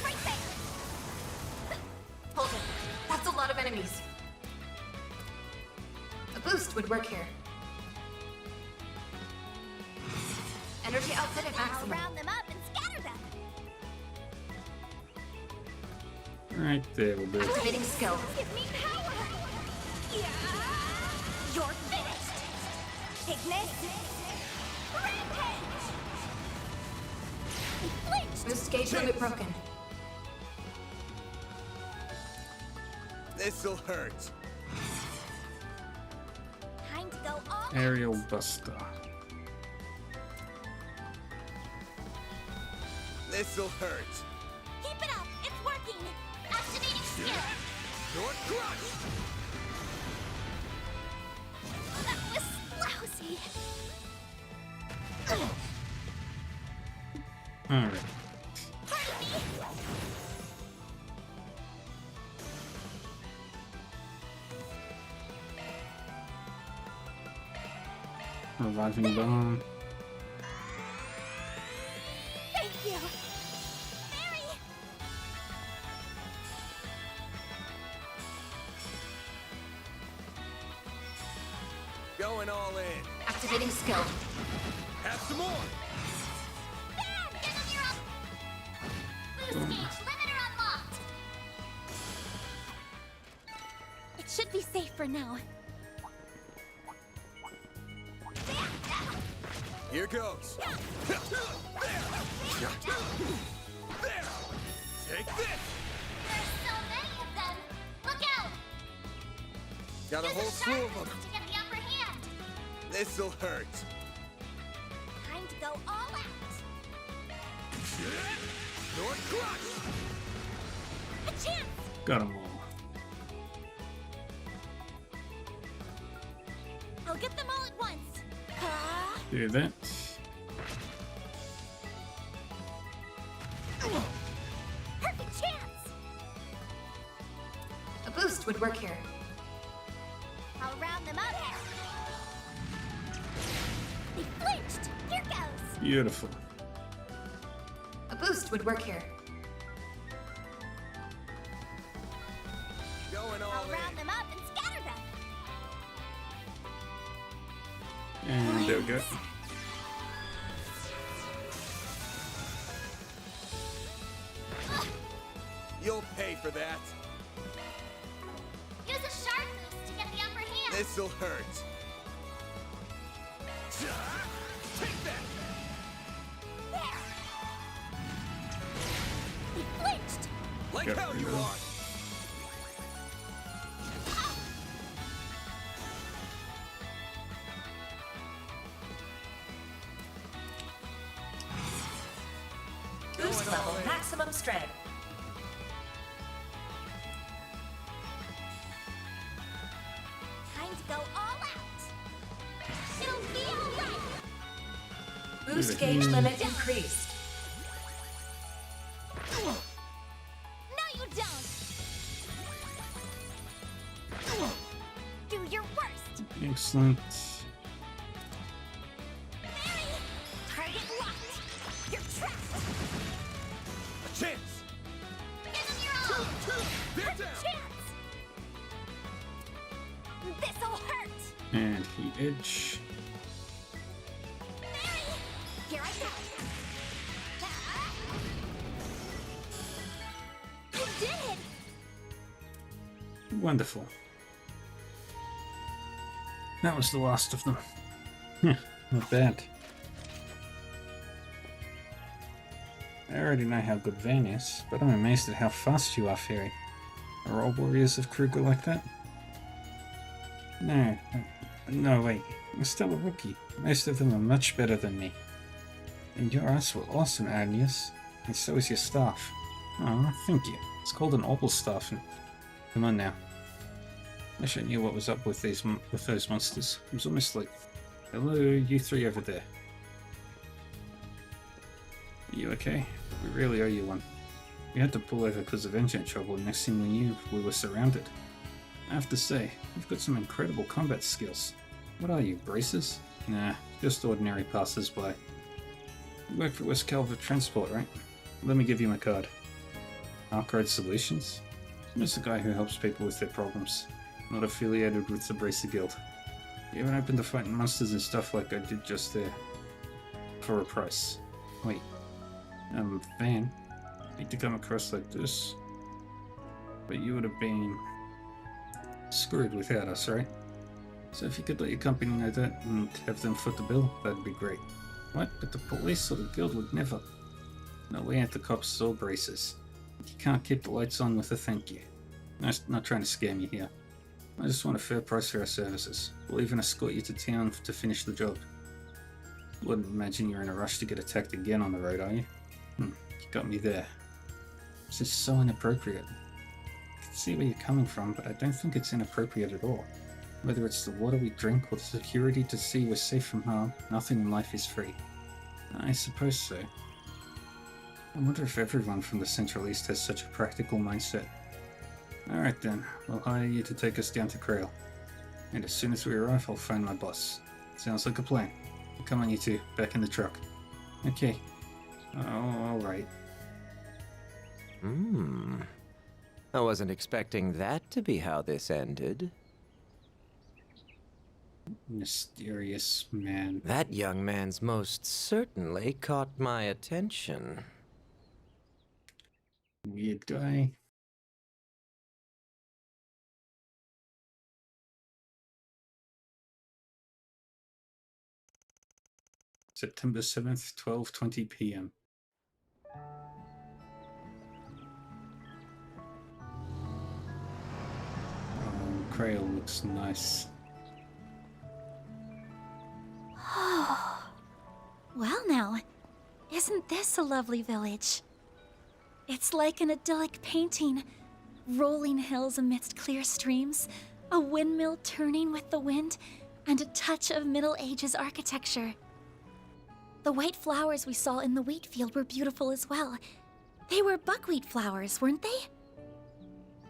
Right there! Hold it. That's a lot of enemies. A boost would work here. Energy output at maximum. I'll round them up and scatter them! Right there, we'll do it. Activating skill. Give me power! Yeah. You're finished! Ignis! Rampage! He flinched! Boost gauge limit broken. This'll hurt. Time to go all Aerial Buster. This'll hurt. Keep it up! It's working! Activating skill! You're crushed. That was lousy! Alright. Pardon me! Reviving Bomb. Thank you! Mary! Going all in. Activating skill. Have some more. Bam! Give them your up! Boost gauge limiter unlocked! It should be safe for now. Here goes. There. Take this. There's so many of them! Look out! Got a Use whole slew of them. to get the upper hand. This'll hurt. Time to go all out. North Crush! A chance. Got them all. I'll get them all at once. Do that. Perfect chance. A boost would work here. I'll round them up. They flinched. Here goes. Beautiful. A boost would work here. Going all I'll in. round them up and scatter them. And there we go. You'll pay for that. Use a sharp boost to get the upper hand. This'll hurt. Take that! There. They flinched. Like Got how rid you of are. Boost level maximum strength. Time to go all out. It'll be all right. Boost gauge limit increased. No, you don't. Do your worst. Excellent. Mary, target locked. You're trapped. A chance! Give them your all. They're Perfect down. chance. This'll hurt. And he edge. Mary, here I go. I did it. Wonderful. That was the last of them. Not bad. I already know how good Van is, but I'm amazed at how fast you are, Fairy. Are all warriors of Kruger like that? No, wait. I'm still a rookie. Most of them are much better than me. And your eyes were awesome, Agnes. And so is your staff. Oh, thank you. It's called an opal staff. Come on now. Wish I knew what was up with those monsters. It was almost like, hello, you three over there. Are you okay? We really owe you one. We had to pull over because of engine trouble, and next thing we knew, we were surrounded. I have to say, you've got some incredible combat skills. What are you, braces? Nah, just ordinary passers-by. You work for West Calvert Transport, right? Let me give you my card. Arcade Solutions? I'm just a guy who helps people with their problems. Not affiliated with the Bracer Guild. Even open to fighting monsters and stuff like I did just there. For a price. Wait. Van. Hate to come across like this. But you would have been screwed without us, right? So if you could let your company know that and have them foot the bill, that'd be great. What? But the police or the guild would never. No, we ain't the cops or bracers. You can't keep the lights on with a thank you. Not trying to scam you here. I just want a fair price for our services. We'll even escort you to town to finish the job. Wouldn't imagine you're in a rush to get attacked again on the road, are you? You got me there. This is so inappropriate. I can see where you're coming from, but I don't think it's inappropriate at all. Whether it's the water we drink or the security to see we're safe from harm, nothing in life is free. I suppose so. I wonder if everyone from the Central East has such a practical mindset. Alright then, we'll hire you to take us down to Krail. And as soon as we arrive, I'll phone my boss. Sounds like a plan. Come on you two, back in the truck. Okay. Oh, alright. I wasn't expecting that to be how this ended. Mysterious man. That young man's most certainly caught my attention. Weird guy. September 7th, 12:20 p.m. trail looks nice. Well now, isn't this a lovely village? It's like an idyllic painting. Rolling hills amidst clear streams, a windmill turning with the wind, and a touch of Middle Ages architecture. The white flowers we saw in the wheat field were beautiful as well. They were buckwheat flowers, weren't they?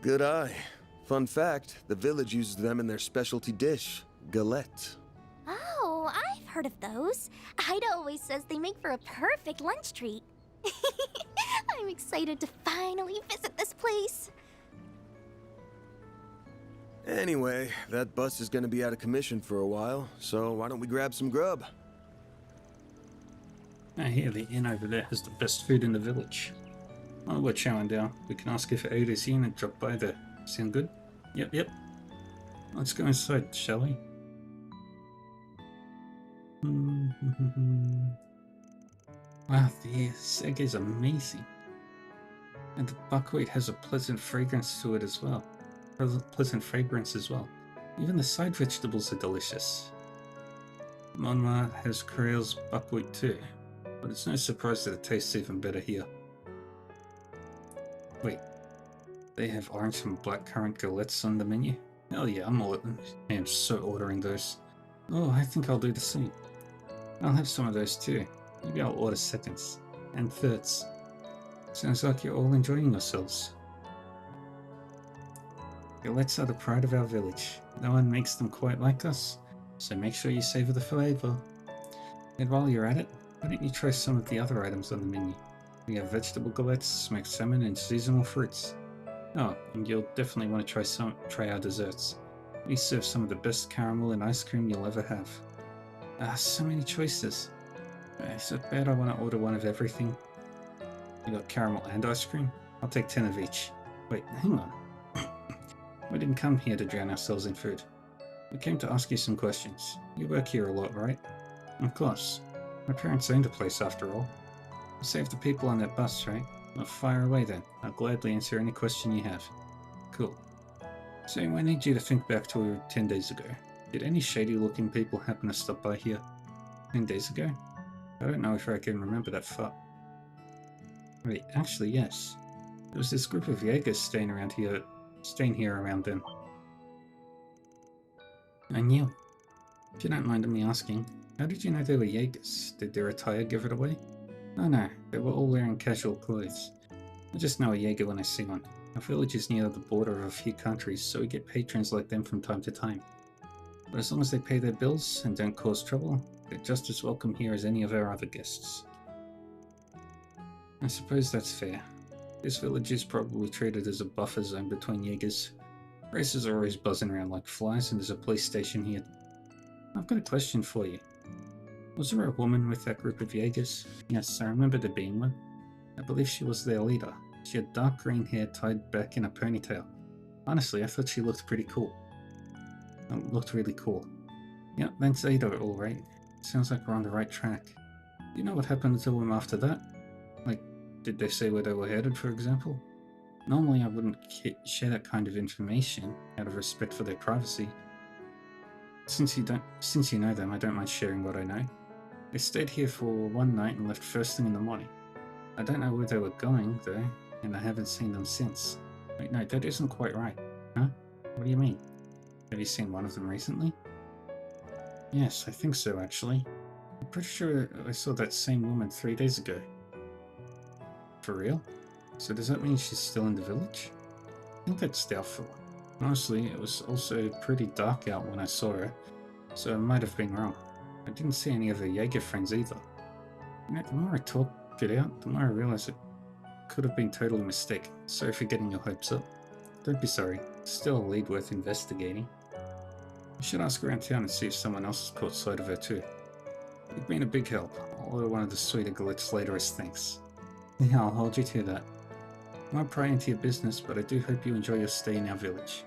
Good eye. Fun fact, the village uses them in their specialty dish, galette. Oh, I've heard of those. Ida always says they make for a perfect lunch treat. I'm excited to finally visit this place. Anyway, that bus is gonna be out of commission for a while, so why don't we grab some grub? I hear the inn over there has the best food in the village. While we're chowing down, we can ask if Ada's in and drop by there. Sound good? Yep. Let's go inside, shall we? Wow, the seg is amazing. And the buckwheat has a pleasant fragrance to it as well. Even the side vegetables are delicious. Monmouth has Creel's buckwheat too, but it's no surprise that it tastes even better here. Wait, they have orange and blackcurrant galettes on the menu? Hell yeah, I am so ordering those. Oh, I think I'll do the same. I'll have some of those too. Maybe I'll order seconds and thirds. Sounds like you're all enjoying yourselves. Galettes are the pride of our village. No one makes them quite like us, so make sure you savor the flavor. And while you're at it, why don't you try some of the other items on the menu? We have vegetable galettes, smoked salmon, and seasonal fruits. Oh, and you'll definitely want to try our desserts. We serve some of the best caramel and ice cream you'll ever have. So many choices. Is it bad I want to order one of everything? You got caramel and ice cream? I'll take 10 of each. Wait, hang on. We didn't come here to drown ourselves in food. We came to ask you some questions. You work here a lot, right? Of course. My parents owned the place after all. You saved the people on that bus, right? Well, fire away then. I'll gladly answer any question you have. Cool. So I need you to think back to 10 days ago. Did any shady-looking people happen to stop by here? 10 days ago? I don't know if I can remember that far. Wait, actually yes. There was this group of Jaegers staying here around then. I knew. If you don't mind me asking, how did you know they were Jaegers? Did their attire give it away? Oh no, they were all wearing casual clothes. I just know a Jaeger when I see one. Our village is near the border of a few countries, so we get patrons like them from time to time. But as long as they pay their bills and don't cause trouble, they're just as welcome here as any of our other guests. I suppose that's fair. This village is probably treated as a buffer zone between Jaegers. Races are always buzzing around like flies, and there's a police station here. I've got a question for you. Was there a woman with that group of Jaegers? Yes, I remember there being one. I believe she was their leader. She had dark green hair tied back in a ponytail. Honestly, I thought she looked pretty cool. Looked really cool. Yep, that's Ada, alright. Sounds like we're on the right track. Do you know what happened to them after that? Like, did they say where they were headed, for example? Normally I wouldn't share that kind of information, out of respect for their privacy. Since you know them, I don't mind sharing what I know. They stayed here for one night and left first thing in the morning. I don't know where they were going, though, and I haven't seen them since. Wait, no, that isn't quite right. Huh? What do you mean? Have you seen one of them recently? Yes, I think so, actually. I'm pretty sure I saw that same woman 3 days ago. For real? So does that mean she's still in the village? I think that's doubtful. Honestly, it was also pretty dark out when I saw her, so I might have been wrong. I didn't see any of her Jaeger friends either. You know, the more I talk it out, the more I realize it could have been totally a mistake. Sorry for getting your hopes up. Don't be sorry. It's still a lead worth investigating. I should ask around town and see if someone else has caught sight of her too. You've been a big help. I'll order one of the sweeter galettes later as thanks. Yeah, I'll hold you to that. I won't pry into your business, but I do hope you enjoy your stay in our village.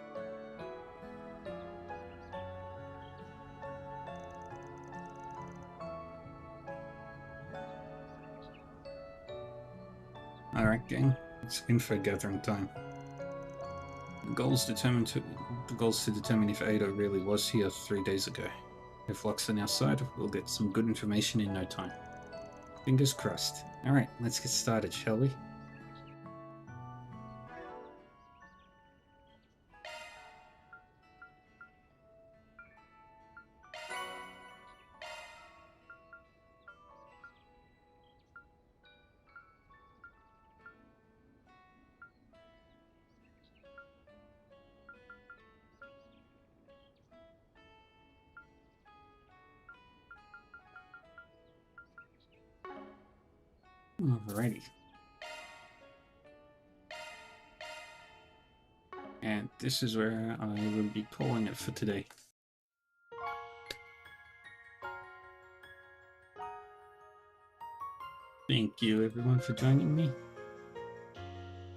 Alright gang, it's info gathering time. The goal's to determine if Ada really was here 3 days ago. If luck's on our side, we'll get some good information in no time. Fingers crossed. Alright, let's get started, shall we? Alrighty. And this is where I will be calling it for today. Thank you everyone for joining me.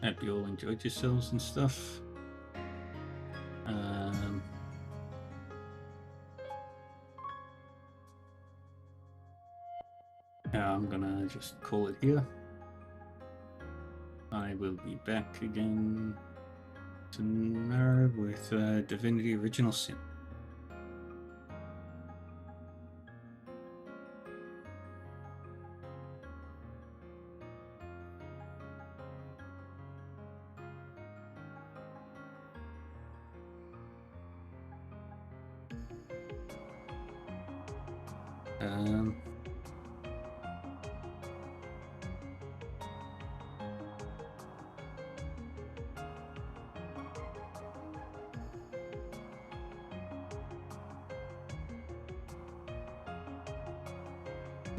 Hope you all enjoyed yourselves and stuff. I'm gonna just call it here. I will be back again tomorrow with Divinity Original Sin.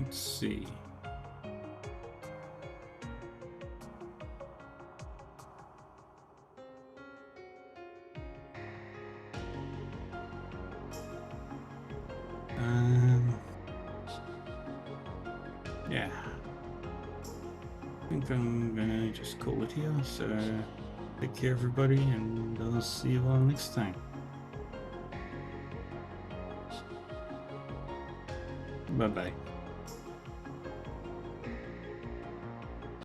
Let's see. Yeah. I think I'm gonna just call it here, so take care everybody, and I'll see you all next time. Bye-bye.